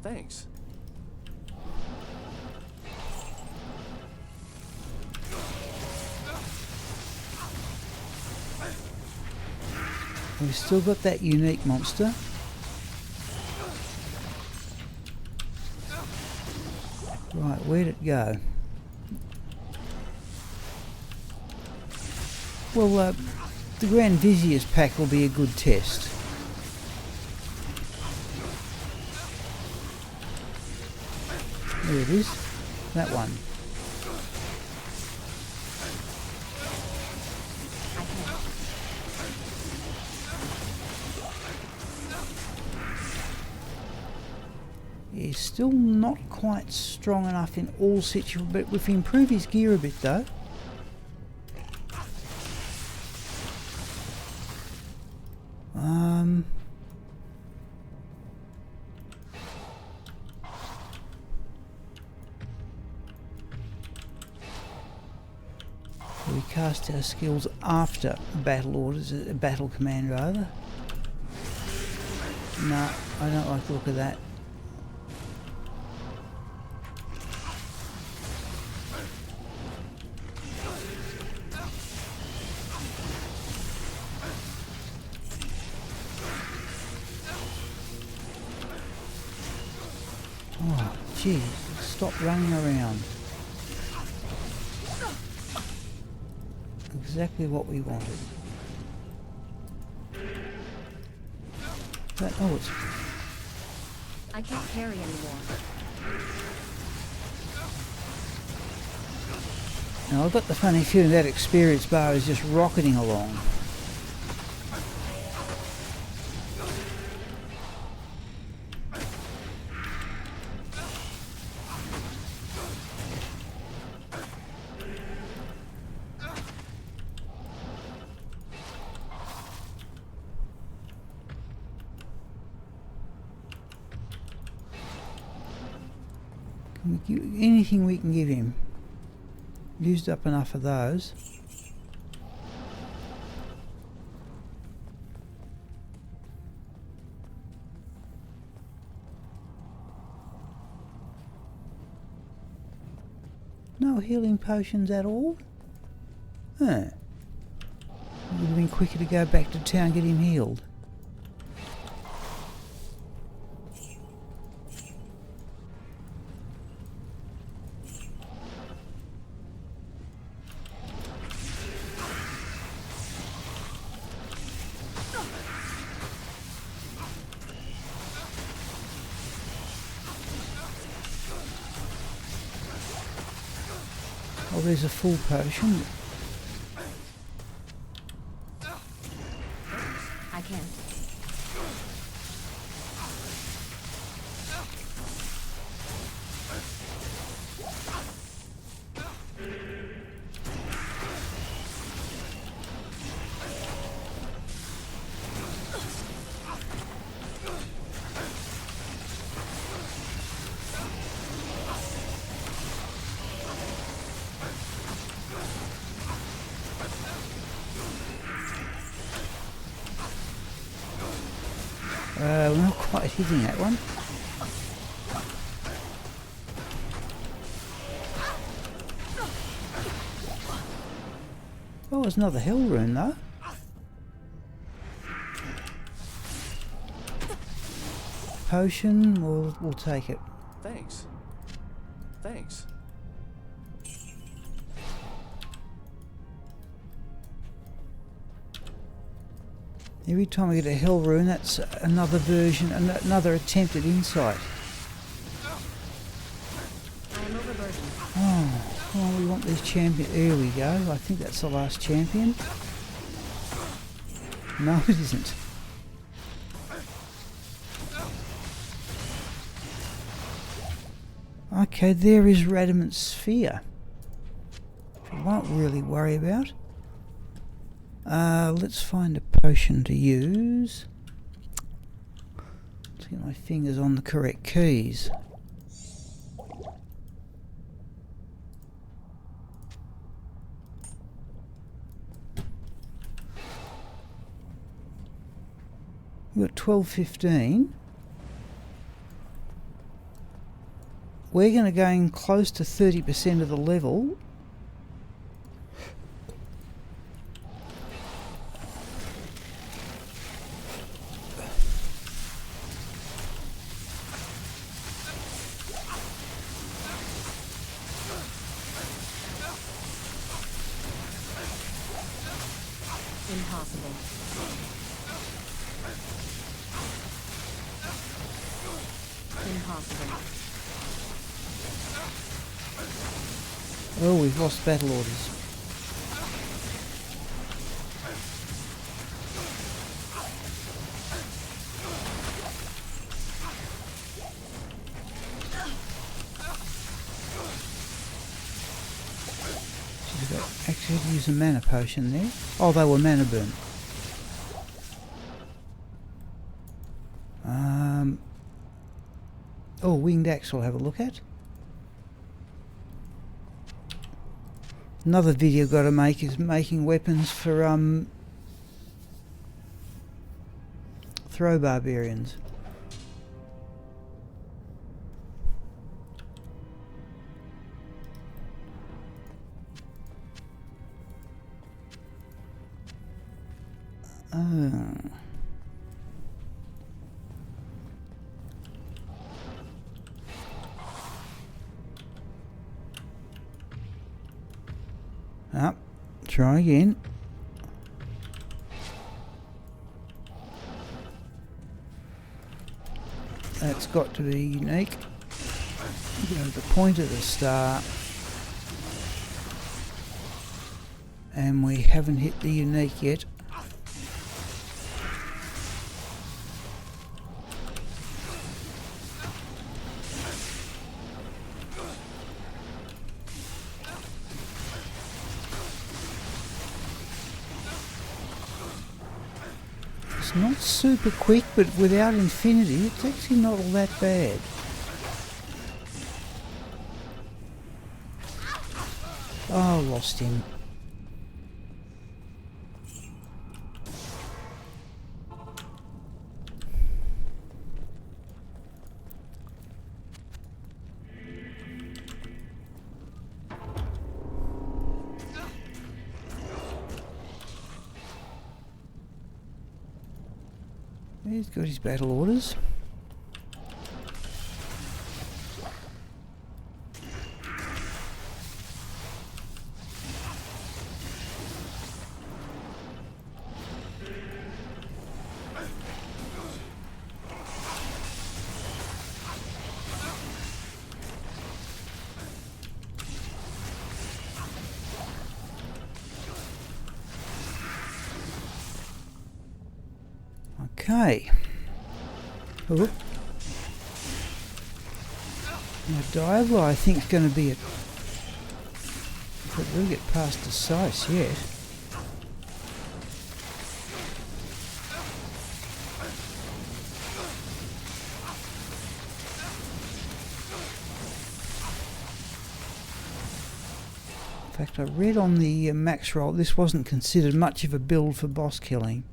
Thanks. We've still got that unique monster. Right, where'd it go? Well, the Grand Vizier's pack will be a good test. There it is. That one. He's still not quite strong enough in all situations, but if we improve his gear a bit though. We cast our skills after battle orders, battle command rather. No, I don't like the look of that. Oh, gee, stop running around. Exactly what we wanted. But, oh, it's... I can't carry anymore. Now, I've got the funny feeling that experience bar is just rocketing along. Anything we can give him. Used up enough of those. No healing potions at all? Huh. It would have been quicker to go back to town and get him healed. Oh, there's a full potion. I can't. We're not quite hitting that one. Oh, there's another hell rune though. potion, we'll take it. Thanks. Thanks. Every time I get a hell rune, that's another version, another attempt at insight. I am overburdened. Oh, we want these champions. There we go. I think that's the last champion. No, it isn't. Okay, there is Radiant's Sphere. Which I won't really worry about. Let's find a potion to use. Let's get my fingers on the correct keys. We've got 12:15. We're going to go in close to 30% of the level. Impossible. Impossible. Oh, we've lost battle orders. Actually had to use a mana potion there. Oh, they were mana burn. Oh, winged axe we'll have a look at. Another video I've got to make is making weapons for throw barbarians. Try again. That's got to be unique. Go to the point of the star. And we haven't hit the unique yet. Not super quick, but without infinity, it's actually not all that bad. Oh, lost him. He's got his battle orders. Okay. Oh. Now Diablo I think is going to be a... But we'll get past the size yet. In fact, I read on the max roll this wasn't considered much of a build for boss killing.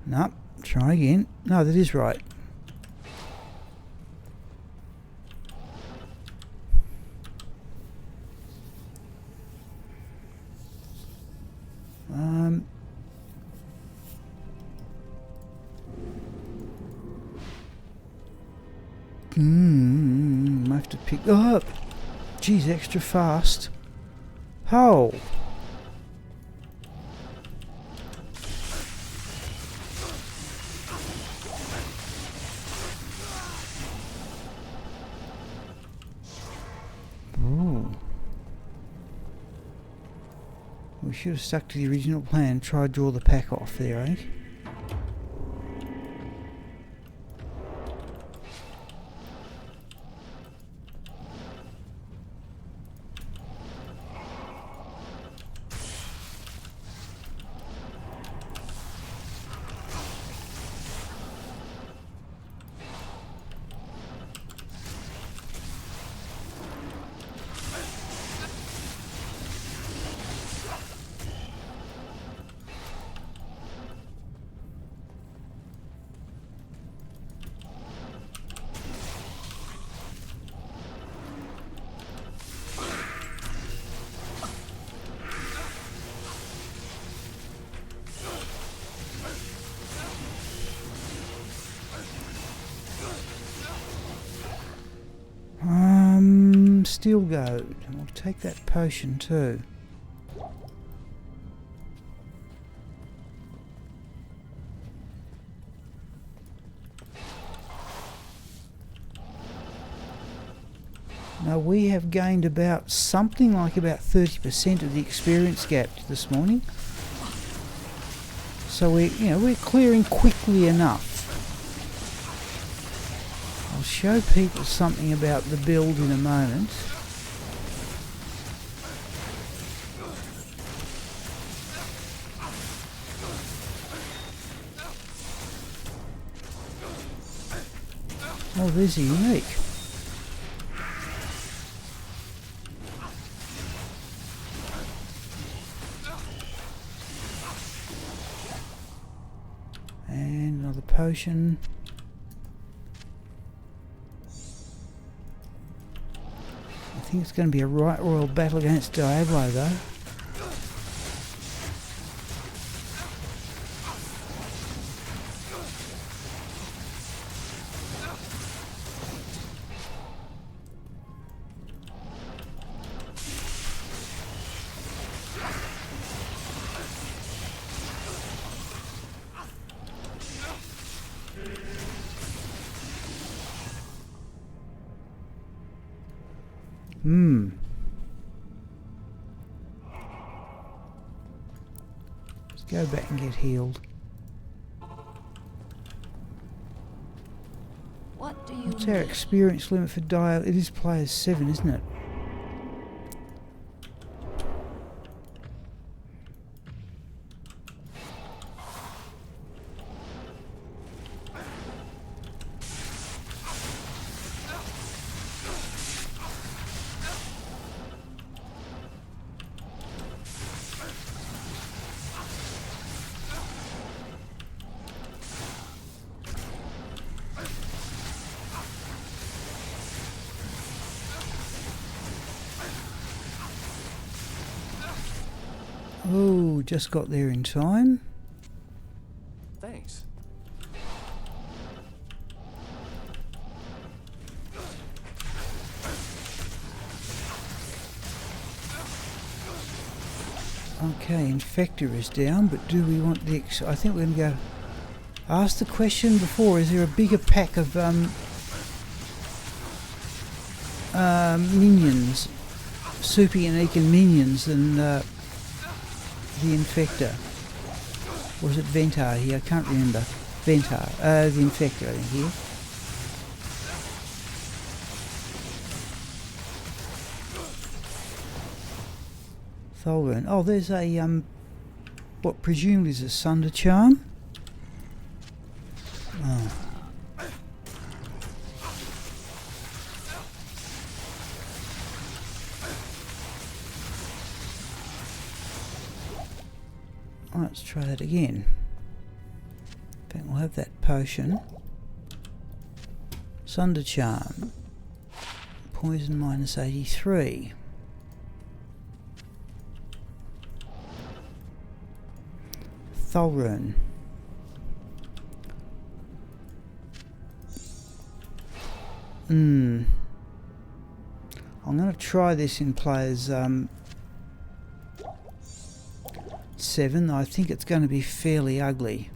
No, try again. No, that is right. I have to pick up. Geez, extra fast. Oh. Ooh. We should have stuck to the original plan and tried to draw the pack off there, eh? Steel goad. I'll take that potion too. Now we have gained about something like about 30% of the experience gap this morning. So we're clearing quickly enough. I'll show people something about the build in a moment. Oh, there's a unique. And another potion. I think it's going to be a right royal battle against Diablo though. Let's go back and get healed. What do you What's our need? experience limit for Diablo? It is player 7, isn't it? Oh, just got there in time. Thanks. Okay, Infector is down, but do we want the... I think we're going to go... Ask the question before, is there a bigger pack of minions, Soupy and Ekin minions than the Infector? Or is it Ventar here? I can't remember. Ventar, the Infector I think here. Rune. Oh, there's a what presumably is a Sunder Charm. Oh. Let's try that again. I think we'll have that potion. Sunder Charm. Poison minus 83. Rune. I'm going to try this in players 7. I think it's going to be fairly ugly.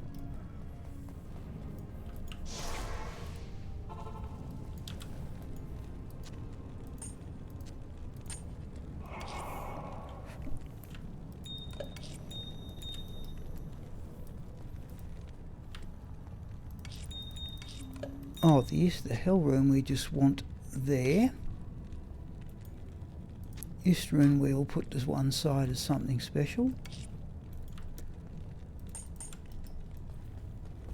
Oh, the hell room we just want there. East rune we'll put to one side as something special.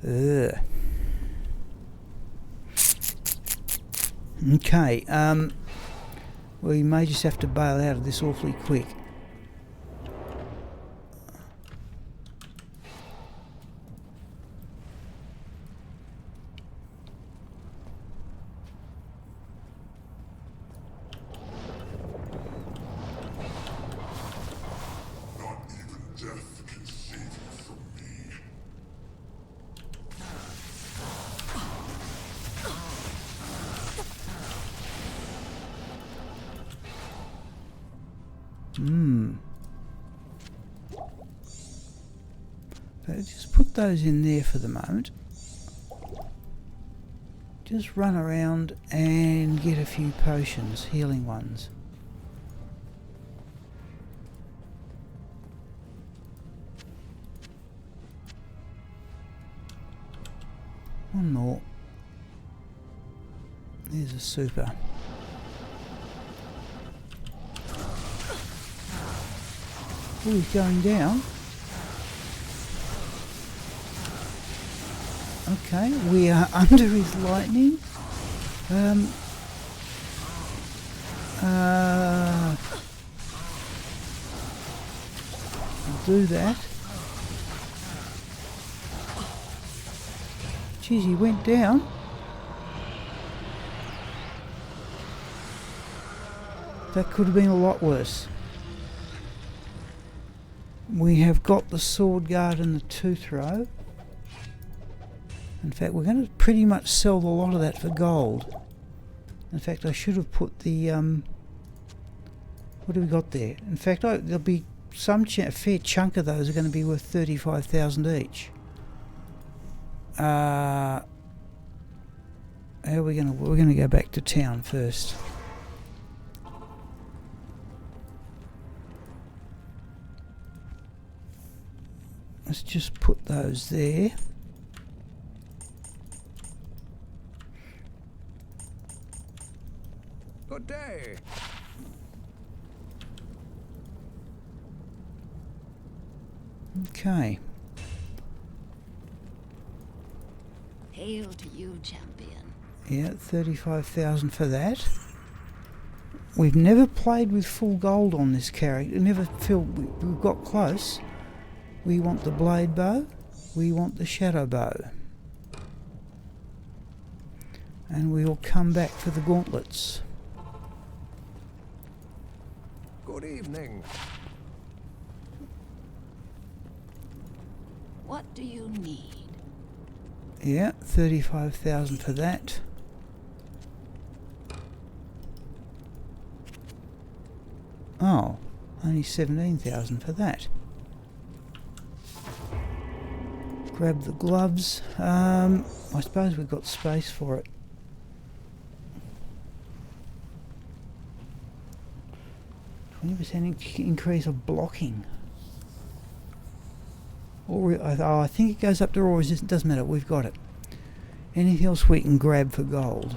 Ugh. Okay, we may just have to bail out of this awfully quick. So just put those in there for the moment. Just run around and get a few potions, healing ones. One more. There's a super. Oh, he's going down. Okay, we are under his lightning. We'll do that. Geez, he went down. That could have been a lot worse. We have got the sword guard and the tooth row. In fact, we're going to pretty much sell a lot of that for gold. In fact, I should have put the what do we got there? In fact, there'll be a fair chunk of those are going to be worth 35,000 each. How are we going to? We're going to go back to town first. Let's just put those there. Good day. Okay. Hail to you, champion. Yeah, 35,000 for that. We've never played with full gold on this character. Never feel we've got close. We want the blade bow. We want the shadow bow. And we'll come back for the gauntlets. Good evening. What do you need? Yeah, 35,000 for that. Oh, only 17,000 for that. Grab the gloves. I suppose we've got space for it. %20 increase of blocking. Or I think it goes up to raw resistance. Doesn't matter. We've got it. Anything else we can grab for gold?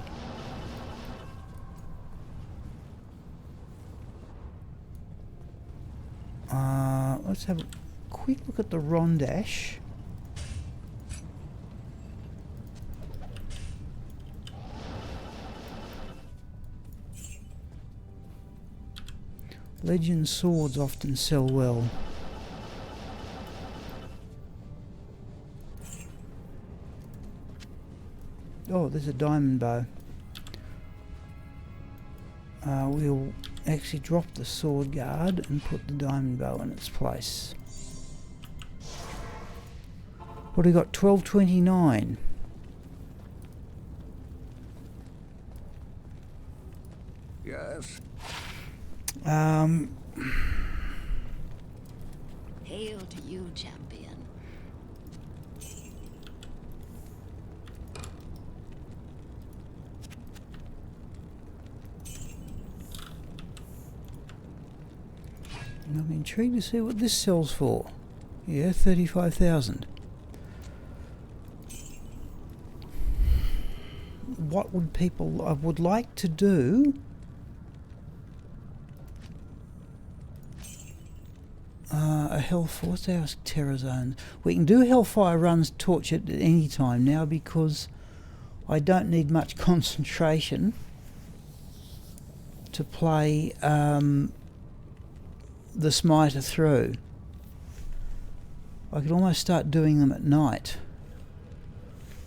Let's have a quick look at the Rondash. Legend swords often sell well. Oh, there's a diamond bow. We'll actually drop the sword guard and put the diamond bow in its place. What do we got? 1229. Yes. Hail to you, champion. I'm intrigued to see what this sells for. Yeah, 35,000. What would people... I would like to do... a Hellfire... What's our terror zones? We can do Hellfire runs torch at any time now because I don't need much concentration to play the Smiter through. I could almost start doing them at night.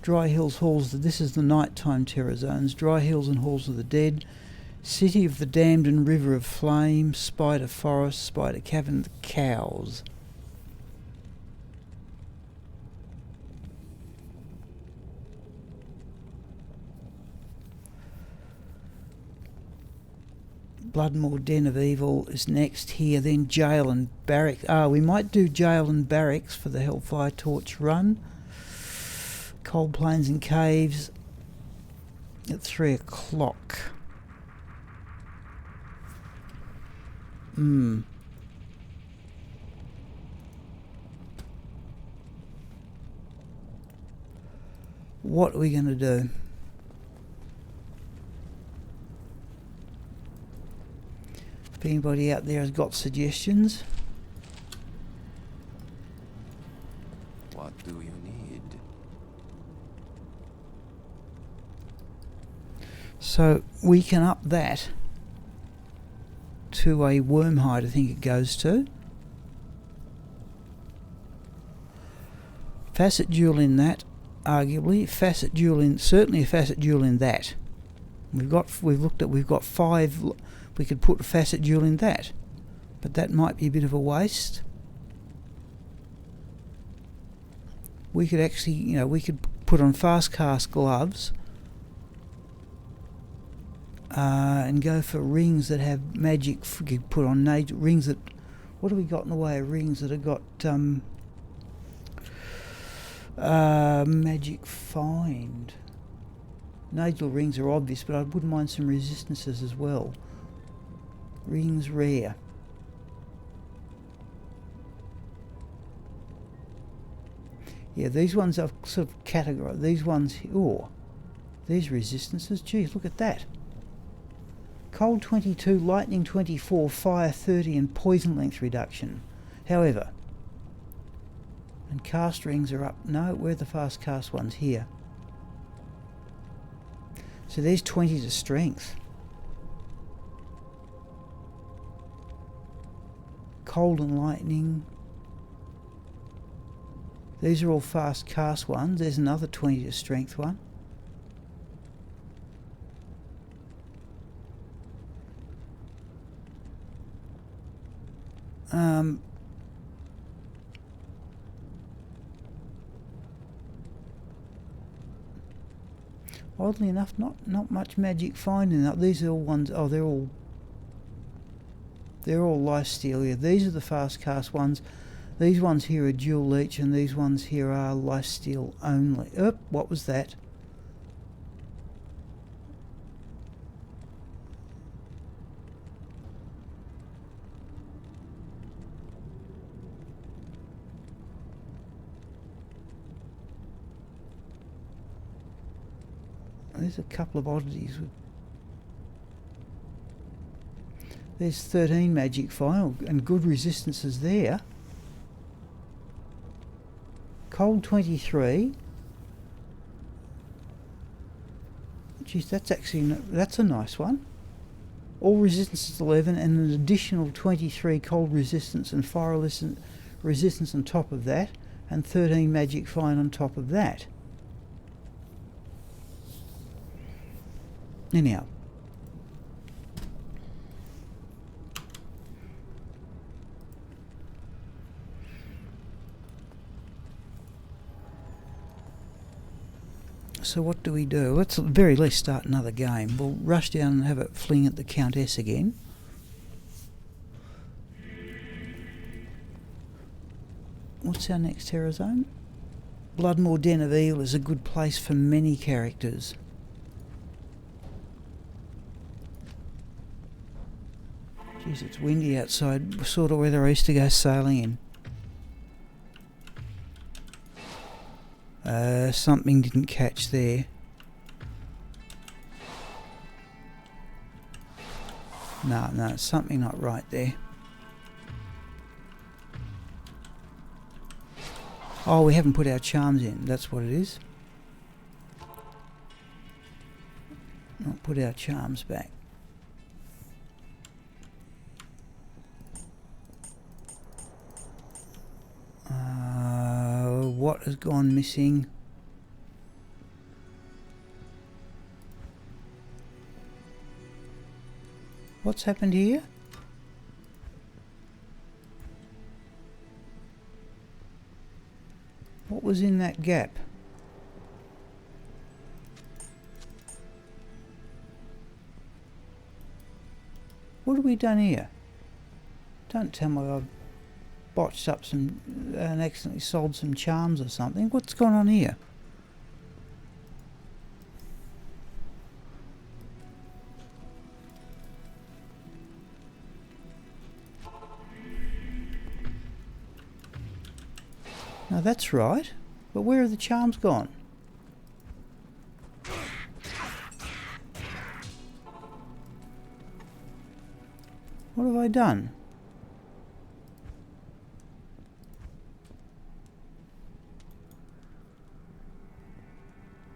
Dry Hills, Halls, this is the nighttime terror zones. Dry Hills and Halls of the Dead, City of the Damned and River of Flame, Spider Forest, Spider Cavern, the Cows. Bloodmore Den of Evil is next here, then Jail and Barracks. We might do Jail and Barracks for the Hellfire Torch run. Cold Plains and Caves at 3 o'clock. What are we going to do? If anybody out there has got suggestions. What do you need? So we can up that to a Wormhide, I think it goes to. Facet duel in that, arguably. Facet duel in, certainly a facet duel in that. We've got 5. We could put a facet duel in that, but that might be a bit of a waste. We could actually, we could put on fast cast gloves and go for rings that have magic. We could put on rings that. What have we got in the way of rings that have got magic find? Nagel rings are obvious, but I wouldn't mind some resistances as well. Rings rare. Yeah, these ones I've sort of categorized. These ones, these resistances. Geez, look at that. Cold 22, lightning 24, fire 30, and poison length reduction. However, and cast rings are up. No, where are the fast cast ones? Here. So there's 20 to strength. Cold and lightning. These are all fast cast ones. There's another 20 to strength one. Oddly enough, not much magic finding that. These are all ones. Oh, they're all lifesteal. Yeah, these are the fast cast ones. These ones here are dual leech, and these ones here are lifesteal only. What was that? There's a couple of oddities. There's 13 magic fire and good resistances there. Cold 23. Geez, that's a nice one. All resistances 11 and an additional 23 cold resistance and fire resistance on top of that, and 13 magic fine on top of that. Anyhow, So what do we do? Let's at the very least start another game. We'll rush down and have a fling at the Countess again. What's our next terror zone? Bloodmore Den of Evil is a good place for many characters. Jeez, it's windy outside, sort of weather I used to go sailing in. Something didn't catch there. No, something not right there. Oh, we haven't put our charms in, that's what it is. Not put our charms back. What has gone missing? What's happened here? What was in that gap? What have we done here? Don't tell me I've botched up some and accidentally sold some charms or something. What's gone on here? Now that's right, but where are the charms gone? What have I done?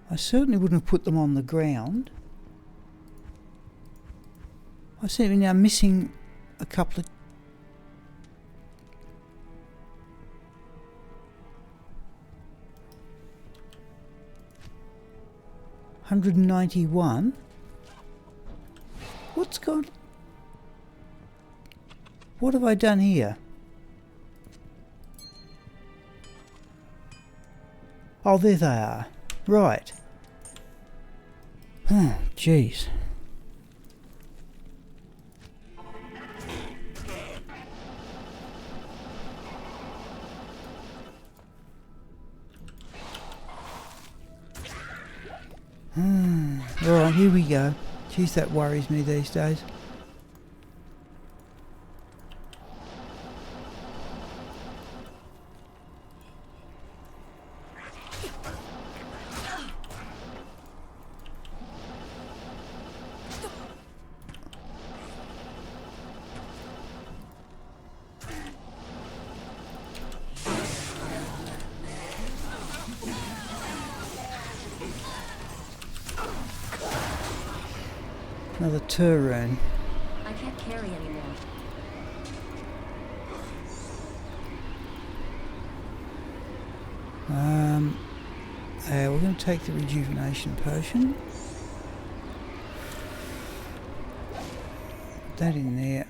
I certainly wouldn't have put them on the ground. I seem to be now missing a couple of... $191. What's gone? What have I done here? Oh, there they are. Right. Oh, jeez. Right, here we go. Jeez, that worries me these days. Another Rune. I can't carry anymore. We're going to take the rejuvenation potion. Put that in there.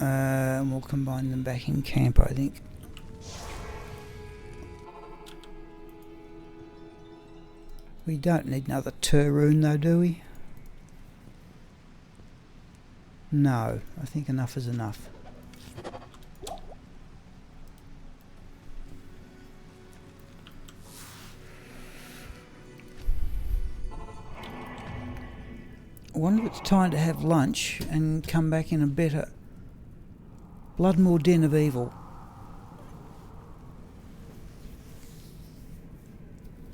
And we'll combine them back in camp, I think. We don't need another Rune though, do we? No, I think enough is enough. I wonder if it's time to have lunch and come back in a better Bloodmore Den of Evil.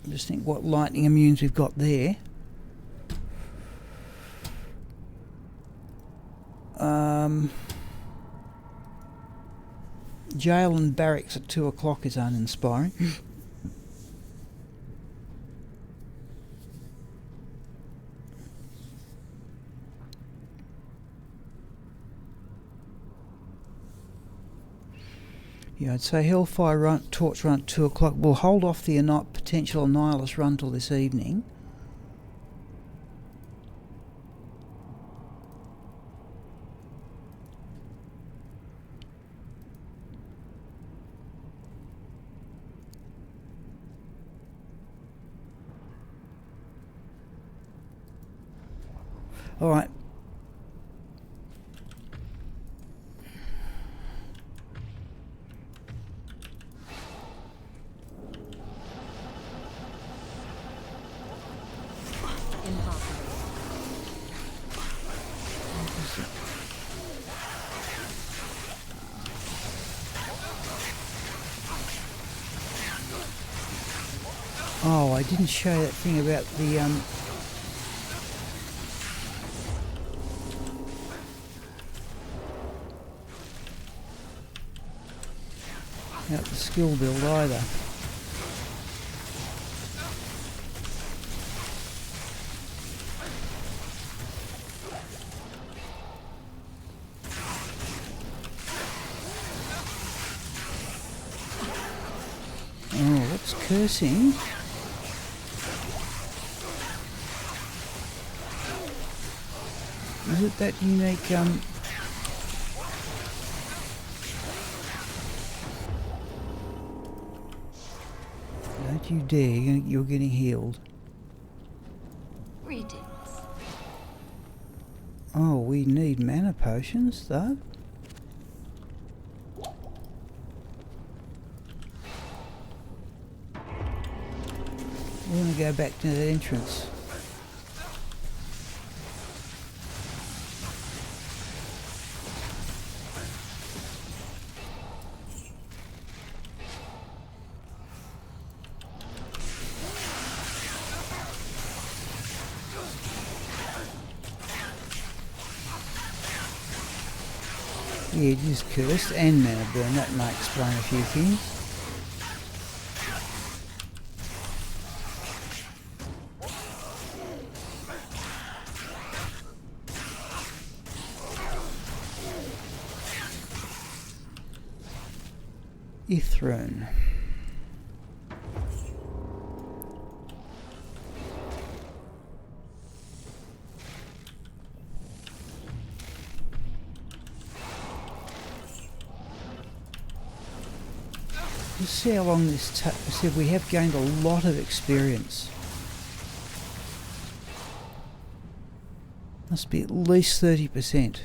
Just think what lightning immunes we've got there. Jail and barracks at 2 o'clock is uninspiring. Yeah, I'd say Hellfire run, torch run at 2 o'clock. We'll hold off the potential Annihulus run till this evening. Alright. Impossible. Oh, I didn't show that thing about the about the skill build either. Oh, what's cursing? Is it that unique don't you dare, you're getting healed. Greetings. Oh, we need mana potions though. We're going to go back to that entrance. Yeah, it is cursed and mana burn. That might explain a few things. Rune. Let's see how long this takes. See, we have gained a lot of experience. Must be at least 30%.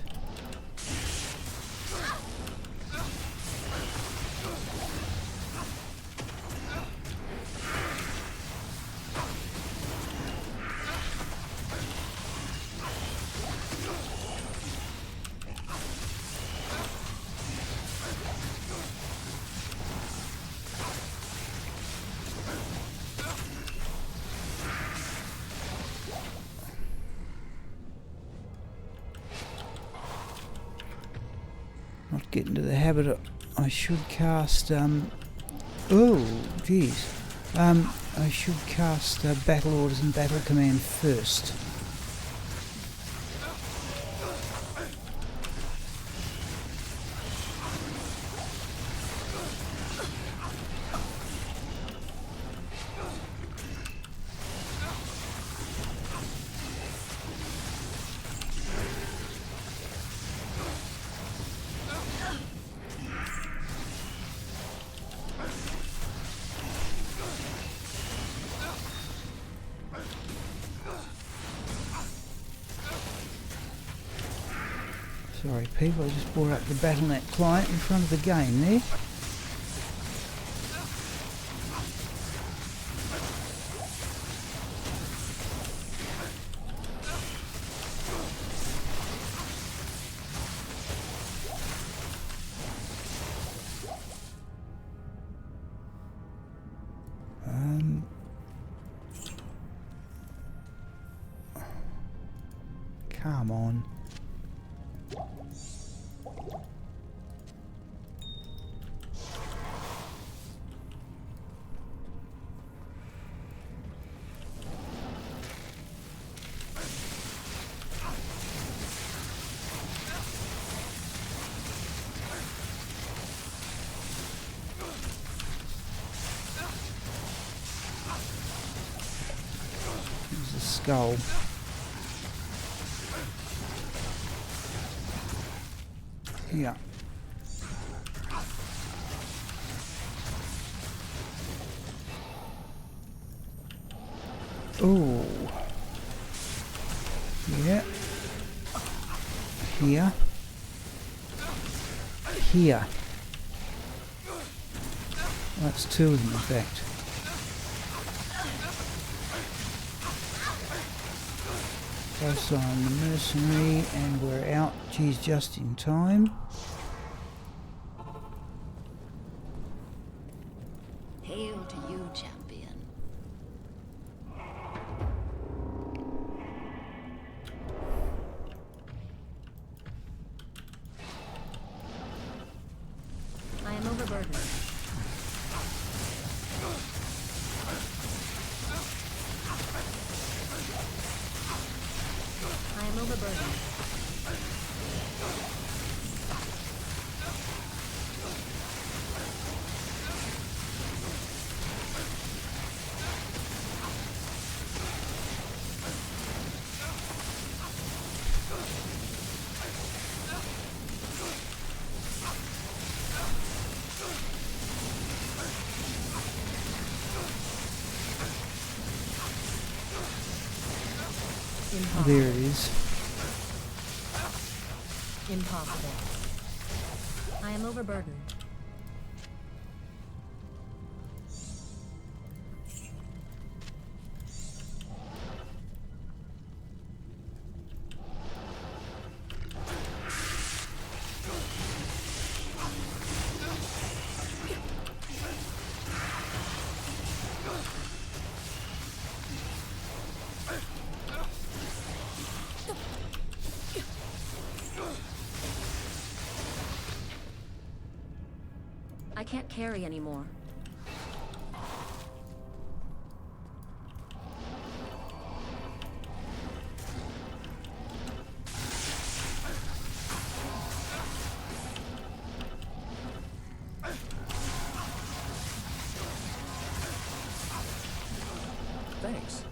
Not get into the habit of... I should cast... oh, geez. I should cast battle orders and battle command first. Sorry people, I just brought up the Battle.net client in front of the game there. Come on. There's a skull. Yeah. Oh. Yeah. here, here. That's two of them, in fact. Close on the mercenary, and we're out. Geez, just in time. Hail to you, champion. I am overburdened. I am overburdened. There it is. Impossible. I am overburdened. I can't carry anymore. Thanks.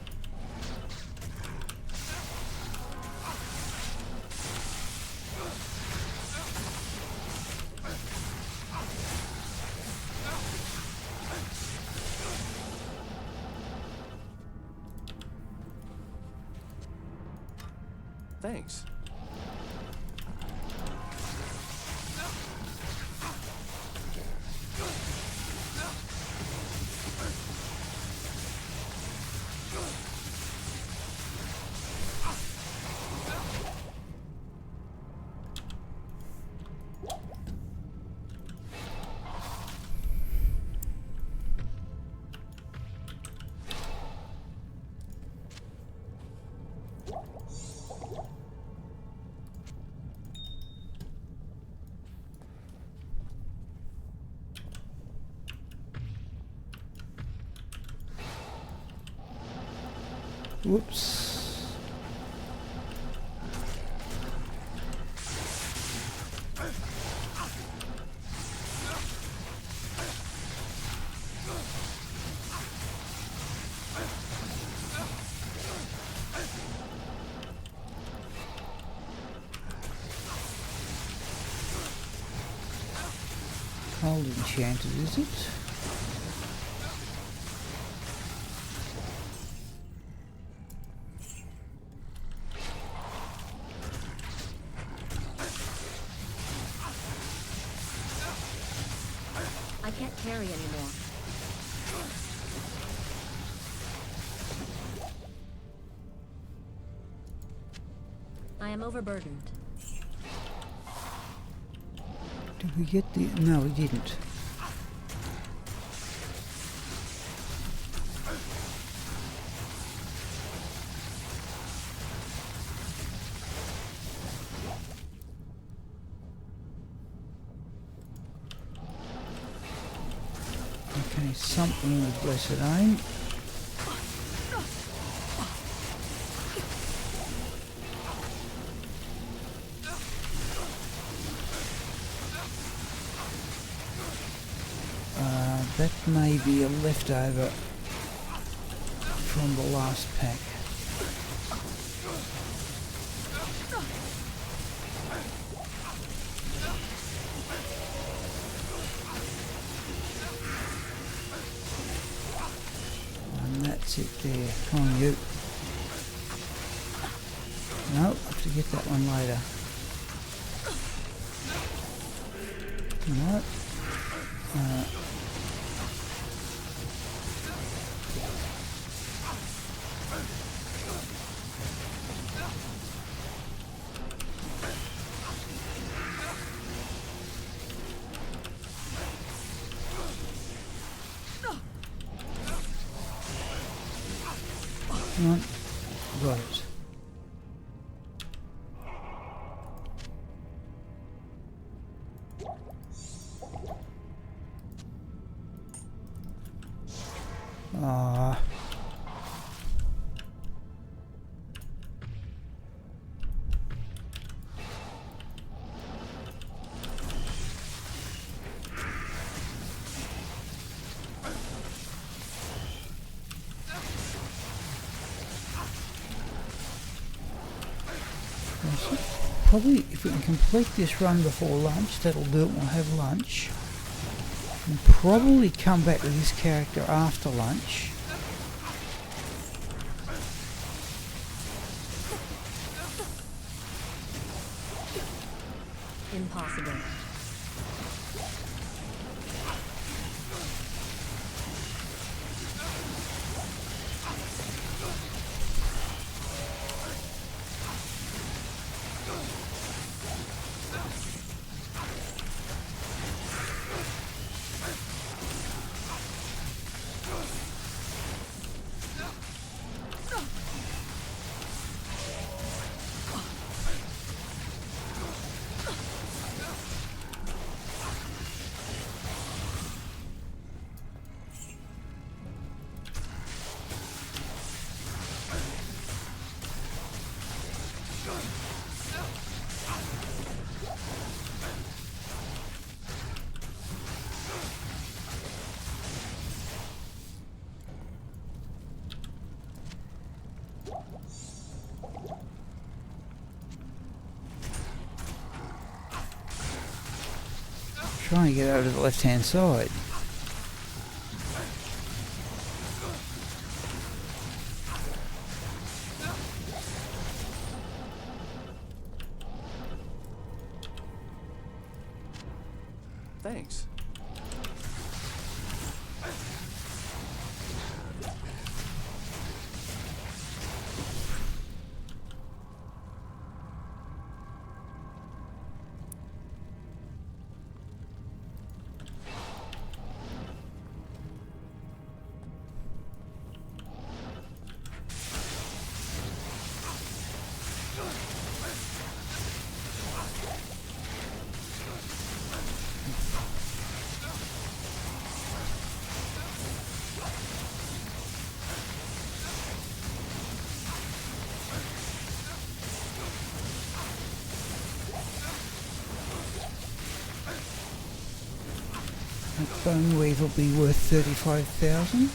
Thanks. Whoops. Cold enchanted, is it? I can't carry anymore. I am overburdened. Did we get the... No, we didn't. Okay, something with blessed aim. That may be a leftover from the last pack. And that's it there. Come on, you. No, I have to get that one later. Right. Right. Got it. Ah. Probably, if we can complete this run before lunch, that'll do it. We'll have lunch. And probably come back with this character after lunch. Impossible. Trying to get over to the left hand side. Thanks. That bone weave will be worth 35,000.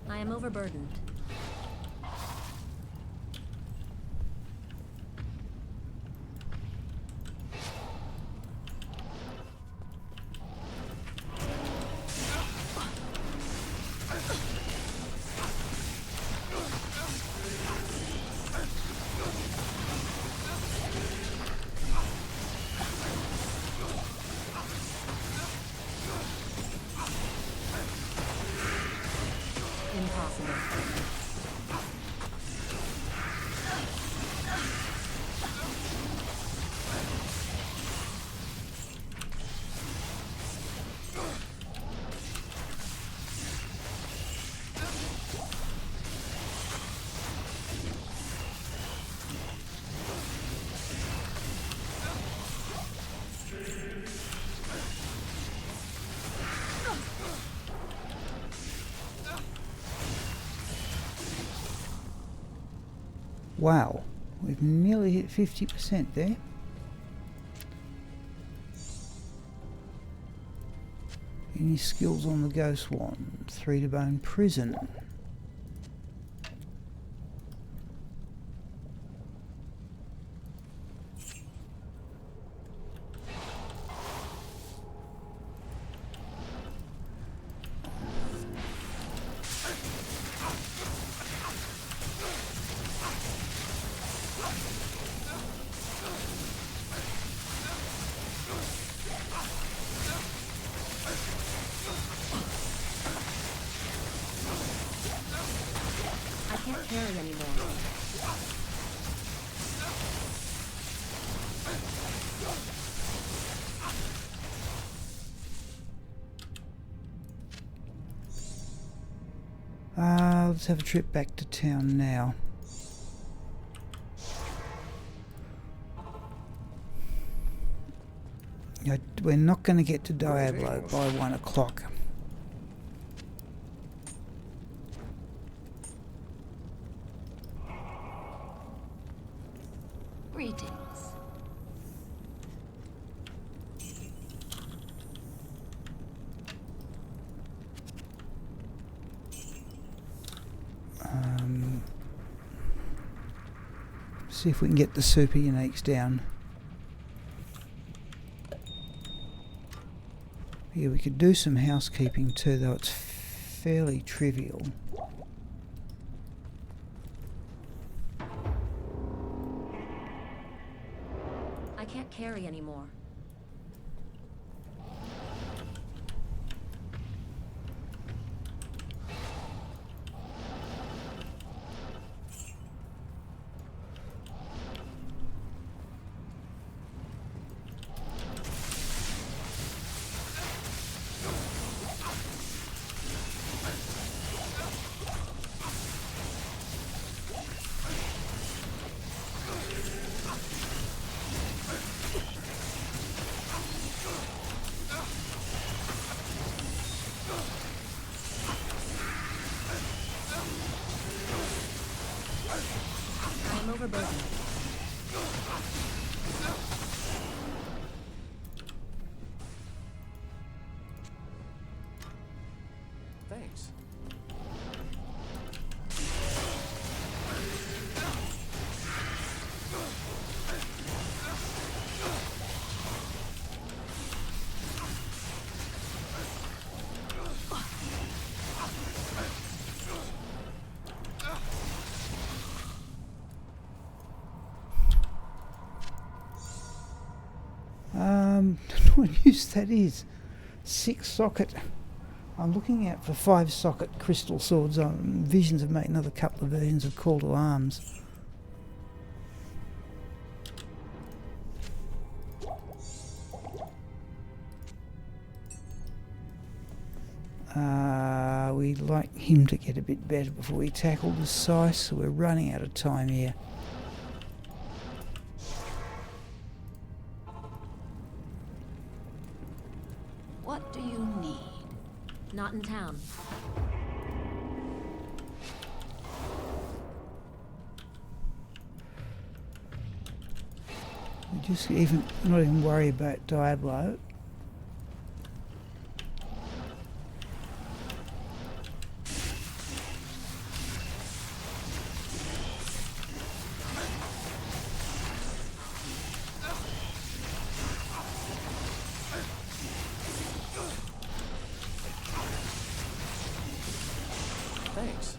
I am overburdened. Impossible. Wow, we've nearly hit 50% there. Any skills on the ghost one? 3 to bone prison. I can't carry anymore. Let's have a trip back to town now. We're not going to get to Diablo by 1 o'clock. Greetings. See if we can get the super uniques down. Yeah, we could do some housekeeping too, though it's fairly trivial. I can't carry anymore. I'm overburdened. Thanks. Don't know what use that is. 6 socket. I'm looking out for 5 socket crystal swords. Visions of making another couple of versions of Call to Arms. We'd like him to get a bit better before we tackle the size, so we're running out of time here. What do you need? Not in town. Just not even worry about Diablo. Thanks.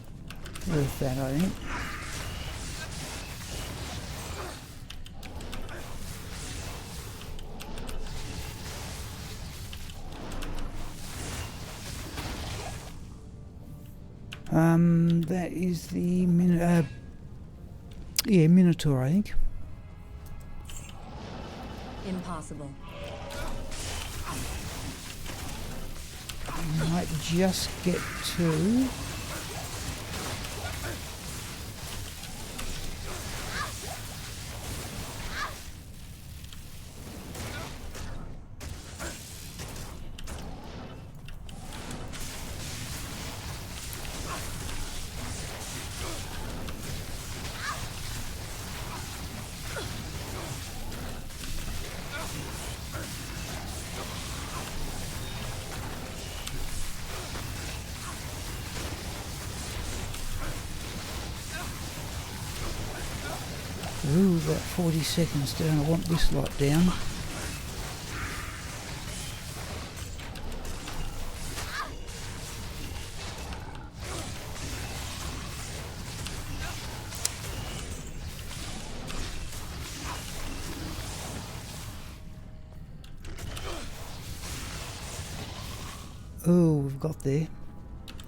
Worth that, I think. That is the Minotaur, I think. Impossible. Might just get to. Ooh, about 40 seconds down. I want this lot down. Oh, we've got there.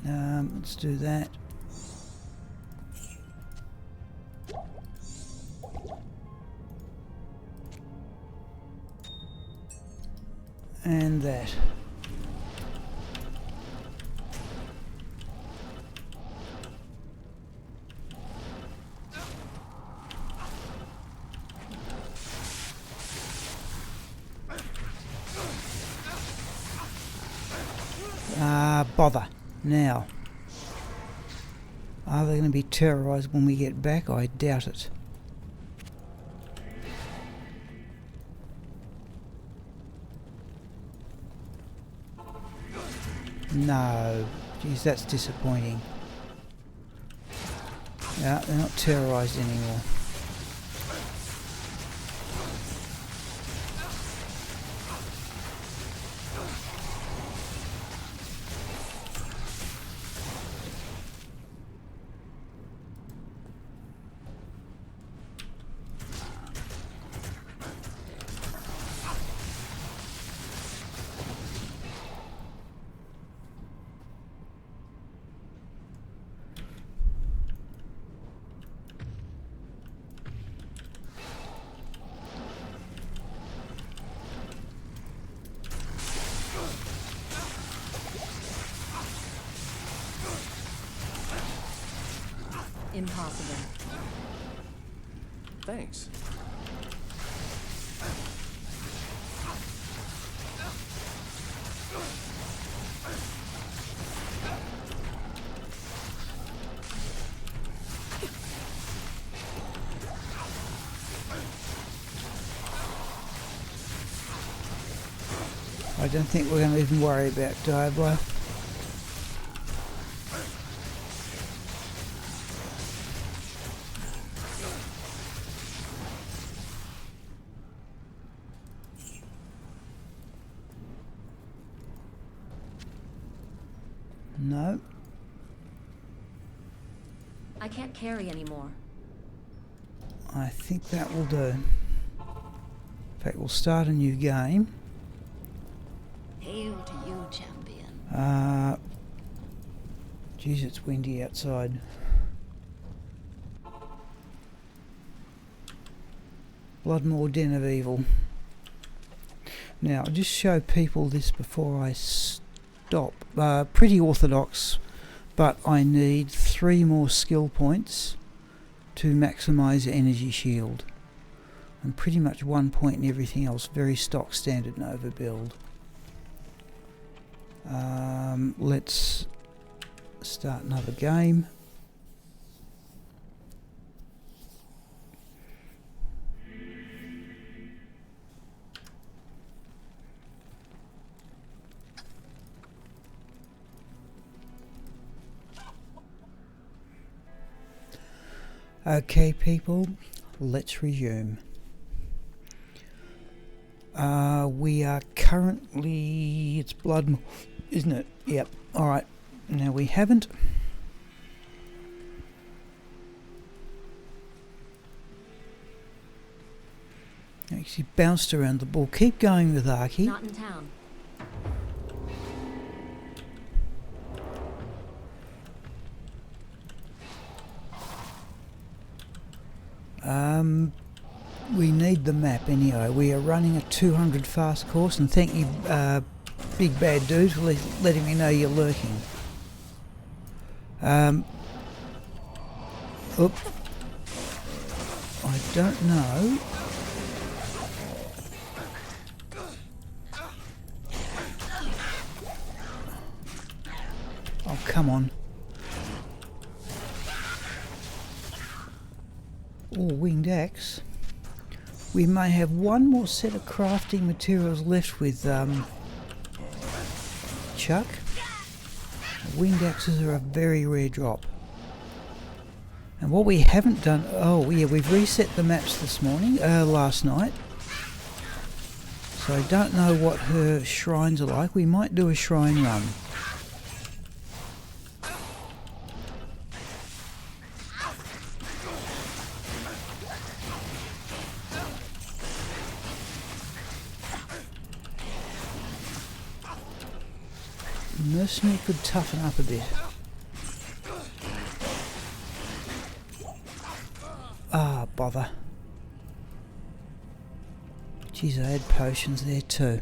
Let's do that. And that. Bother. Now, are they going to be terrorised when we get back? I doubt it. No. Geez, that's disappointing. Yeah, they're not terrorised anymore. Impossible. Thanks. I don't think we're going to even worry about Diablo. No. I can't carry anymore. I think that will do. In fact, we'll start a new game. Hail to you, champion. Geez, it's windy outside. Bloodmore Den of Evil. Now, I'll just show people this before I stop. Pretty orthodox, but I need 3 more skill points to maximise energy shield. And pretty much 1 point in everything else. Very stock standard Nova build. Let's start another game. Okay people, let's resume. We are currently, it's Blood, isn't it? Yep. Alright, now we haven't. Actually bounced around the ball. Keep going with Arcy. Not in town. We need the map anyway. We are running a 200 fast course, and thank you, Big Bad Dude, for letting me know you're lurking. Oop. I don't know. Oh, come on. Oh, winged axe. We may have one more set of crafting materials left with Chuck. Winged axes are a very rare drop. And what we haven't done, oh yeah, we've reset the maps this morning, last night. So I don't know what her shrines are like. We might do a shrine run. Mercenary could toughen up a bit. Ah, bother. Geez, I had potions there too.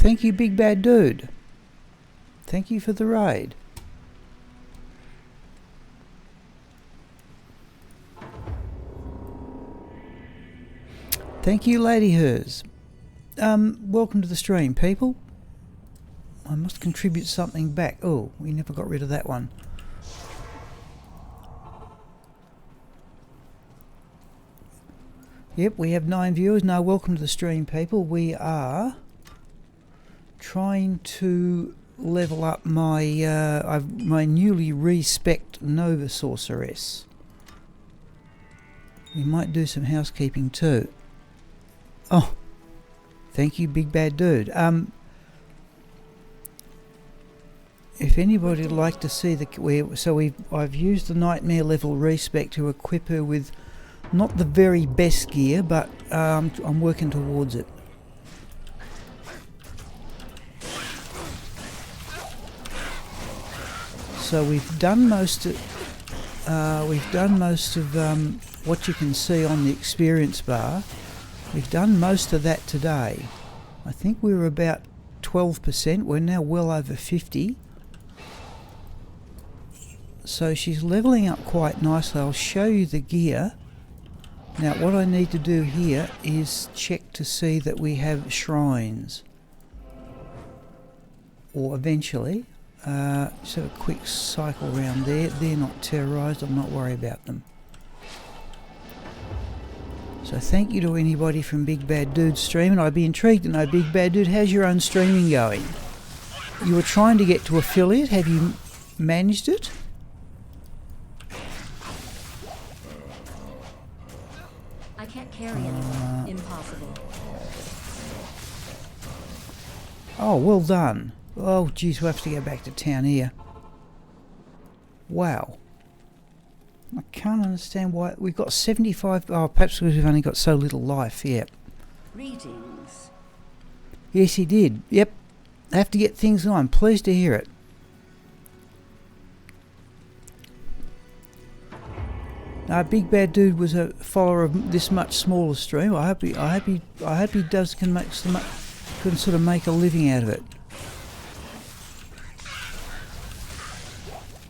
thank you, Big Bad Dude. Thank you for the raid. Thank you, Lady Hers. Welcome to the stream, people. I must contribute something back. Oh, we never got rid of that one. Yep, we have 9 viewers. Now, welcome to the stream, people. We are trying to level up my my newly respec'd Nova Sorceress. We might do some housekeeping too. Oh, thank you, Big Bad Dude. If anybody would like to see I've used the Nightmare level respec to equip her with not the very best gear, but I'm working towards it. So we've done most of what you can see on the experience bar. We've done most of that today. I think we were about 12%. We're now well over 50. So she's leveling up quite nicely. I'll show you the gear. Now what I need to do here is check to see that we have shrines. Or eventually. Just have a quick cycle around there. They're not terrorised. I'm not worried about them. So thank you to anybody from Big Bad Dude's stream, and I'd be intrigued to know, Big Bad Dude, how's your own streaming going? You were trying to get to affiliate. Have you managed it? I can't carry it. Impossible. Oh, well done. Oh, geez, we'll have to go back to town here. Wow. I can't understand why we've got 75. Oh, perhaps we've only got so little life. Yep. Greetings. Yes, he did. Yep. I have to get things on. Pleased to hear it. Big Bad Dude was a follower of this much smaller stream. I hope he can sort of make a living out of it.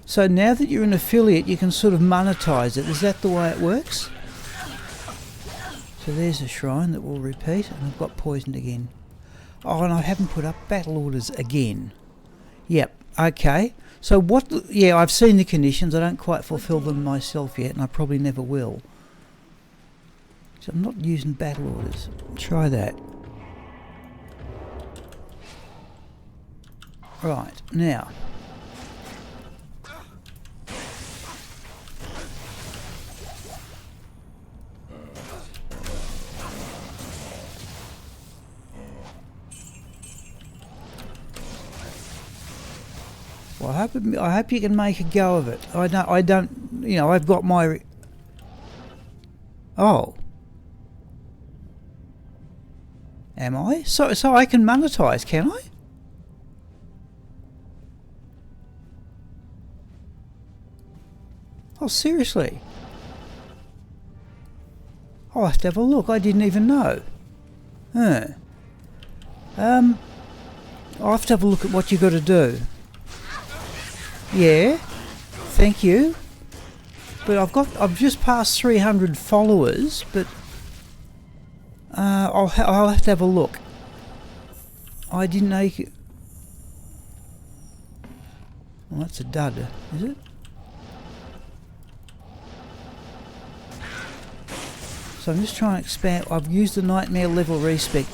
So now that you're an affiliate, you can sort of monetize it. Is that the way it works? So there's a shrine that will repeat, and I've got poisoned again. Oh, and I haven't put up battle orders again. Yep, okay. So yeah, I've seen the conditions. I don't quite fulfill them myself yet, and I probably never will. So I'm not using battle orders. Try that. Right, now. Well, I hope you can make a go of it. I don't, you know, I've got my... Oh. Am I? So I can monetize, can I? Oh, seriously? I'll have to have a look. I didn't even know. Huh. I'll have to have a look at what you got to do. Yeah, thank you. But I've just passed 300 followers, but I'll have to have a look. I didn't know you could... Well, that's a dud, is it? So I'm just trying to expand. I've used the Nightmare level respec.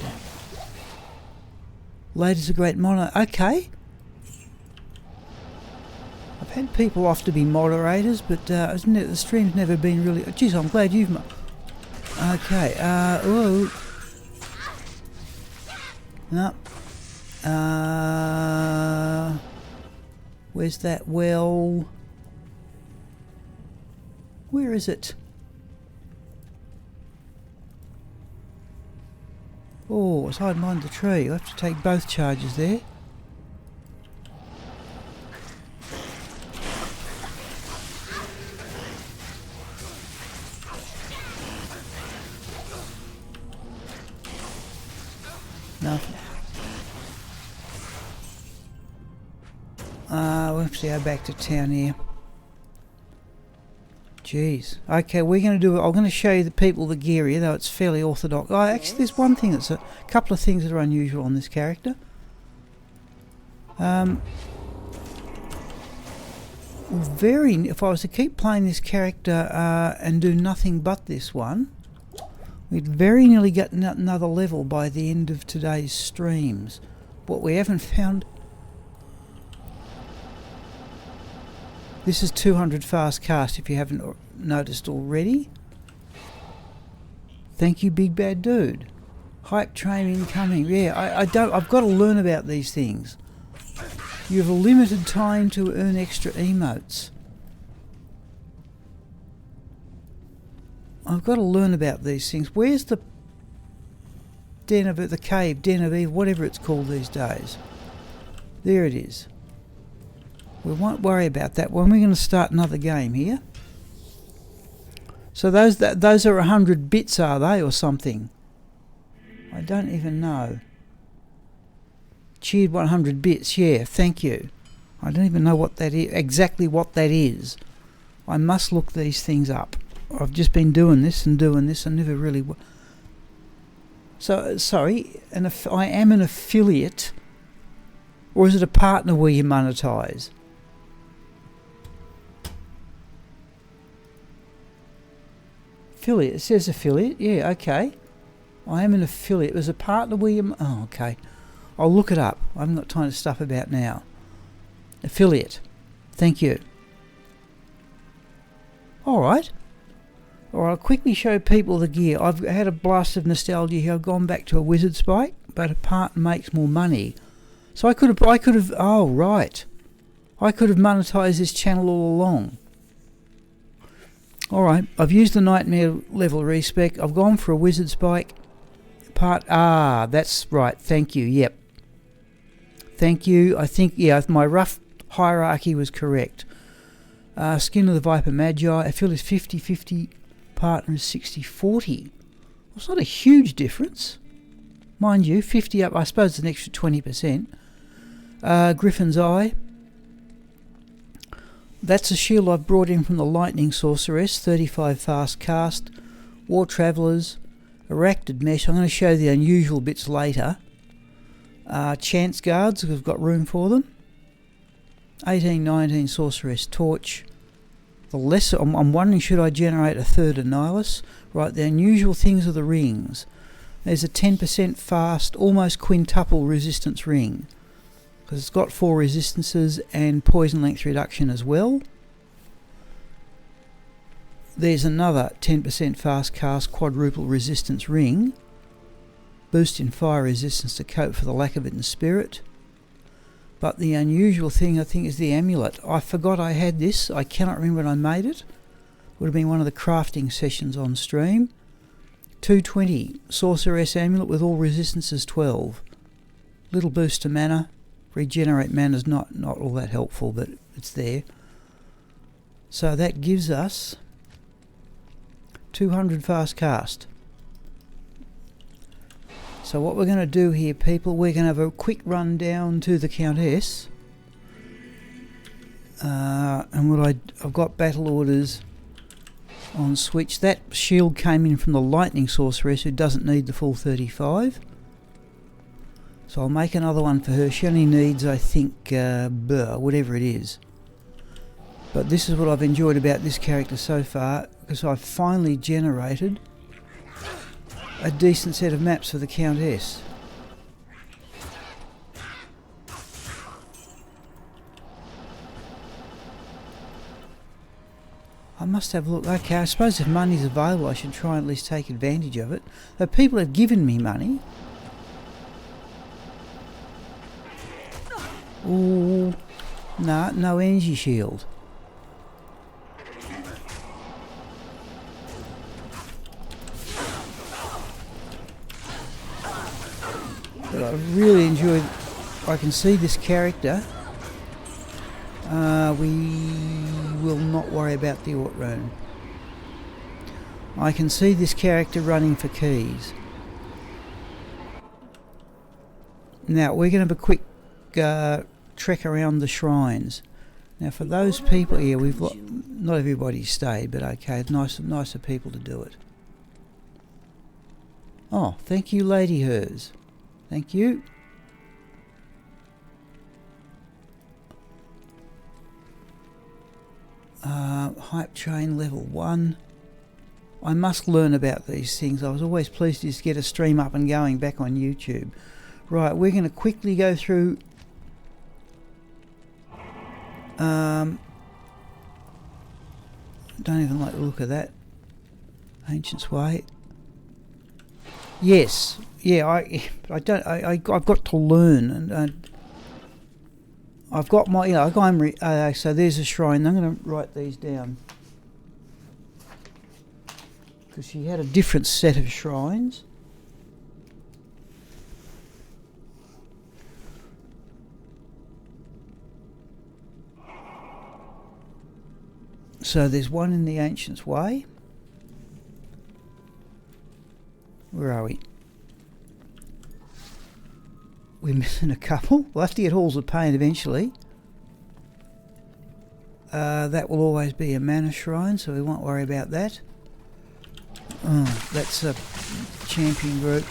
Lady's a great mono. Okay. I've had people off to be moderators, but the stream's never been really... Geez, I'm glad you've... Okay, whoa. No. Where's that well? Where is it? Oh, it's hiding behind the tree. I have to take both charges there. Nothing. We'll have to go back to town here. Jeez. Okay, we're going to do. I'm going to show you the people the gear here, though it's fairly orthodox. Oh, actually, there's one thing that's a couple of things that are unusual on this character. If I was to keep playing this character and do nothing but this one, we'd very nearly get another level by the end of today's streams. What we haven't found. This is 200 fast cast, if you haven't noticed already. Thank you, big bad dude. Hype train incoming. Yeah, I've got to learn about these things. You have a limited time to earn extra emotes. I've got to learn about these things. Where's the den of the cave, den of Eve, whatever it's called these days? There it is. We won't worry about that when we're going to start another game here. So those are 100 bits, are they, or something? I don't even know. Cheered 100 bits, yeah, thank you. I don't even know what that is, exactly what that is. I must look these things up. I've just been doing this and never really... So, sorry, I am an affiliate, or is it a partner where you monetize? Affiliate, it says affiliate, yeah, okay. I am an affiliate. There's a partner where you... Oh, okay. I'll look it up. I haven't got time to stuff about now. Affiliate. Thank you. Alright. Alright, I'll quickly show people the gear. I've had a blast of nostalgia here. I've gone back to a wizard spike, but a partner makes more money. So I could have... Oh, right. I could have monetized this channel all along. Alright, I've used the nightmare level respec. I've gone for a wizard spike. That's right. Thank you. Yep. Thank you. I think, yeah, my rough hierarchy was correct. Skin of the Viper Magi. I feel it's 50-50. Partner is 60-40. It's not a huge difference. Mind you, 50 up, I suppose it's an extra 20%. Griffin's Eye. That's a shield I've brought in from the Lightning Sorceress, 35 fast cast, War Travellers, Eracted Mesh. I'm going to show the unusual bits later. Chance Guards, we've got room for them. 18-19 Sorceress Torch. The lesser, I'm wondering, should I generate a third Annihulus? Right, the unusual things are the rings. There's a 10% fast, almost quintuple resistance ring. Because it's got 4 resistances and poison length reduction as well. There's another 10% fast cast quadruple resistance ring. Boost in fire resistance to cope for the lack of it in spirit. But the unusual thing I think is the amulet. I forgot I had this. I cannot remember when I made it. Would have been one of the crafting sessions on stream. 220 Sorceress Amulet with all resistances 12. Little boost to mana. Regenerate mana is not all that helpful, but it's there. So that gives us 200 fast cast. So what we're going to do here, people, we're going to have a quick run down to the Countess. And I've got battle orders on switch. That shield came in from the Lightning Sorceress, who doesn't need the full 35. So I'll make another one for her. She only needs, I think, whatever it is. But this is what I've enjoyed about this character so far, because I've finally generated a decent set of maps for the Countess. I must have a look. Okay, I suppose if money's available I should try and at least take advantage of it. But people have given me money. Ooh, nah, no energy shield. But I really enjoyed. I can see this character. We will not worry about the Ort Rune. I can see this character running for keys. Now we're going to have a quick trek around the shrines. Now for those people, yeah, not everybody stayed, but okay, it's nicer people to do it. Oh, thank you, Lady Hers. Thank you. Hype train level 1. I must learn about these things. I was always pleased to just get a stream up and going back on YouTube. Right, we're going to quickly go through... don't even like the look of that. Ancient's Way. Yes, yeah. I've got to learn, and I've got my. So there's a shrine. I'm going to write these down because she had a different set of shrines. So there's one in the Ancient's Way. Where are we? We're missing a couple. We'll have to get Halls of Pain eventually. That will always be a mana shrine, so we won't worry about that. Oh, that's a champion group.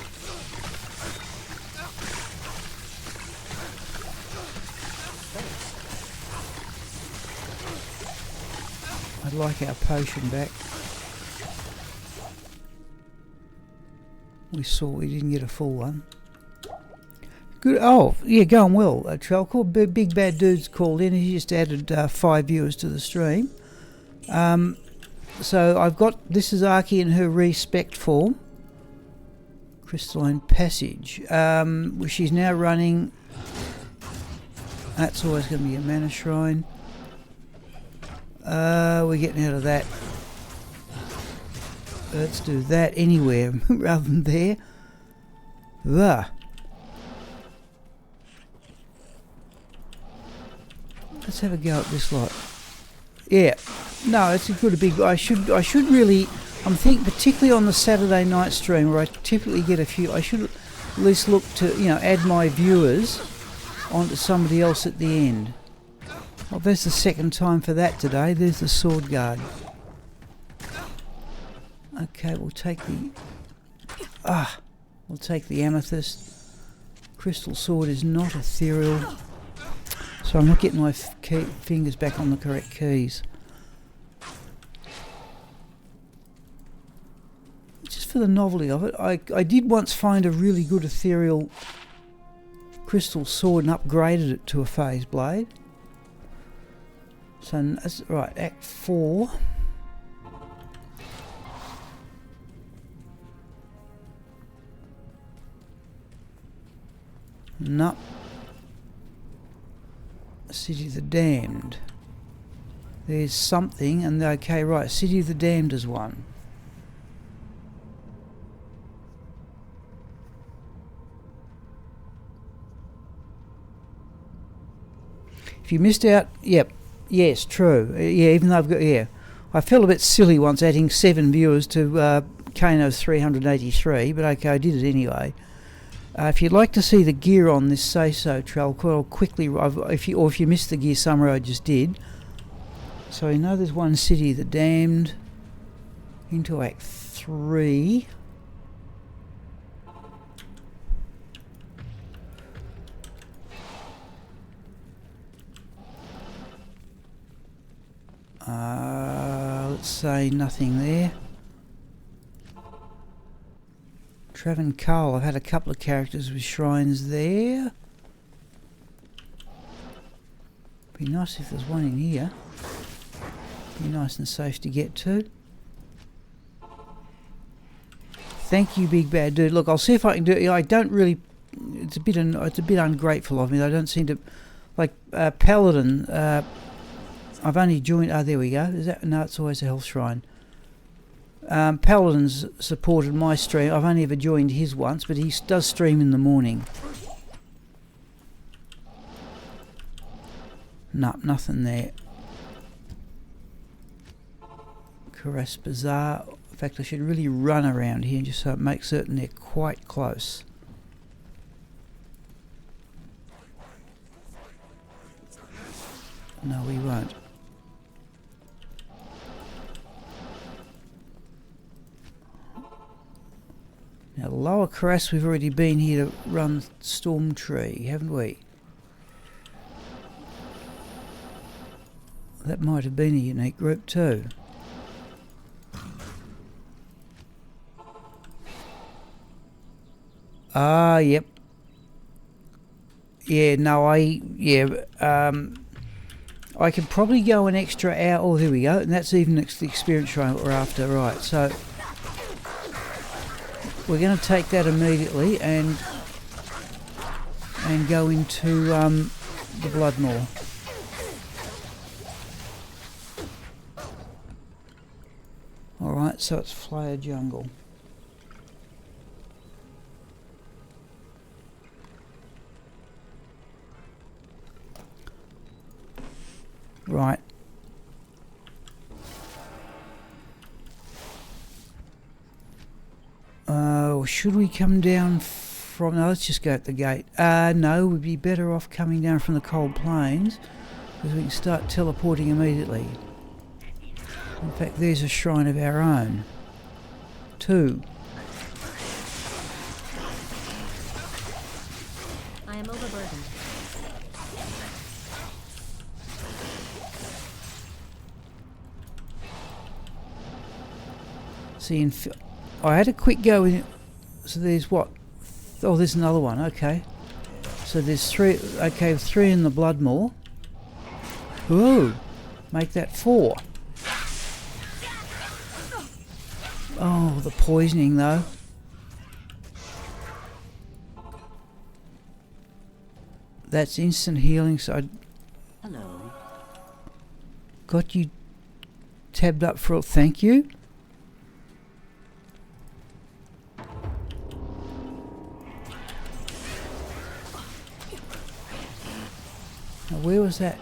I'd like our potion back. We didn't get a full one. Good. Oh, yeah, going well. Trelcor, big bad dude's called in. He just added 5 viewers to the stream. So I've got, this is Arcy in her respect form. Crystalline Passage. She's now running. That's always going to be a mana shrine. We're getting out of that. Let's do that anywhere rather than there. Let's have a go at this lot. Yeah, no, it's a good big. I should really. I'm thinking particularly on the Saturday night stream where I typically get a few. I should at least look to add my viewers onto somebody else at the end. Well, there's the second time for that today. There's the Sword Guard. Okay, we'll take the Amethyst. Crystal Sword is not ethereal, so I'm not getting my fingers back on the correct keys. Just for the novelty of it, I did once find a really good ethereal Crystal Sword and upgraded it to a phase blade. So that's right, Act 4. No. City of the Damned. There's something, and okay, right, City of the Damned is one. If you missed out, yep, yes, true. Yeah, even though I've got, yeah. I felt a bit silly once adding 7 viewers to Kano's 383, but okay, I did it anyway. If you'd like to see the gear on this, say so, Trelcor. I'll quickly, if you missed the gear summary I just did. So you know there's one City of the Damned into Act 3. Let's say nothing there. Travan Carl, I've had a couple of characters with shrines there. Be nice if there's one in here. Be nice and safe to get to. Thank you, big bad dude. Look, I'll see if I can do it. I don't really. It's a bit ungrateful of me. I don't seem to like Paladin. I've only joined. Oh, there we go. Is that no? It's always a health shrine. Paladin's supported my stream. I've only ever joined his once, but he does stream in the morning. No, nothing there. Caress Bazaar. In fact, I should really run around here just so it makes certain they're quite close. No, we won't. Now, Lower Carras, we've already been here to run Storm Tree, haven't we? That might have been a unique group too. Ah, yep. Yeah, no, I could probably go an extra hour. Oh, there we go. And that's even the experience shrine we're after. Right, so we're going to take that immediately and go into the Bloodmaw. Alright, so it's Flare Jungle. Right. Should we come down from... No, let's just go at the gate. No, we'd be better off coming down from the Cold Plains, because we can start teleporting immediately. In fact, there's a shrine of our own. 2. I am overburdened. See, I had a quick go in. So there's what? Oh, there's another one. Okay. So there's 3. Okay, 3 in the Bloodmaw. Ooh, make that 4. Oh, the poisoning though. That's instant healing. So I Hello. got you tabbed up for. Thank you. Now, where was that?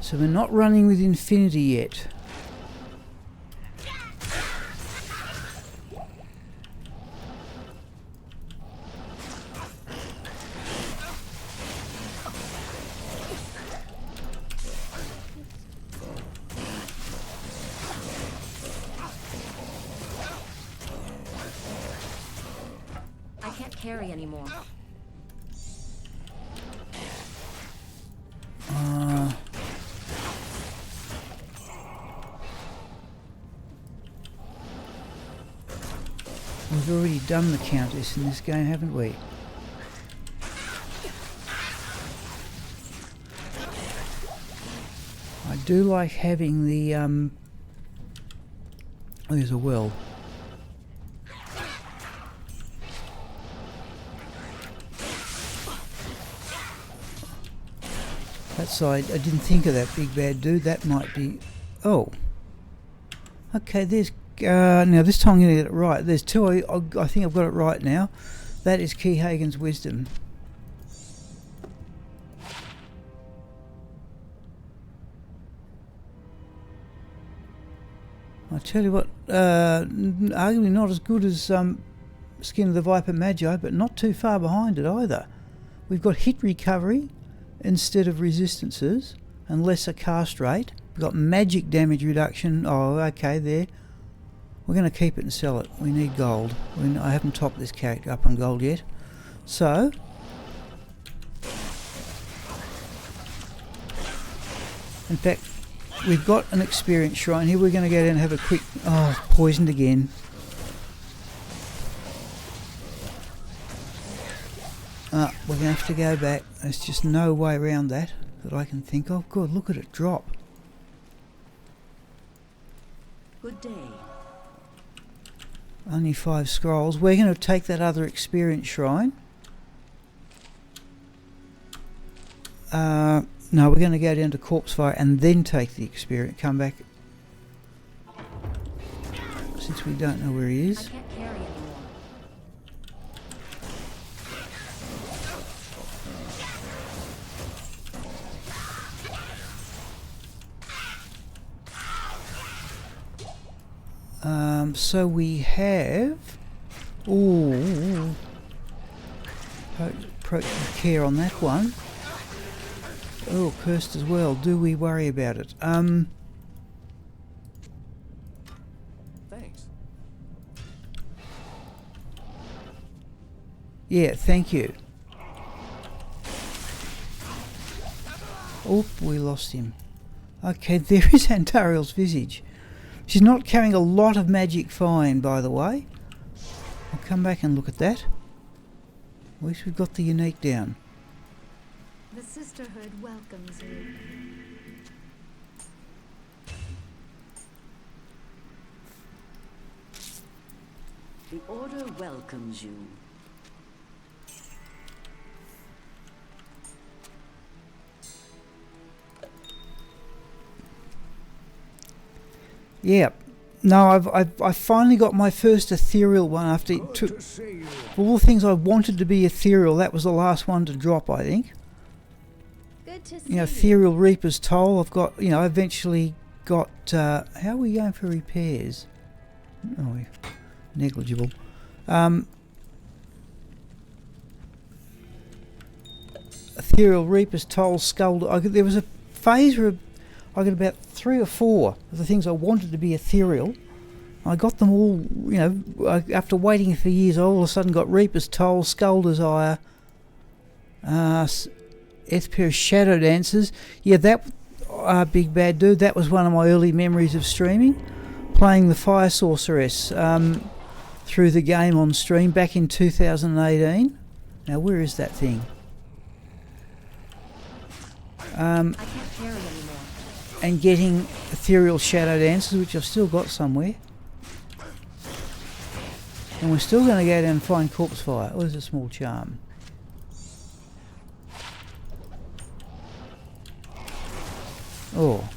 So we're not running with infinity yet. I can't carry anymore. We've already done the Countess in this game, haven't we? I do like having the oh, there's a well. That side, I didn't think of that big bad dude. That might be... Oh. Okay, there's... now this time I'm going to get it right. There's 2. I think I've got it right now. That is Keyhagen's Wisdom. I tell you what, arguably not as good as Skin of the Viper Magi, but not too far behind it either. We've got hit recovery instead of resistances and lesser cast rate. We've got magic damage reduction. Oh, okay, there. We're going to keep it and sell it. We need gold. I haven't topped this character up on gold yet. So, in fact, we've got an experience shrine here. We're going to go down and have a quick... Oh, poisoned again. We're going to have to go back. There's just no way around that I can think of. God, look at it drop. Good day. Only 5 scrolls. We're going to take that other experience shrine. No, we're going to go down to Corpse Fire and then take the experience. Come back. Since we don't know where he I is. can't carry anymore. So we have... Ooh. Approach with care on that one. Oh, cursed as well. Do we worry about it? Thanks. Yeah, thank you. Oop, we lost him. Okay, there is Antariel's visage. She's not carrying a lot of magic fine, by the way. I'll come back and look at that. At least we've got the unique down. The Sisterhood welcomes you. The Order welcomes you. Yeah. No, I've finally got my first ethereal one after it took... For all the things I wanted to be ethereal, that was the last one to drop, I think. Good to see You know, Ethereal Reaper's Toll. I've got, you know, I eventually got... how are we going for repairs? Oh, negligible. Ethereal Reaper's Toll, Skull... there was a phase where I got about 3 or 4 of the things I wanted to be ethereal. I got them all, you know, after waiting for years. I all of a sudden got Reaper's Toll, Skull Desire, Ethper's Shadow Dancers. Yeah, that Big Bad Dude, that was one of my early memories of streaming. Playing the Fire Sorceress through the game on stream back in 2018. Now, where is that thing? I can't carry anymore. And getting Ethereal Shadow Dancers, which I've still got somewhere. And we're still going to go down and find Corpse Fire. Oh, there's a small charm. Oh,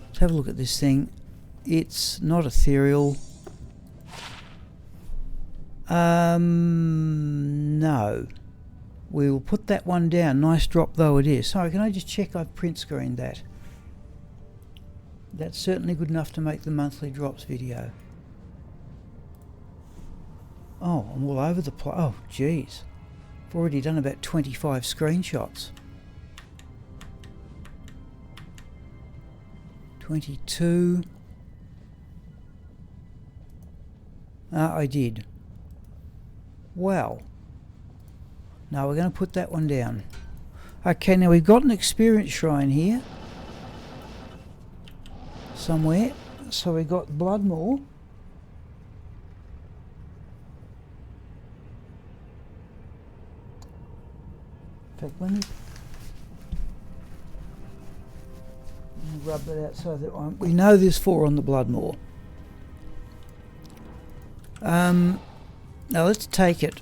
let's have a look at this thing. It's not ethereal. No. We will put that one down. Nice drop though it is. Sorry, can I just check I've print screened that? That's certainly good enough to make the monthly drops video. Oh, I'm all over the place. Oh, jeez. I've already done about 25 screenshots. 22. I did. Well. Now we're going to put that one down. Okay, now we've got an experience shrine here. Somewhere. So we got Bloodmore. In fact, let me rub that out so that we know there's 4 on the Bloodmore. Now let's take it.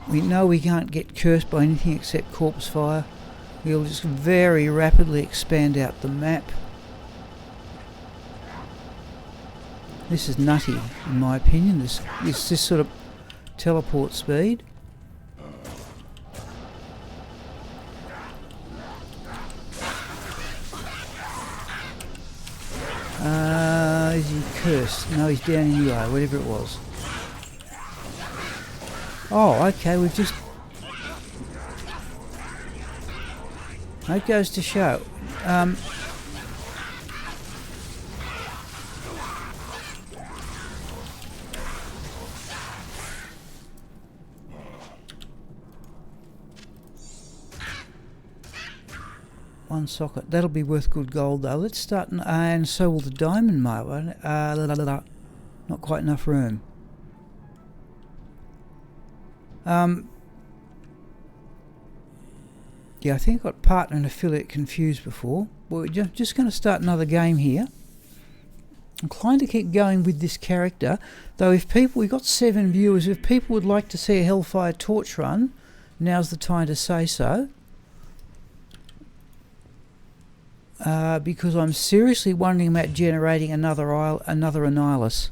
We know we can't get cursed by anything except Corpse Fire. We'll just very rapidly expand out the map. This is nutty, in my opinion. This sort of teleport speed. Is he cursed? No, he's down anyway, whatever it was. Oh, okay, we've just... That goes to show. One socket. That'll be worth good gold though. Let's start, and so will the diamond mail. Not quite enough room. Yeah, I think I got partner and affiliate confused before. We're just going to start another game here. I'm inclined to keep going with this character, though if people, we've got 7 viewers, if people would like to see a Hellfire torch run, now's the time to say so. Because I'm seriously wondering about generating another Annihulus.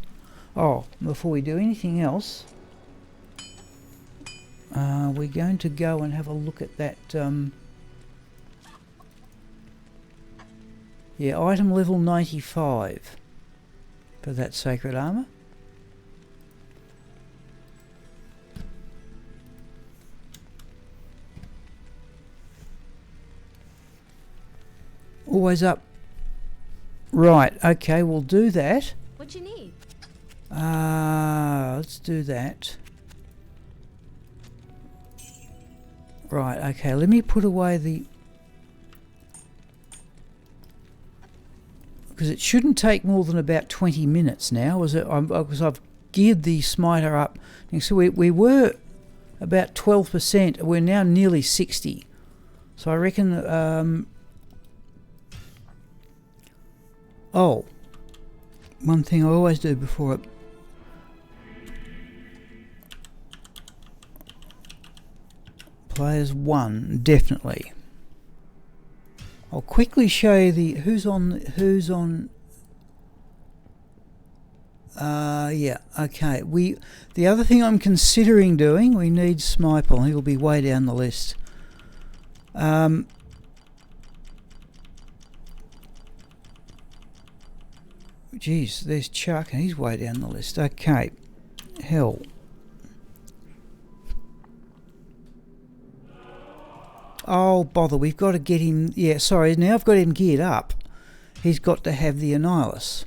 Oh, before we do anything else, we're going to go and have a look at that. Yeah, item level 95 for that sacred armor. always up. Right, okay, we'll do that. What you need? Let's do that. Right, okay, let me put away the... Because it shouldn't take more than about 20 minutes now, because I've geared the smiter up. And so we were about 12%, we're now nearly 60. So I reckon... oh, one thing I always do before it... Players 1, definitely. I'll quickly show you the who's on. Yeah, okay. The other thing I'm considering doing, we need Smiple. He'll be way down the list. Geez, there's Chuck, and he's way down the list. Okay, hell. Oh, bother, we've got to get him... Yeah, sorry, now I've got him geared up. He's got to have the Annihulus.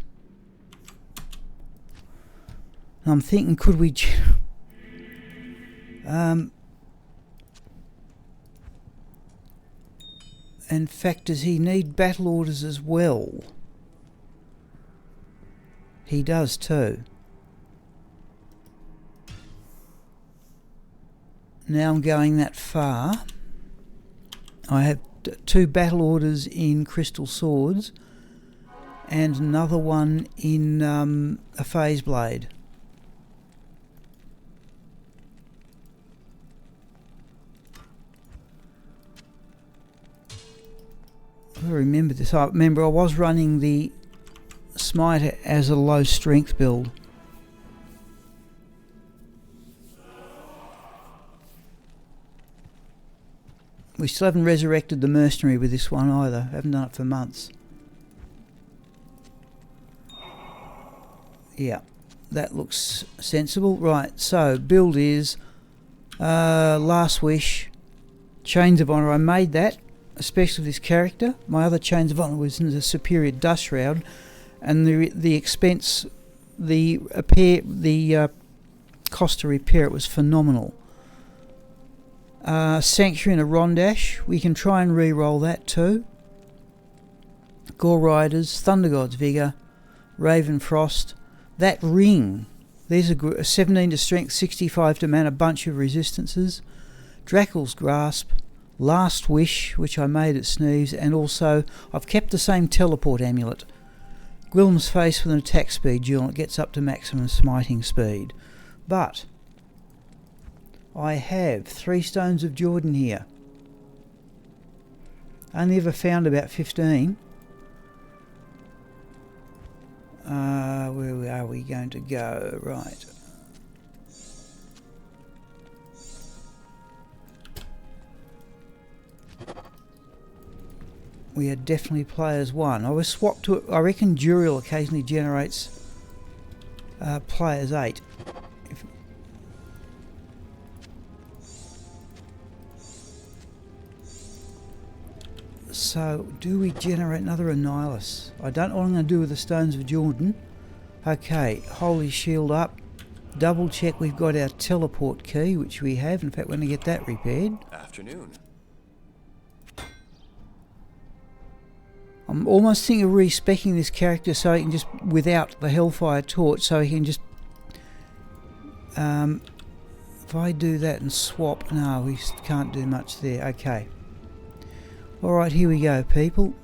And I'm thinking, could we... in fact, does he need battle orders as well? He does too. Now I'm going that far. I have 2 battle orders in Crystal Swords and another one in a Phase Blade. I remember this. I remember I was running the Smiter as a low strength build. We still haven't resurrected the mercenary with this one either. Haven't done it for months. Yeah, that looks sensible. Right, so build is Last Wish, Chains of Honour. I made that, especially this character. My other Chains of Honour was in the Superior Dust Shroud, and the expense, the cost to repair it was phenomenal. Sanctuary and a Rondash, we can try and re-roll that too. Gore Riders, Thunder God's Vigour, Raven Frost. That ring, there's a 17 to strength, 65 to man, a bunch of resistances. Dracul's Grasp, Last Wish, which I made at Sneeves, and also I've kept the same teleport amulet. Gwilm's Face with an attack speed duel, it gets up to maximum smiting speed. But I have 3 Stones of Jordan here. I only ever found about 15. Where are we going to go? Right. We are definitely players 1. I was swapped to it. I reckon Duriel occasionally generates players 8. So, do we generate another Annihilus? I don't know what I'm going to do with the Stones of Jordan. Okay, Holy Shield up. Double check we've got our teleport key, which we have. In fact, we're going to get that repaired. Afternoon. I'm almost thinking of respecking this character so he can just, without the Hellfire torch, so he can just... if I do that and swap... No, we can't do much there. Okay. Alright, here we go, people.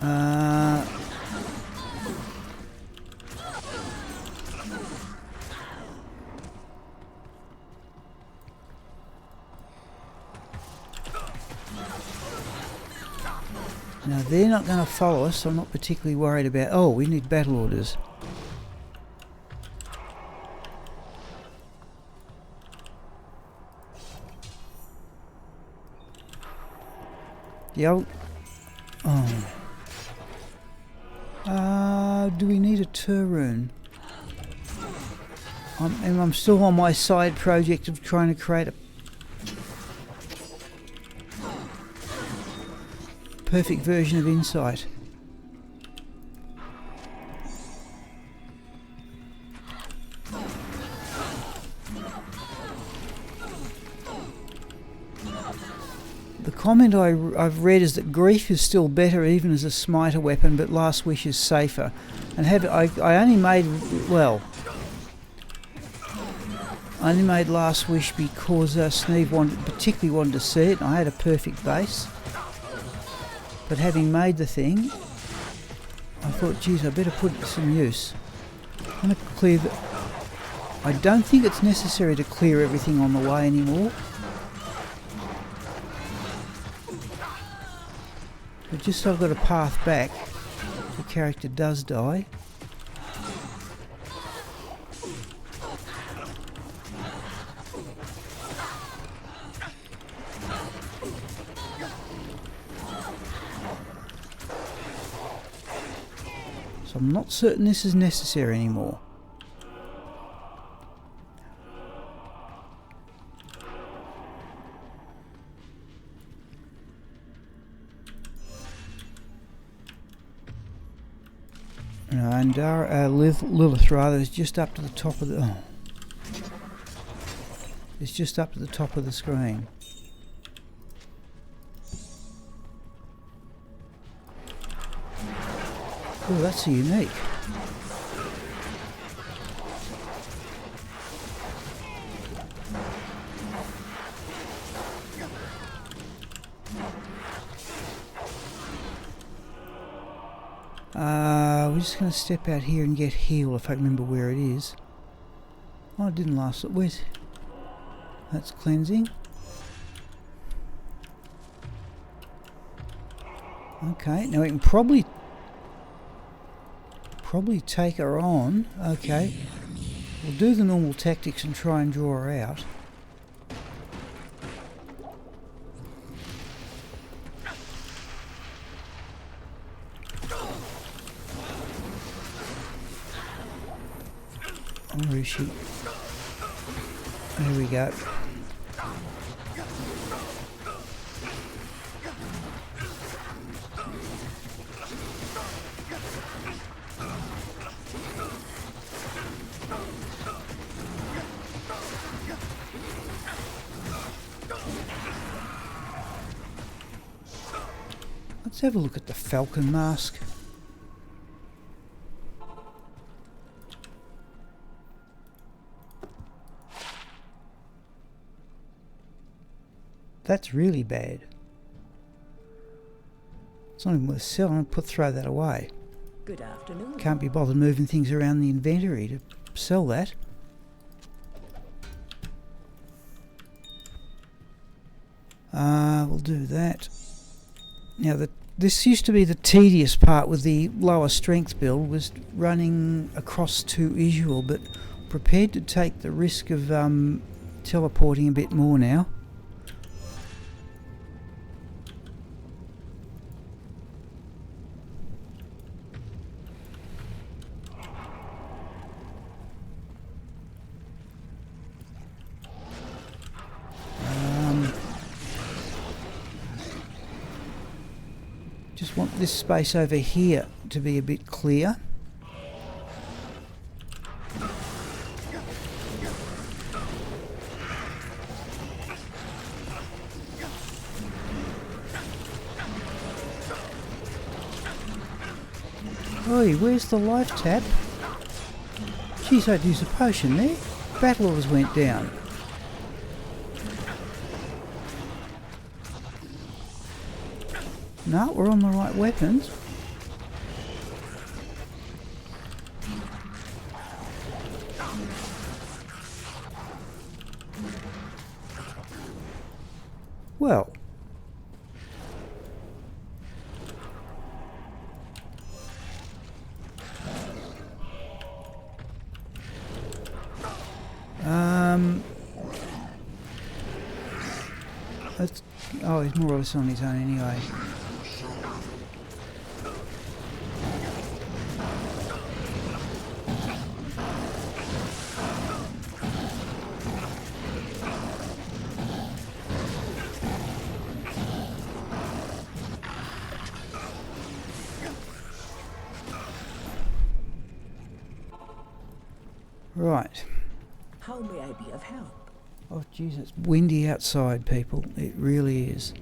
Now they're not going to follow us, so I'm not particularly worried about... Oh, we need battle orders. Yo. Oh. Do we need a Rune? I'm still on my side project of trying to create a... perfect version of insight. The comment I've read is that grief is still better even as a smiter weapon, but last wish is safer. And I only made, well, I only made last wish because Sneeve particularly wanted to see it, and I had a perfect base. But having made the thing, I thought, geez, I better put it to some use. I'm going to clear the... I don't think it's necessary to clear everything on the way anymore. But just so I've got a path back, if the character does die. So I'm not certain this is necessary anymore. And Lilith rather is just up to the top of the... Oh. It's just up to the top of the screen. Oh, that's unique. We're just going to step out here and get heal if I remember where it is. Oh, it didn't last. Where's... That's cleansing. Okay, now we can probably take her on. Okay, we'll do the normal tactics and try and draw her out. Where is she? There we go. Let's have a look at the Falcon mask. That's really bad. It's not even worth selling. I'll throw that away. Good afternoon. Can't be bothered moving things around the inventory to sell that. We'll do that. Now, this used to be the tedious part with the lower strength build, was running across to Isuel, but prepared to take the risk of teleporting a bit more now. Just want this space over here to be a bit clear. Oi, where's the life tap? Geez, I'd use a potion there. Battle orders went down. No, we're on the right weapons. Well. Let's... Oh, he's more or less on his own anyway. Right. How may I be of help? Oh, jeez, it's windy outside, people. It really is.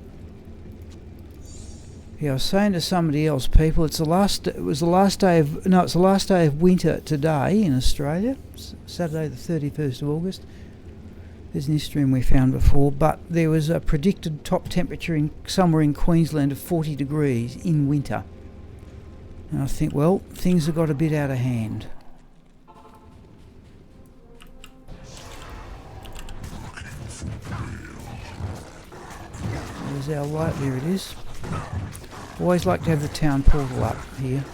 Yeah, I was saying to somebody else, people, it's the last. It was the last day of. No, it's the last day of winter today in Australia. Saturday, the 31st of August. There's an stream we found before, but there was a predicted top temperature in somewhere in Queensland of 40 degrees in winter. And I think, well, things have got a bit out of hand. There's our light, there it is. Always like to have the town portal up here.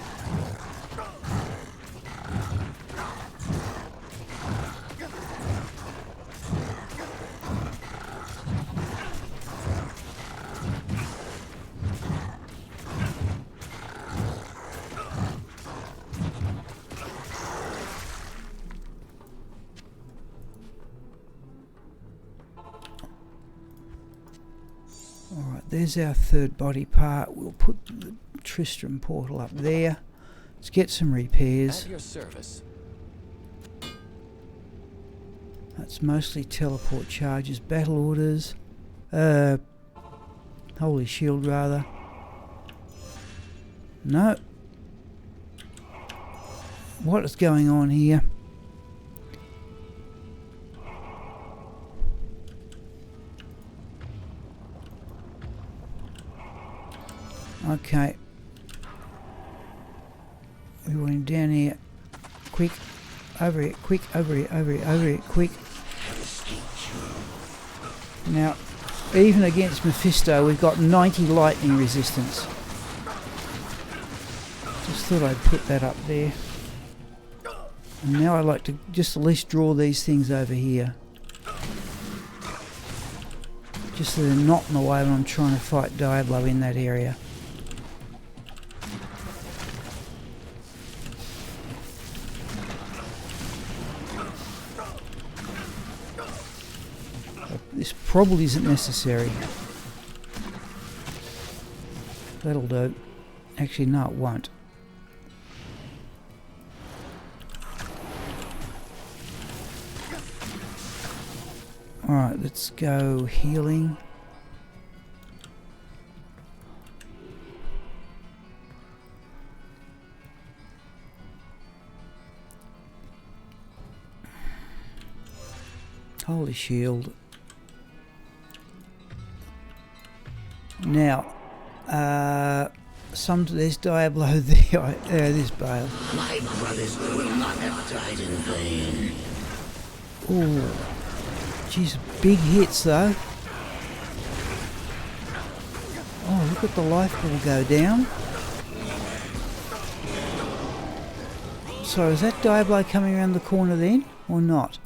Alright, there's our third body part. We'll put the Tristram portal up there. Let's get some repairs. At your service. That's mostly teleport charges, battle orders. Holy shield rather. No. What is going on here? Okay. We're going down here. Quick. Over here. Quick. Over here. Over here. Over here. Quick. Now, even against Mephisto, we've got 90 lightning resistance. Just thought I'd put that up there. And now I'd like to just at least draw these things over here. Just so they're not in the way when I'm trying to fight Diablo in that area. This probably isn't necessary. That'll do. Actually, no, it won't. Alright, let's go healing. Holy shield. Now, there's Diablo there. There's Bale. My brothers will not have died in vain. Oh, geez, big hits though. Oh, look at the life ball go down. So is that Diablo coming around the corner then, or not?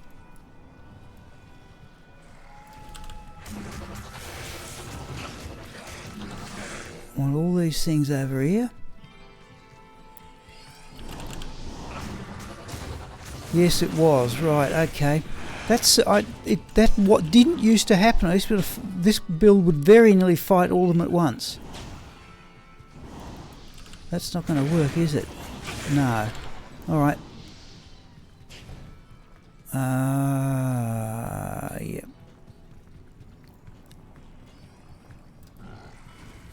Want all these things over here. Yes, it was right. Okay, that's that what didn't used to happen. This build would very nearly fight all of them at once. That's not going to work, is it? No. All right. Yeah.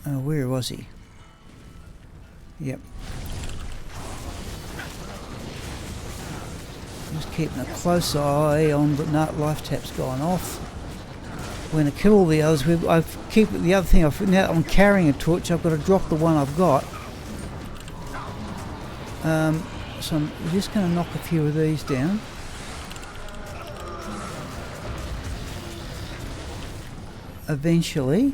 Oh, where was he? Yep. Just keeping a close eye on, but no, life tap's gone off. We're going to kill all the others. I keep the other thing. Now that I'm carrying a torch, I've got to drop the one I've got. So I'm just going to knock a few of these down. Eventually.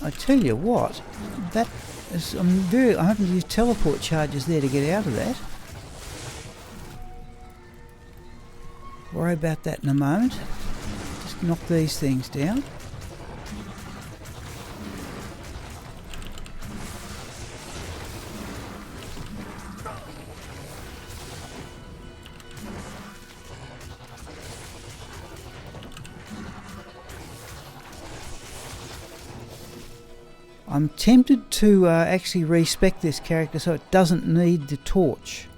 I tell you what, that is, I'm having to use teleport charges there to get out of that. Worry about that in a moment. Just knock these things down. I'm tempted to actually respec this character so it doesn't need the torch.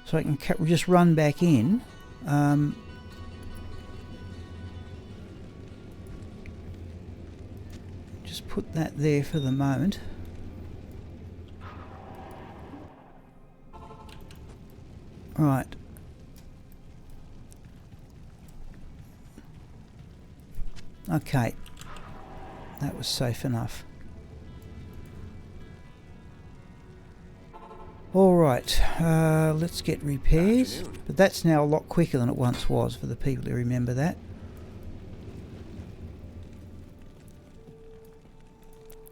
So I can just run back in. Just put that there for the moment. Right. Okay. That was safe enough. Alright, let's get repairs. Afternoon. But that's now a lot quicker than it once was, for the people who remember that.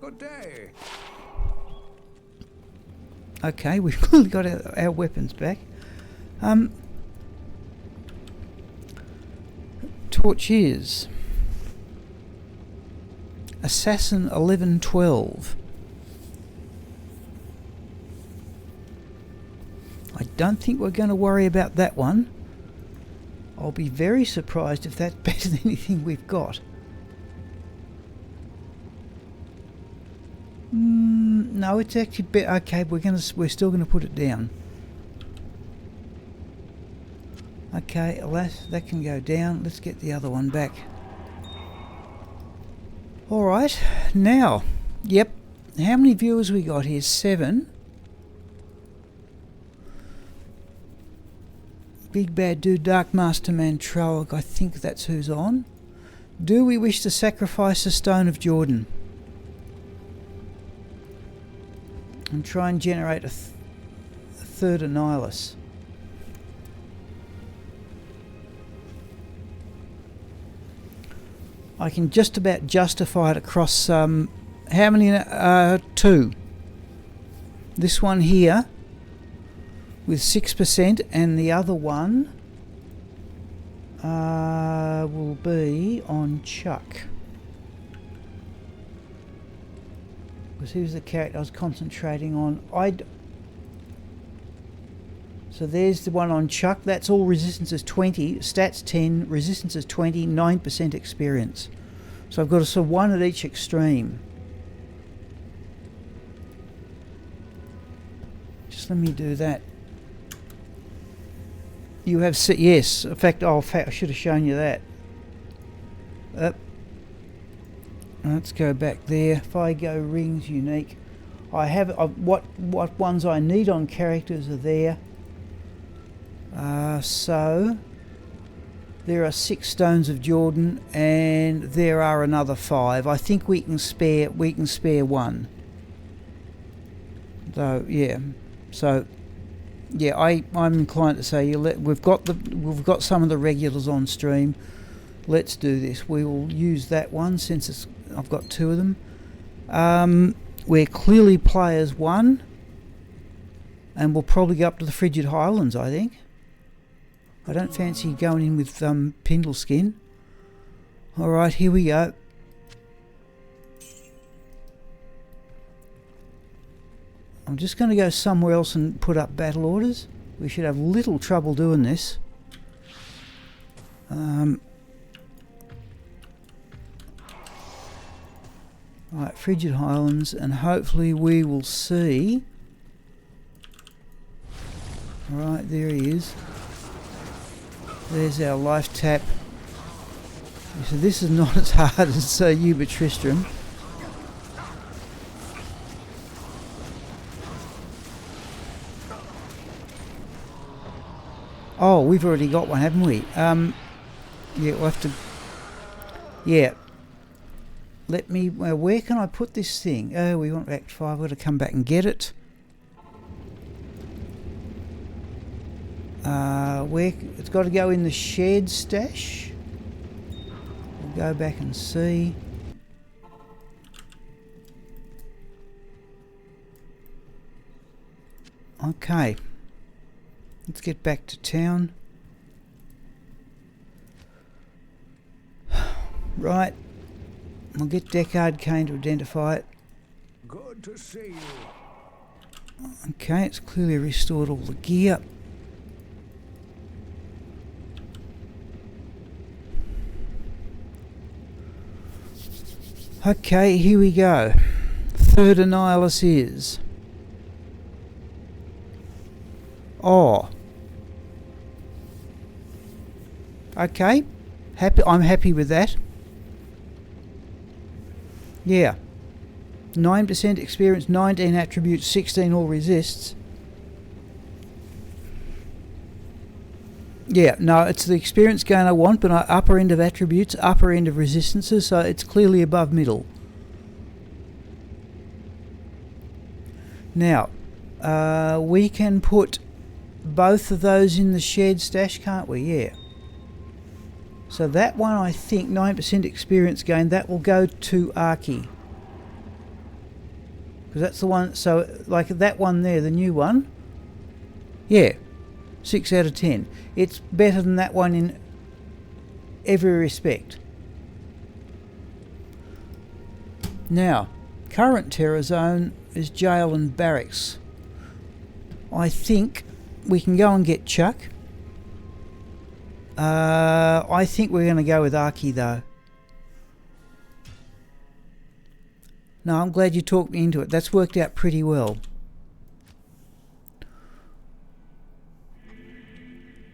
Good day. Okay, we've clearly got our weapons back. Torches. Assassin 1112. I don't think we're going to worry about that one. I'll be very surprised if that's better than anything we've got. No, it's actually better. Okay, we're still going to put it down. Okay, alas, that can go down. Let's get the other one back. Alright, now, yep, how many viewers we got here? 7. Big Bad Dude, Dark Master Man Trolloc, I think that's who's on. Do we wish to sacrifice the Stone of Jordan? And try and generate a third Annihulus. I can just about justify it across how many? 2. This one here with 6%, and the other one will be on Chuck. Because he was the character I was concentrating on. So there's the one on Chuck. That's all resistance is 20, stats 10, resistance is 20, 9% experience. So I've got a sort of one at each extreme. Just let me do that. You have, yes, in fact, I should have shown you that. Let's go back there. If I go rings unique, I have what ones I need on characters are there. So there are 6 stones of Jordan, and there are another 5. I think we can spare 1. Though, yeah. So, yeah, I'm inclined to say we've got some of the regulars on stream. Let's do this. We will use that one since I've got 2 of them. We're clearly players 1, and we'll probably go up to the Frigid Highlands, I think. I don't fancy going in with Pindle skin. Alright, here we go. I'm just going to go somewhere else and put up battle orders. We should have little trouble doing this. Right, Frigid Highlands, and hopefully we will see. Right, there he is. There's our life tap. So this is not as hard as Uber Tristram. Oh, we've already got one, haven't we? Yeah, we'll have to... Yeah. Let me... where can I put this thing? Oh, we want Act 5. I've got to come back and get it. Where... It's got to go in the shared stash. We'll go back and see. Okay. Let's get back to town. Right. We'll get Deckard Kane to identify it. Good to see you. Okay, it's clearly restored all the gear. Okay, here we go. Third Annihulus is... Oh. Okay. I'm happy with that. Yeah. 9% experience, 19 attributes, 16 all resists. Yeah, no, it's the experience gain I want, but upper end of attributes, upper end of resistances, so it's clearly above middle. Now, we can put both of those in the shared stash, can't we? Yeah. So that one, I think, 9% experience gain, that will go to Arcy. Because that's the one, so like that one there, the new one. Yeah. 6 out of 10. It's better than that one in every respect. Now, current terror zone is jail and barracks. I think we can go and get Chuck. I think we're going to go with Arcy though. No, I'm glad you talked me into it. That's worked out pretty well.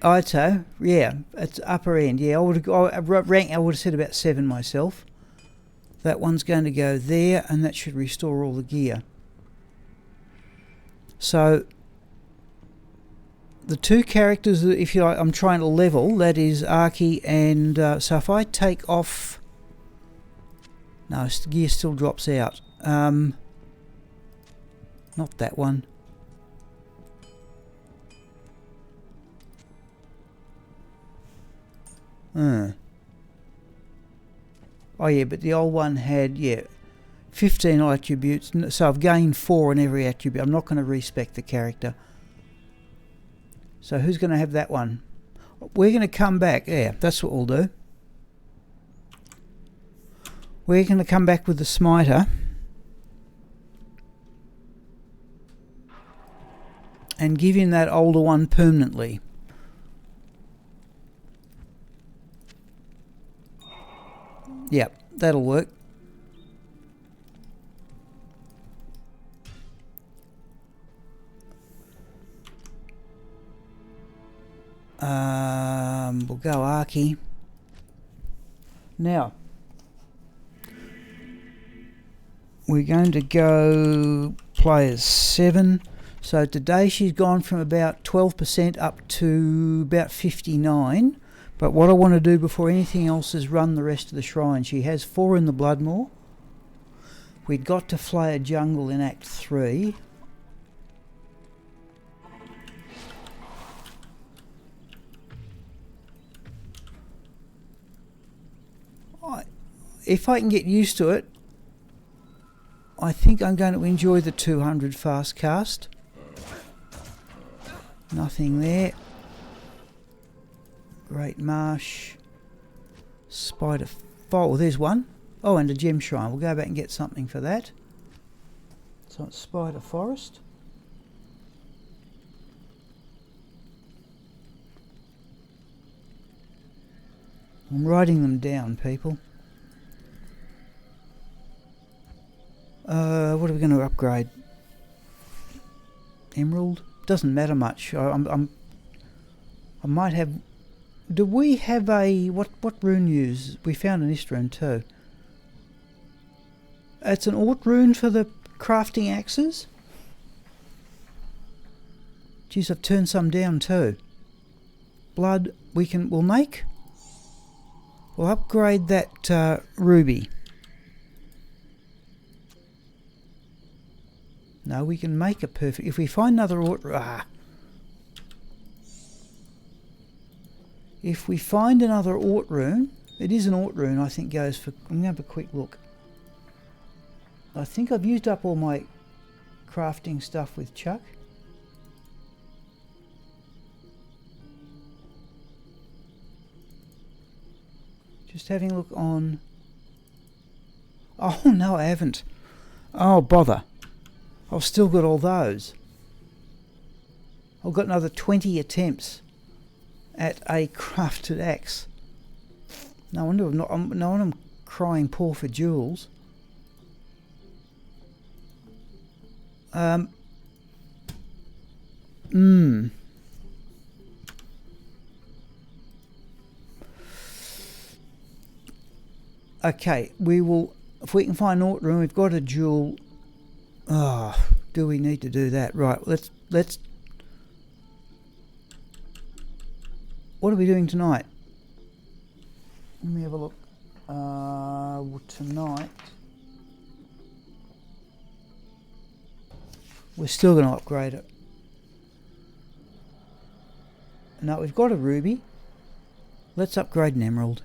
I'd say, yeah, it's upper end. Yeah, I would have said about 7 myself. That one's going to go there, and that should restore all the gear. So the two characters that, if you like, I'm trying to level, that is Arcy and so if I take off, no, gear still drops out. Not that one. Oh yeah, but the old one had, yeah, 15 attributes, so I've gained 4 on every attribute. I'm not going to respec the character. So who's going to have that one? We're going to come back, yeah, that's what we'll do. We're going to come back with the Smiter. And give him that older one permanently. Yep, that'll work. We'll go Arcy. Now, we're going to go players 7. So today she's gone from about 12% up to about 59. But what I want to do before anything else is run the rest of the shrine. She has 4 in the Bloodmoor. We'd got to flay a jungle in Act 3. If I can get used to it, I think I'm going to enjoy the 200 fast cast. Nothing there. Great Marsh. Spider Fall. Oh, there's one. Oh, and a gem shrine. We'll go back and get something for that. So it's Spider Forest. I'm writing them down, people. What are we going to upgrade? Emerald? Doesn't matter much. I might have... Do we have a... What rune use? We found an Rune too. It's an Ort rune for the crafting axes? Geez, I've turned some down too. Blood, we'll make. We'll upgrade that ruby. No, we can make a perfect... If we find another Ort... If we find another Ort rune... It is an Ort rune, I think goes for... I'm going to have a quick look. I think I've used up all my crafting stuff with Chuck. Just having a look on... Oh, no, I haven't. Oh, bother. I've still got all those. I've got another 20 attempts at a crafted axe. No wonder I'm crying poor for jewels. Okay, we will, if we can find Naught Room, we've got a jewel. Oh, do we need to do that? Right, let's what are we doing tonight? Let me have a look. Tonight we're still going to upgrade it. No, we've got a ruby. Let's upgrade an emerald.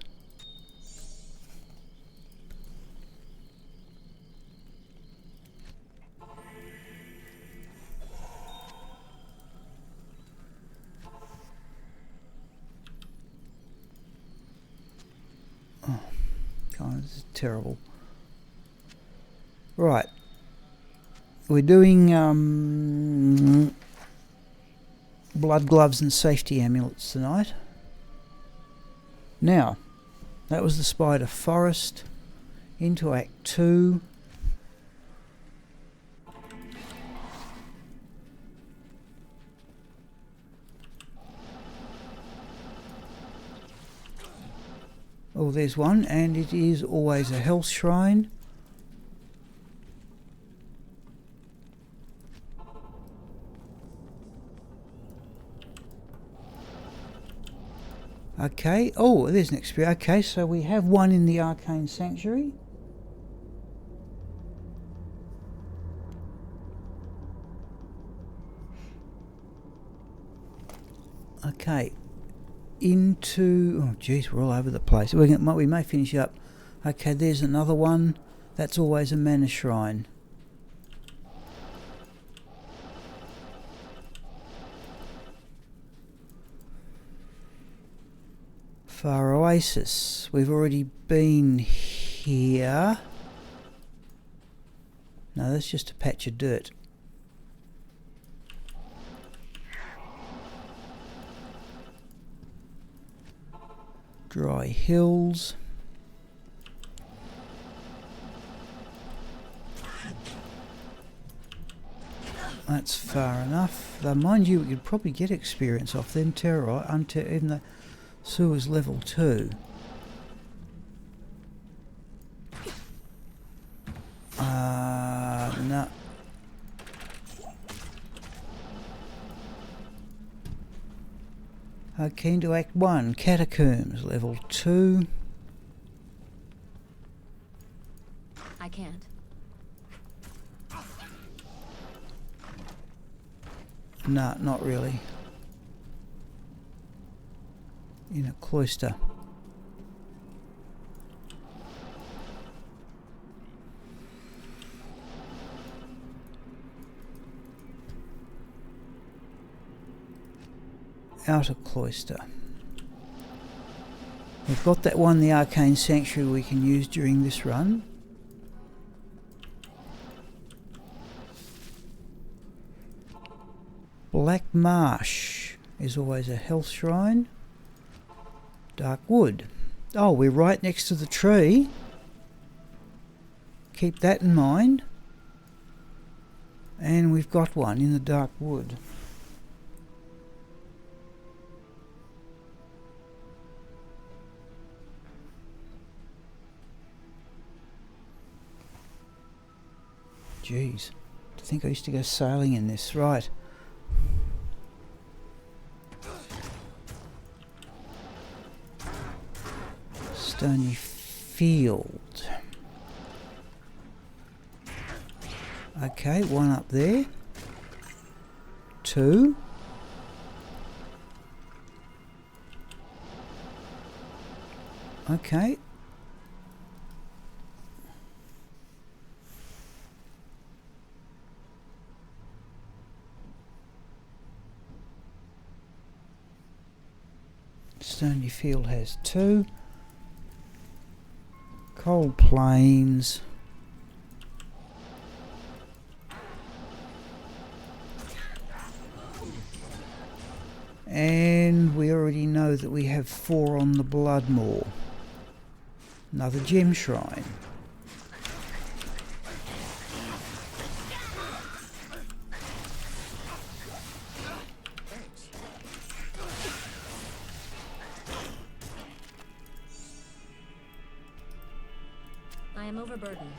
Oh, God, this is terrible. Right. We're doing blood gloves and safety amulets tonight. Now, that was the Spider Forest. Into Act 2. Oh, there's one, and it is always a health shrine. Okay, oh, there's an experience. Okay, so we have one in the Arcane Sanctuary. Okay, into... oh, geez, we're all over the place. We may finish up. Okay, there's another one. That's always a mana shrine. Far Oasis. We've already been here. No, that's just a patch of dirt. Dry Hills. That's far enough. Though mind you, we could probably get experience off them terror until even the sewer's level 2. No. Okay, into Act 1, Catacombs, level 2. I can't. No, not really. In a cloister. Outer cloister. We've got that one, the Arcane Sanctuary, we can use during this run. Black Marsh is always a health shrine. Dark Wood. Oh, we're right next to the tree. Keep that in mind. And we've got one in the Dark Wood. Jeez, I think I used to go sailing in this. Right. Stony Field. Okay, one up there. 2. Okay. Stony Field has 2. Cold Plains. And we already know that we have 4 on the Bloodmoor. Another gem shrine. I am overburdened.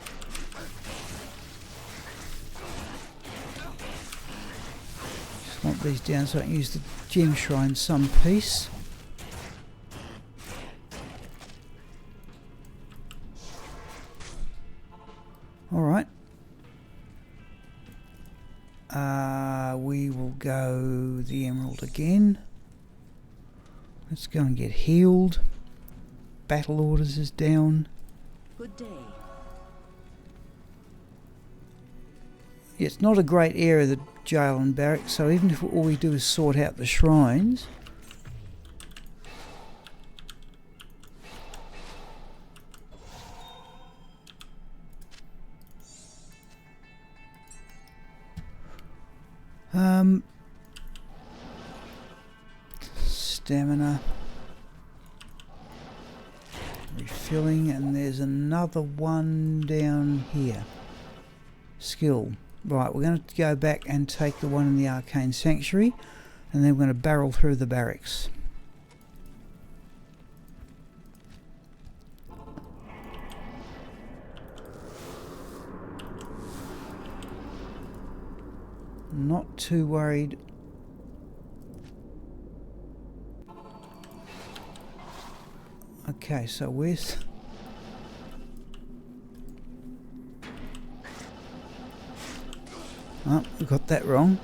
Swamp these down so I can use the gem shrine some piece. Alright. We will go the emerald again. Let's go and get healed. Battle orders is down. Good day. Yeah, it's not a great area, the jail and barracks, so even if all we do is sort out the shrines, stamina, refilling, and there's another one down here. Skill. Right, we're going to go back and take the one in the Arcane Sanctuary, and then we're going to barrel through the barracks. Not too worried. Okay, so where's... Oh, we got that wrong.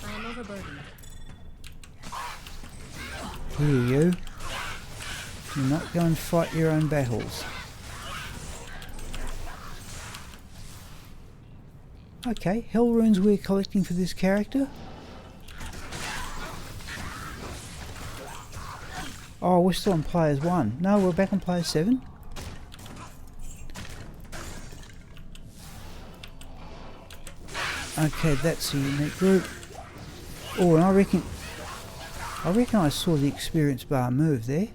I am overburdened. Here you. Do not go and fight your own battles. Okay, hell runes we're collecting for this character. Oh, we're still on players 1. No, we're back on players 7. Okay, that's a unique group. Oh, and I reckon I saw the experience bar move there.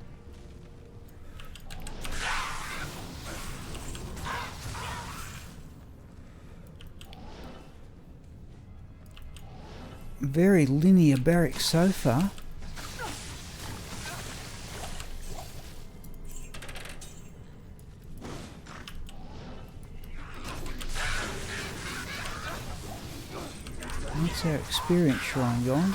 Very linear barracks so far. That's our experience shrine gone.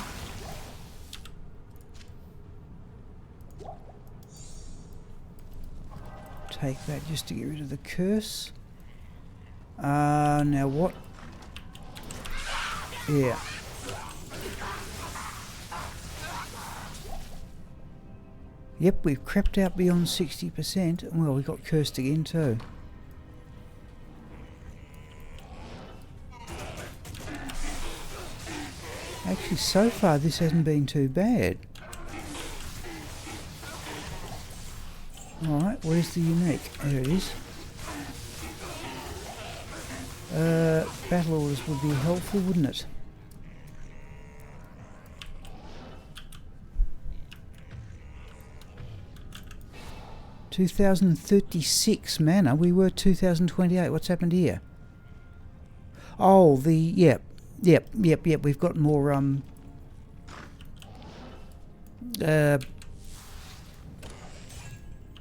Take that just to get rid of the curse. Now what? Yeah. Yep, we've crept out beyond 60%. Well, we got cursed again too. Actually, so far this hasn't been too bad. Alright, where's the unique? There it is. Battle orders would be helpful, wouldn't it? $2,036 mana. We were 2,028. What's happened here? Oh, the yep. We've got more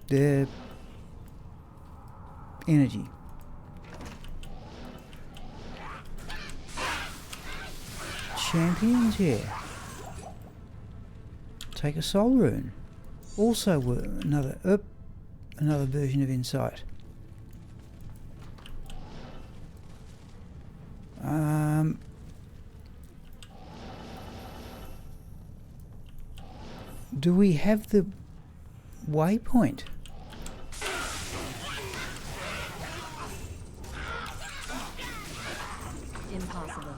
the energy. Champions, yeah. Take a soul rune. Also another version of insight. Do we have the waypoint? Impossible.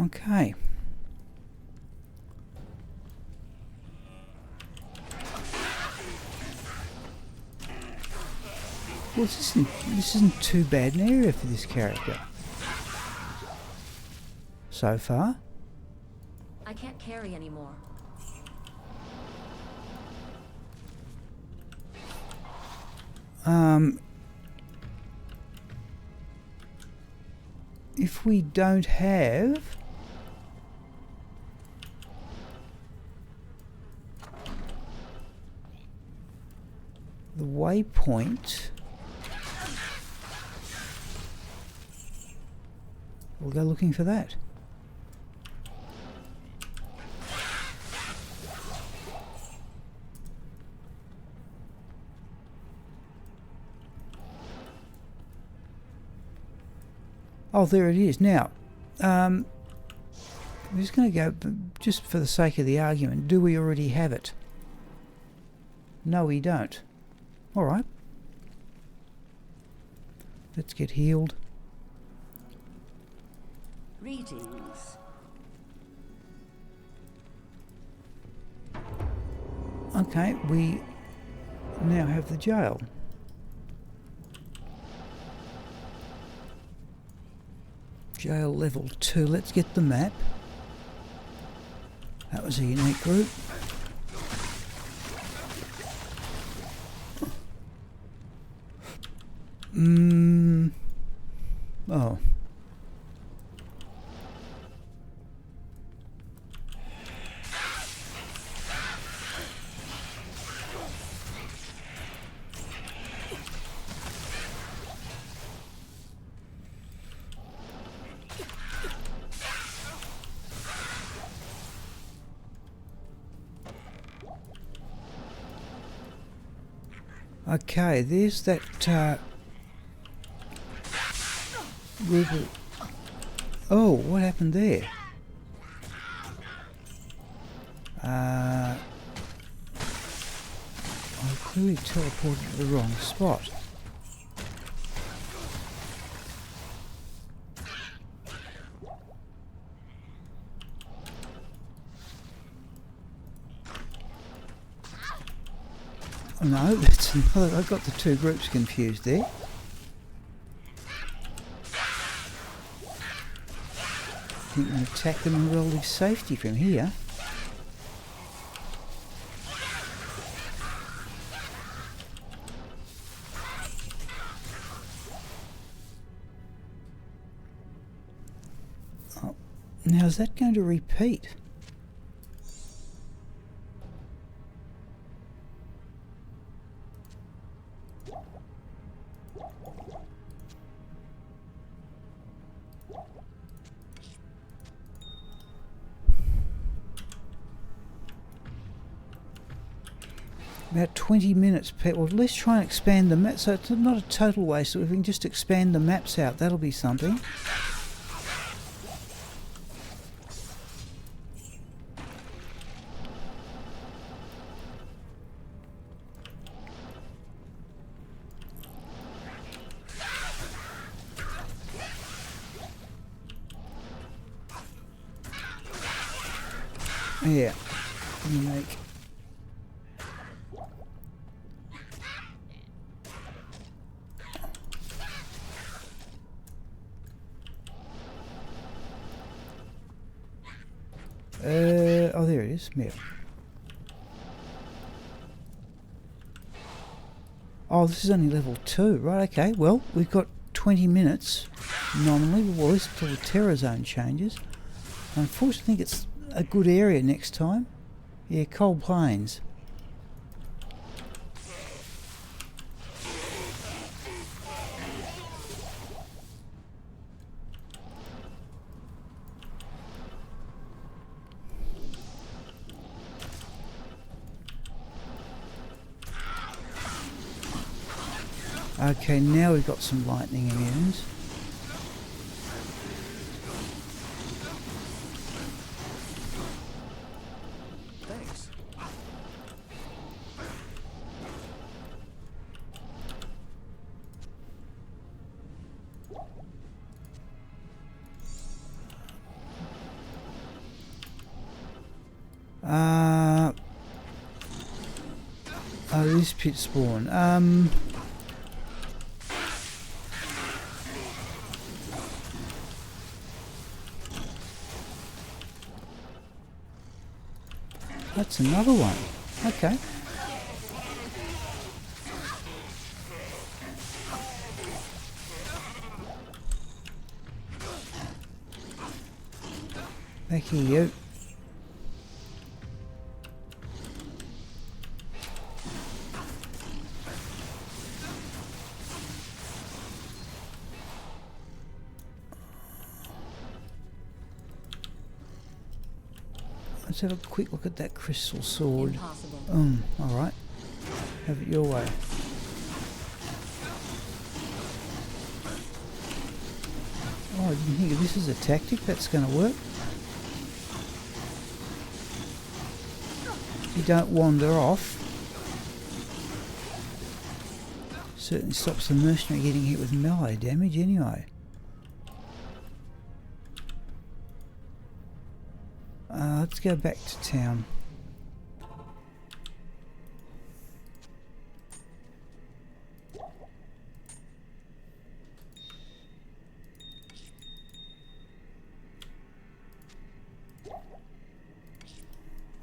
Okay. Well, this isn't too bad an area for this character. So far. I can't carry anymore. If we don't have the waypoint, we'll go looking for that. Oh, there it is. Now, I'm just going to go, just for the sake of the argument, do we already have it? No, we don't. Alright. Let's get healed. Greetings. Okay, we now have the jail. Jail level 2. Let's get the map. That was a unique group. Oh. Okay, there's that group of... Oh, what happened there? I clearly teleported to the wrong spot. Oh, no, that's another. I got the two groups confused there. I think we can attack them in relative safety from here. Oh, now is that going to repeat? About 20 minutes per... Well, let's try and expand the map, so it's not a total waste. So if we can just expand the maps out, that'll be something. Yeah. Let me make... oh, there it is. Yeah. Oh, this is only level 2. Right, okay. Well, we've got 20 minutes nominally. Well, this until the Terror Zone changes. Unfortunately, I think it's a good area next time. Yeah, Cold Plains. Okay, now we've got some lightning immunes. Thanks. Oh, this pit spawn. That's another one. Okay. Back here, you. Let's have a quick look at that crystal sword. Impossible. Alright. Have it your way. Oh, I didn't think of this as a tactic. That's going to work. You don't wander off. Certainly stops the mercenary getting hit with melee damage anyway. Let's go back to town.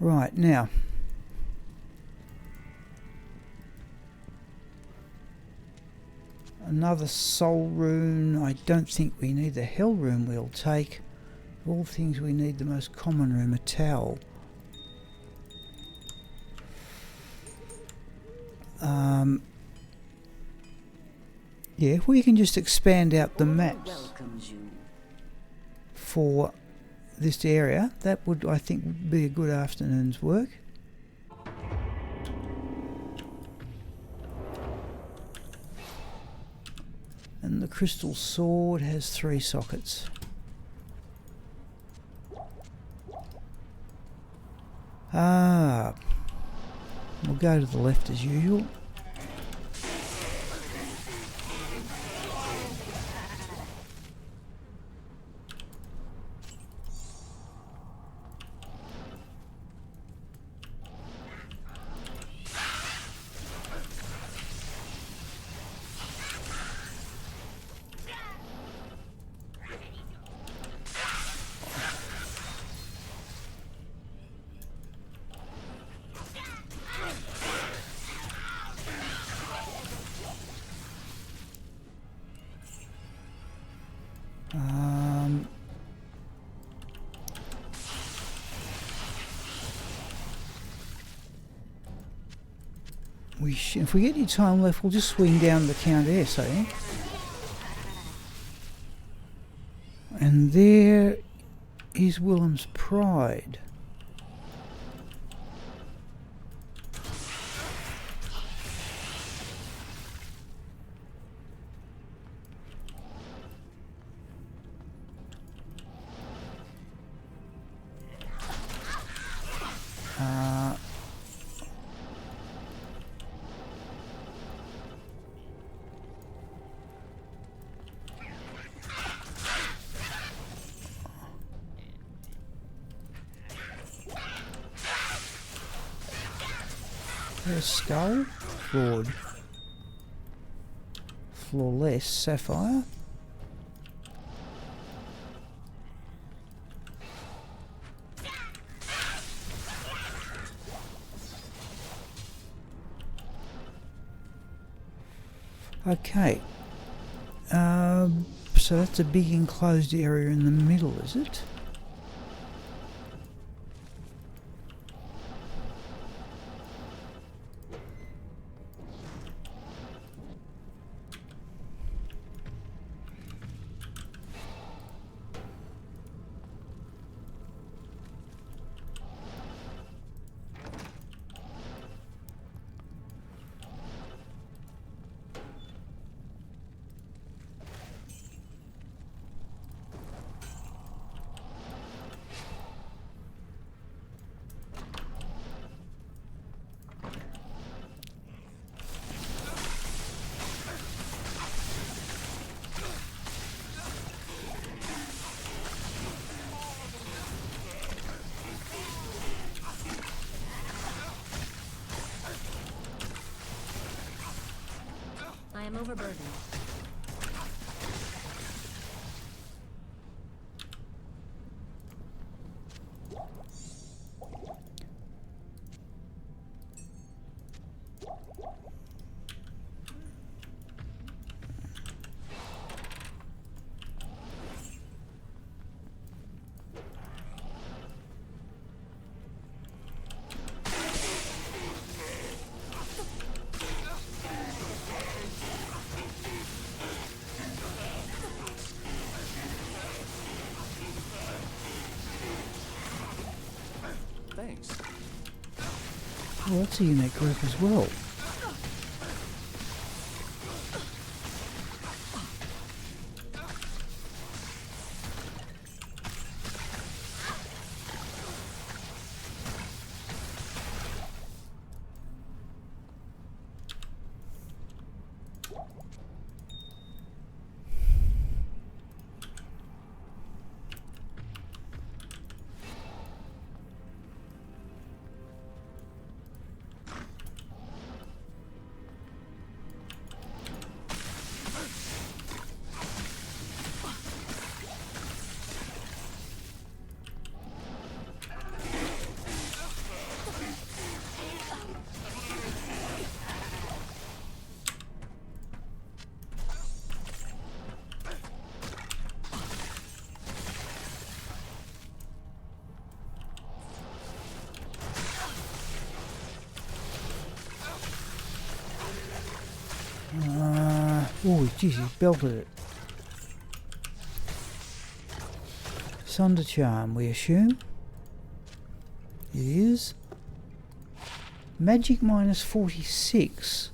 Right, now. Another soul rune. I don't think we need the hell rune we'll take. Of all things we need the most common room, a towel. Yeah, if we can just expand out the maps for this area, that would, I think, be a good afternoon's work. And the crystal sword has 3 sockets. We'll go to the left as usual. If we get any time left, we'll just swing down the Countess, I think. And there is Willem's Pride. Skull, flawed, flawless sapphire. Okay, so that's a big enclosed area in the middle, is it? I am overburdened. Well, that's a unique group as well. Oh, geez, he belted it. Sunder Charm, we assume. It is. Magic minus 46.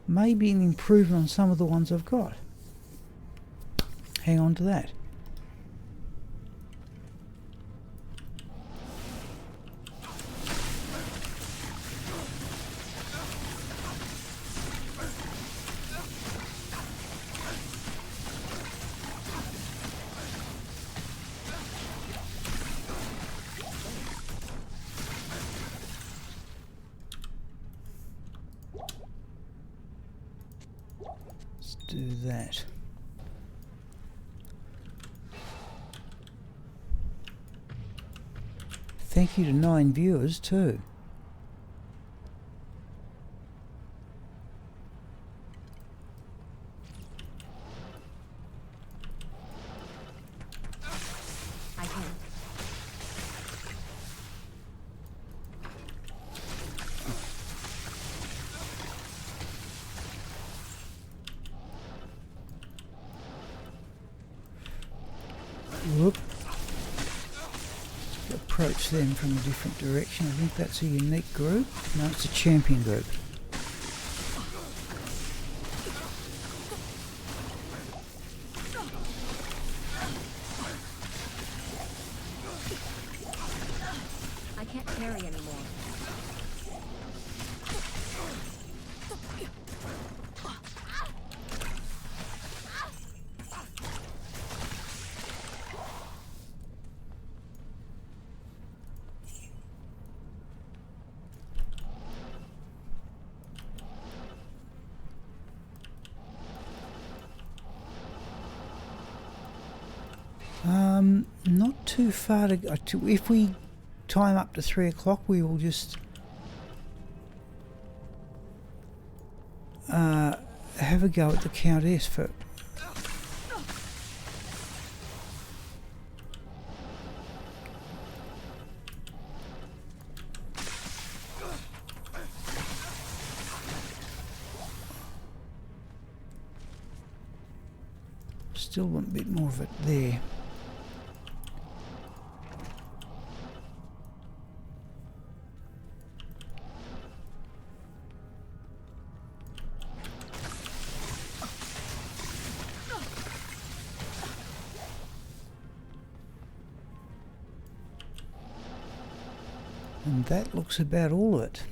Maybe an improvement on some of the ones I've got. Hang on to that. Do that. Thank you to 9 viewers too. I can. Whoop. Approach them from a different direction. I think that's a unique group. No, it's a champion group. I can't carry anymore. Not too far to go. If we time up to 3 o'clock, we will just have a go at the Countess for. Still want a bit more of it there. And that looks about all of it.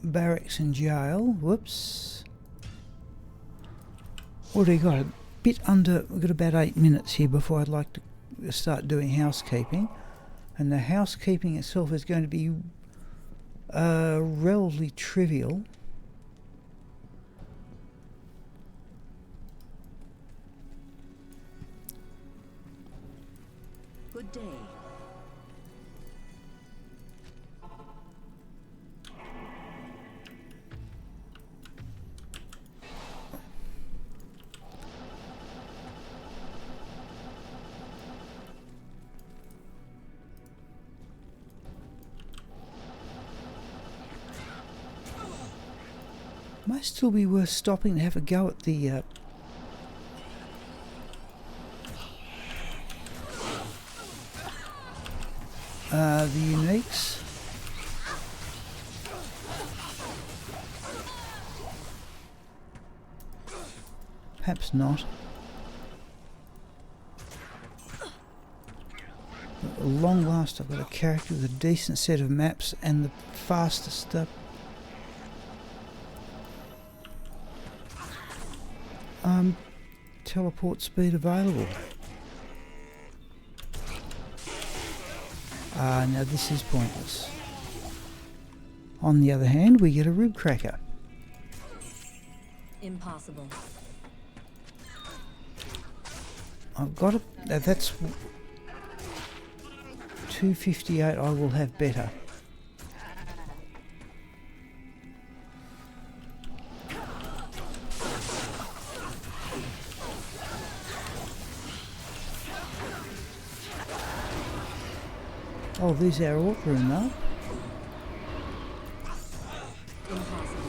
Barracks and jail. Whoops. What do we got? A bit under. We've got about 8 minutes here before I'd like to start doing housekeeping. And the housekeeping itself is going to be relatively trivial. Good day. Might still be worth stopping to have a go at the uniques. Perhaps not. At long last I've got a character with a decent set of maps and the fastest teleport speed available. Now this is pointless. On the other hand, we get a rib cracker. Impossible. I've got that's 258. I will have better. Oh, there's our orc room though. Impossible.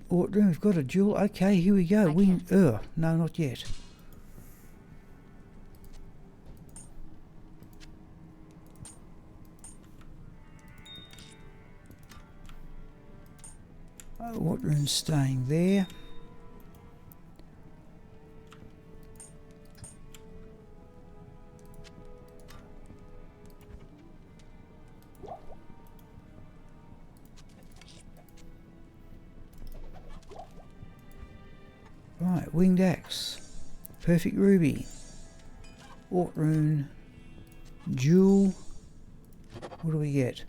Orc room, we've got a jewel. Okay, here we go. No, not yet. What room's staying there? Right, winged axe, perfect ruby, Orc rune, jewel. What do we get?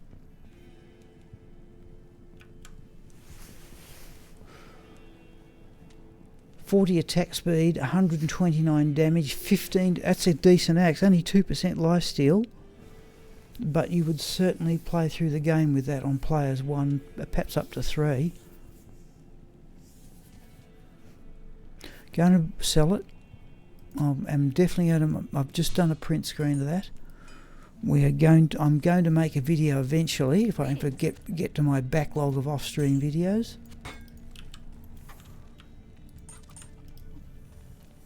.40 attack speed, 129 damage, 15. That's a decent axe. Only 2% lifesteal, but you would certainly play through the game with that on players 1, perhaps up to 3. Going to sell it. I'm definitely going to. I've just done a print screen of that. I'm going to make a video eventually if I can get to my backlog of off-stream videos.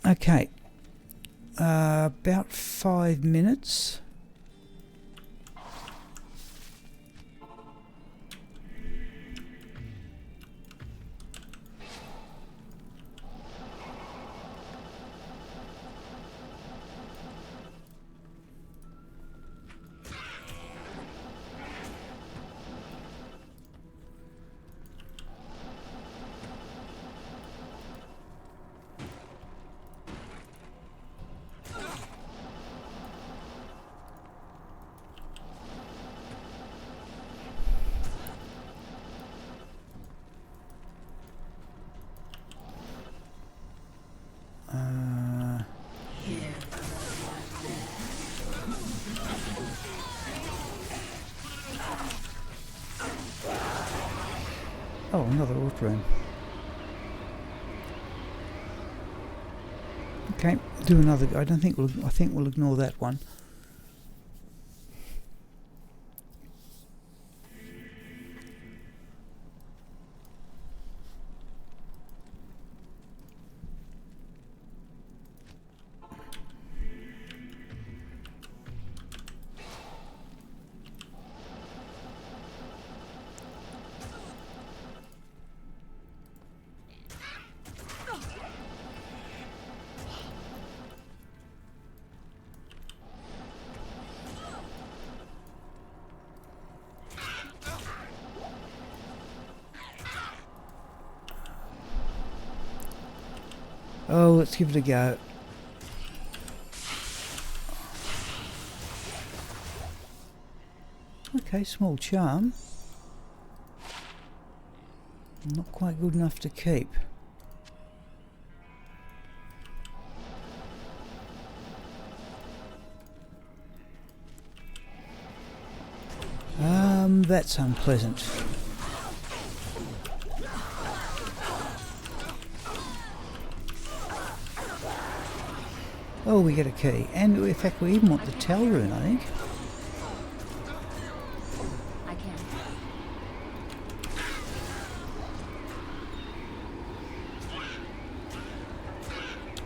Okay, about 5 minutes. Oh, another orc room. Okay, do another. I think we'll ignore that one. Oh, let's give it a go. Okay, small charm. Not quite good enough to keep. That's unpleasant. Oh, we get a key. And in fact, we even want the tell rune, I think. I can't.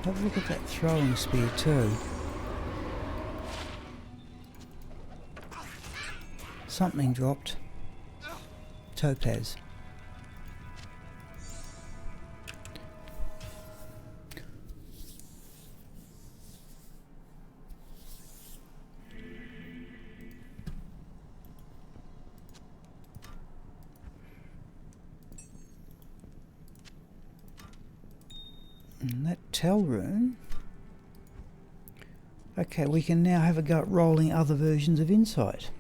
Have a look at that throwing spear too. Something dropped. Topaz. And that tell rune. Okay, we can now have a go at rolling other versions of Insight.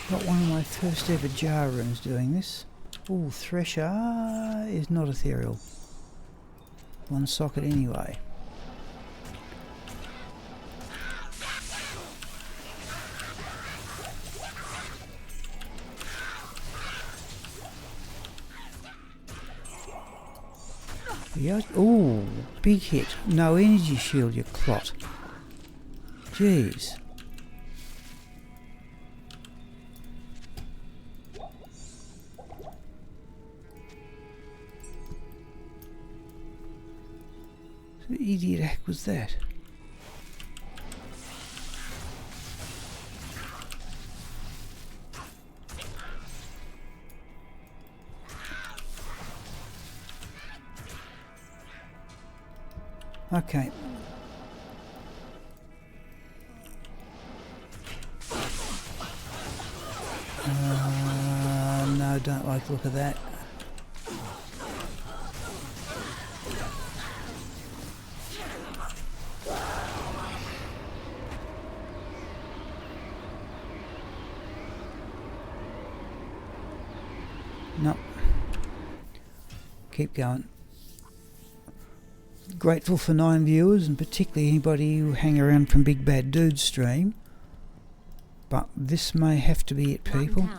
Got one of my first ever jar runes doing this. Ooh, Thresher is not ethereal. One socket anyway. Yeah. Ooh, big hit. No energy shield, you clot. Jeez. What idiot hack was that? Okay. No, don't like the look of that. No. Keep going. Grateful for 9 viewers, and particularly anybody who hang around from Big Bad Dude's stream. But this may have to be it, people.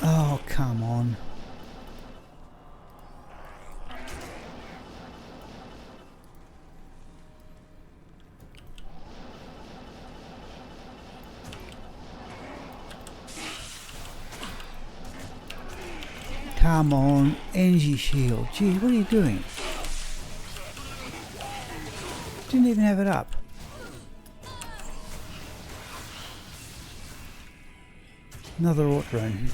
Oh, come on. Come on, energy shield. Gee, what are you doing? Didn't even have it up. Another Ort rune.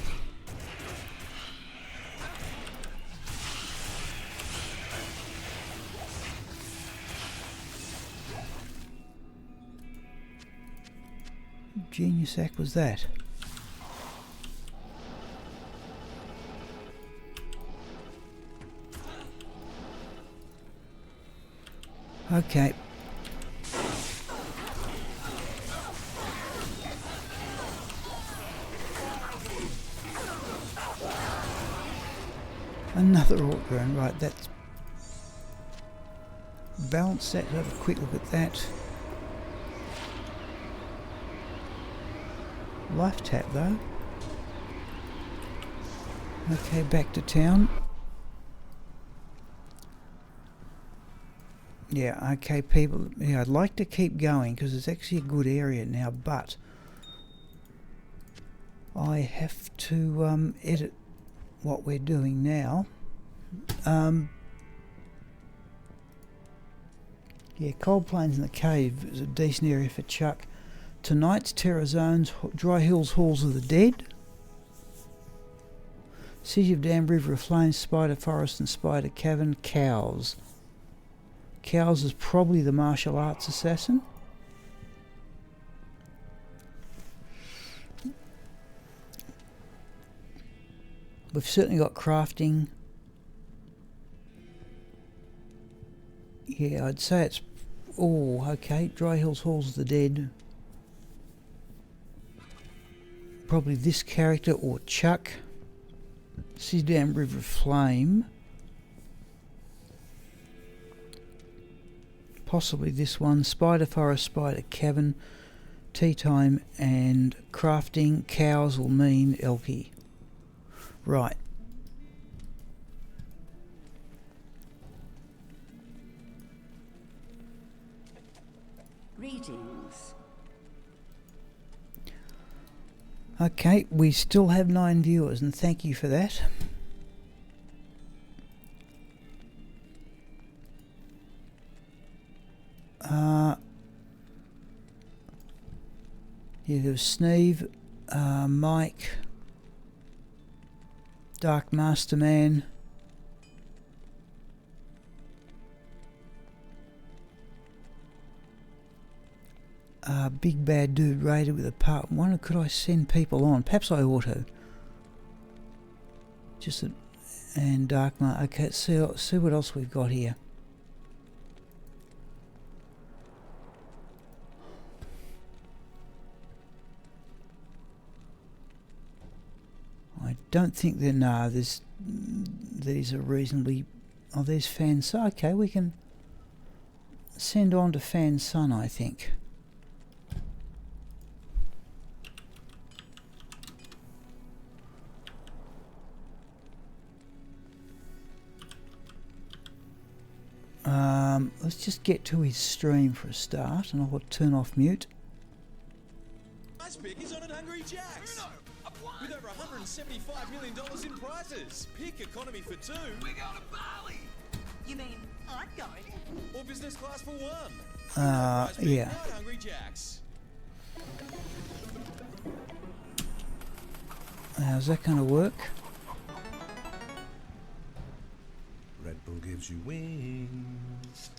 Genius hack was that? Okay. Another Ort rune, right, that's balance that, have a quick look at that. Life tap though. Okay, back to town. Yeah, okay people, yeah, I'd like to keep going because it's actually a good area now, but I have to edit what we're doing now. Yeah, cold plains in the cave is a decent area for Chuck. Tonight's Terror Zones, Dry Hills, Halls of the Dead. City of Dam, River of Flames, Spider Forest and Spider Cavern, Cows. Cows is probably the martial arts assassin. We've certainly got crafting. Yeah, I'd say it's... Oh, okay. Dry Hills, Halls of the Dead. Probably this character or Chuck. City Dam, River of Flame. Possibly this one. Spider Forest, Spider Cavern, Tea Time and crafting. Cows will mean Elky. Right. Greetings. Okay, we still have 9 viewers and thank you for that. Yeah, there was Sneeve, Mike, Dark Masterman, Big Bad Dude Raider with a part. Wonder could I send people on? Perhaps I ought to. Just a, and Dark Ma. Okay, let's see what else we've got here. I don't think they're... No, these are reasonably... Oh, there's Fan Son. Okay, we can send on to Fan Son, I think. Let's just get to his stream for a start, and I'll turn off mute. Ice Pick is on at Hungry Jack's. With over $175 million in prizes. Pick economy for 2. We're going to Bali. You mean I'm going? Or business class for 1. Yeah. At Hungry Jack's. How's that going to work? Red Bull gives you wings.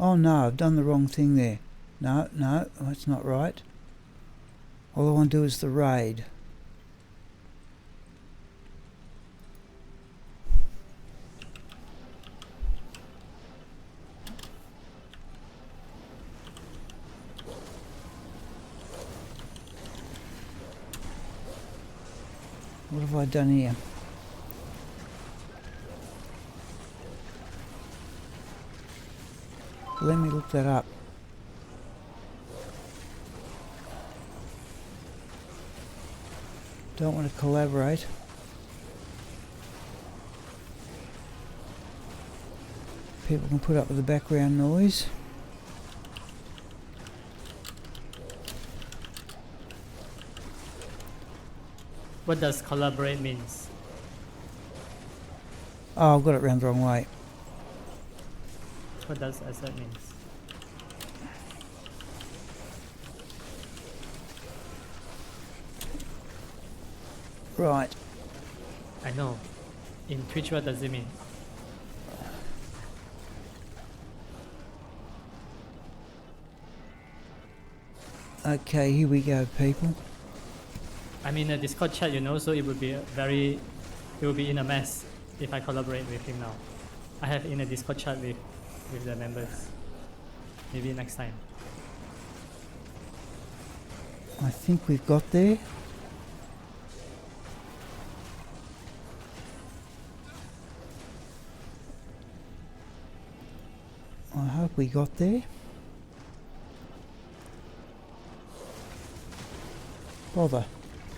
Oh no, I've done the wrong thing there. No, that's not right. All I want to do is the raid. What have I done here? Let me look that up. Don't want to collaborate. People can put up with the background noise. What does collaborate means? Oh, I've got it round the wrong way. What does asset means? Right. I know. In Twitch, what does it mean? Okay, here we go, people. I'm in a Discord chat, you know, so it would be it will be in a mess if I collaborate with him now. I have in a Discord chat with the members. Maybe next time. I think we've got there. I hope we got there. Bother.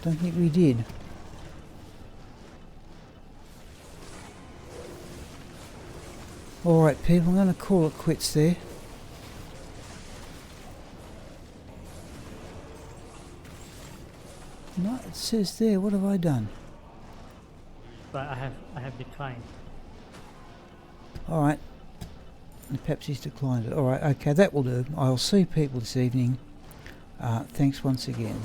Don't think we did. Alright people, I'm going to call it quits there. No, it says there, what have I done? But I have declined. Alright, Perhaps he's declined it. Alright, okay, that will do. I'll see people this evening. Thanks once again.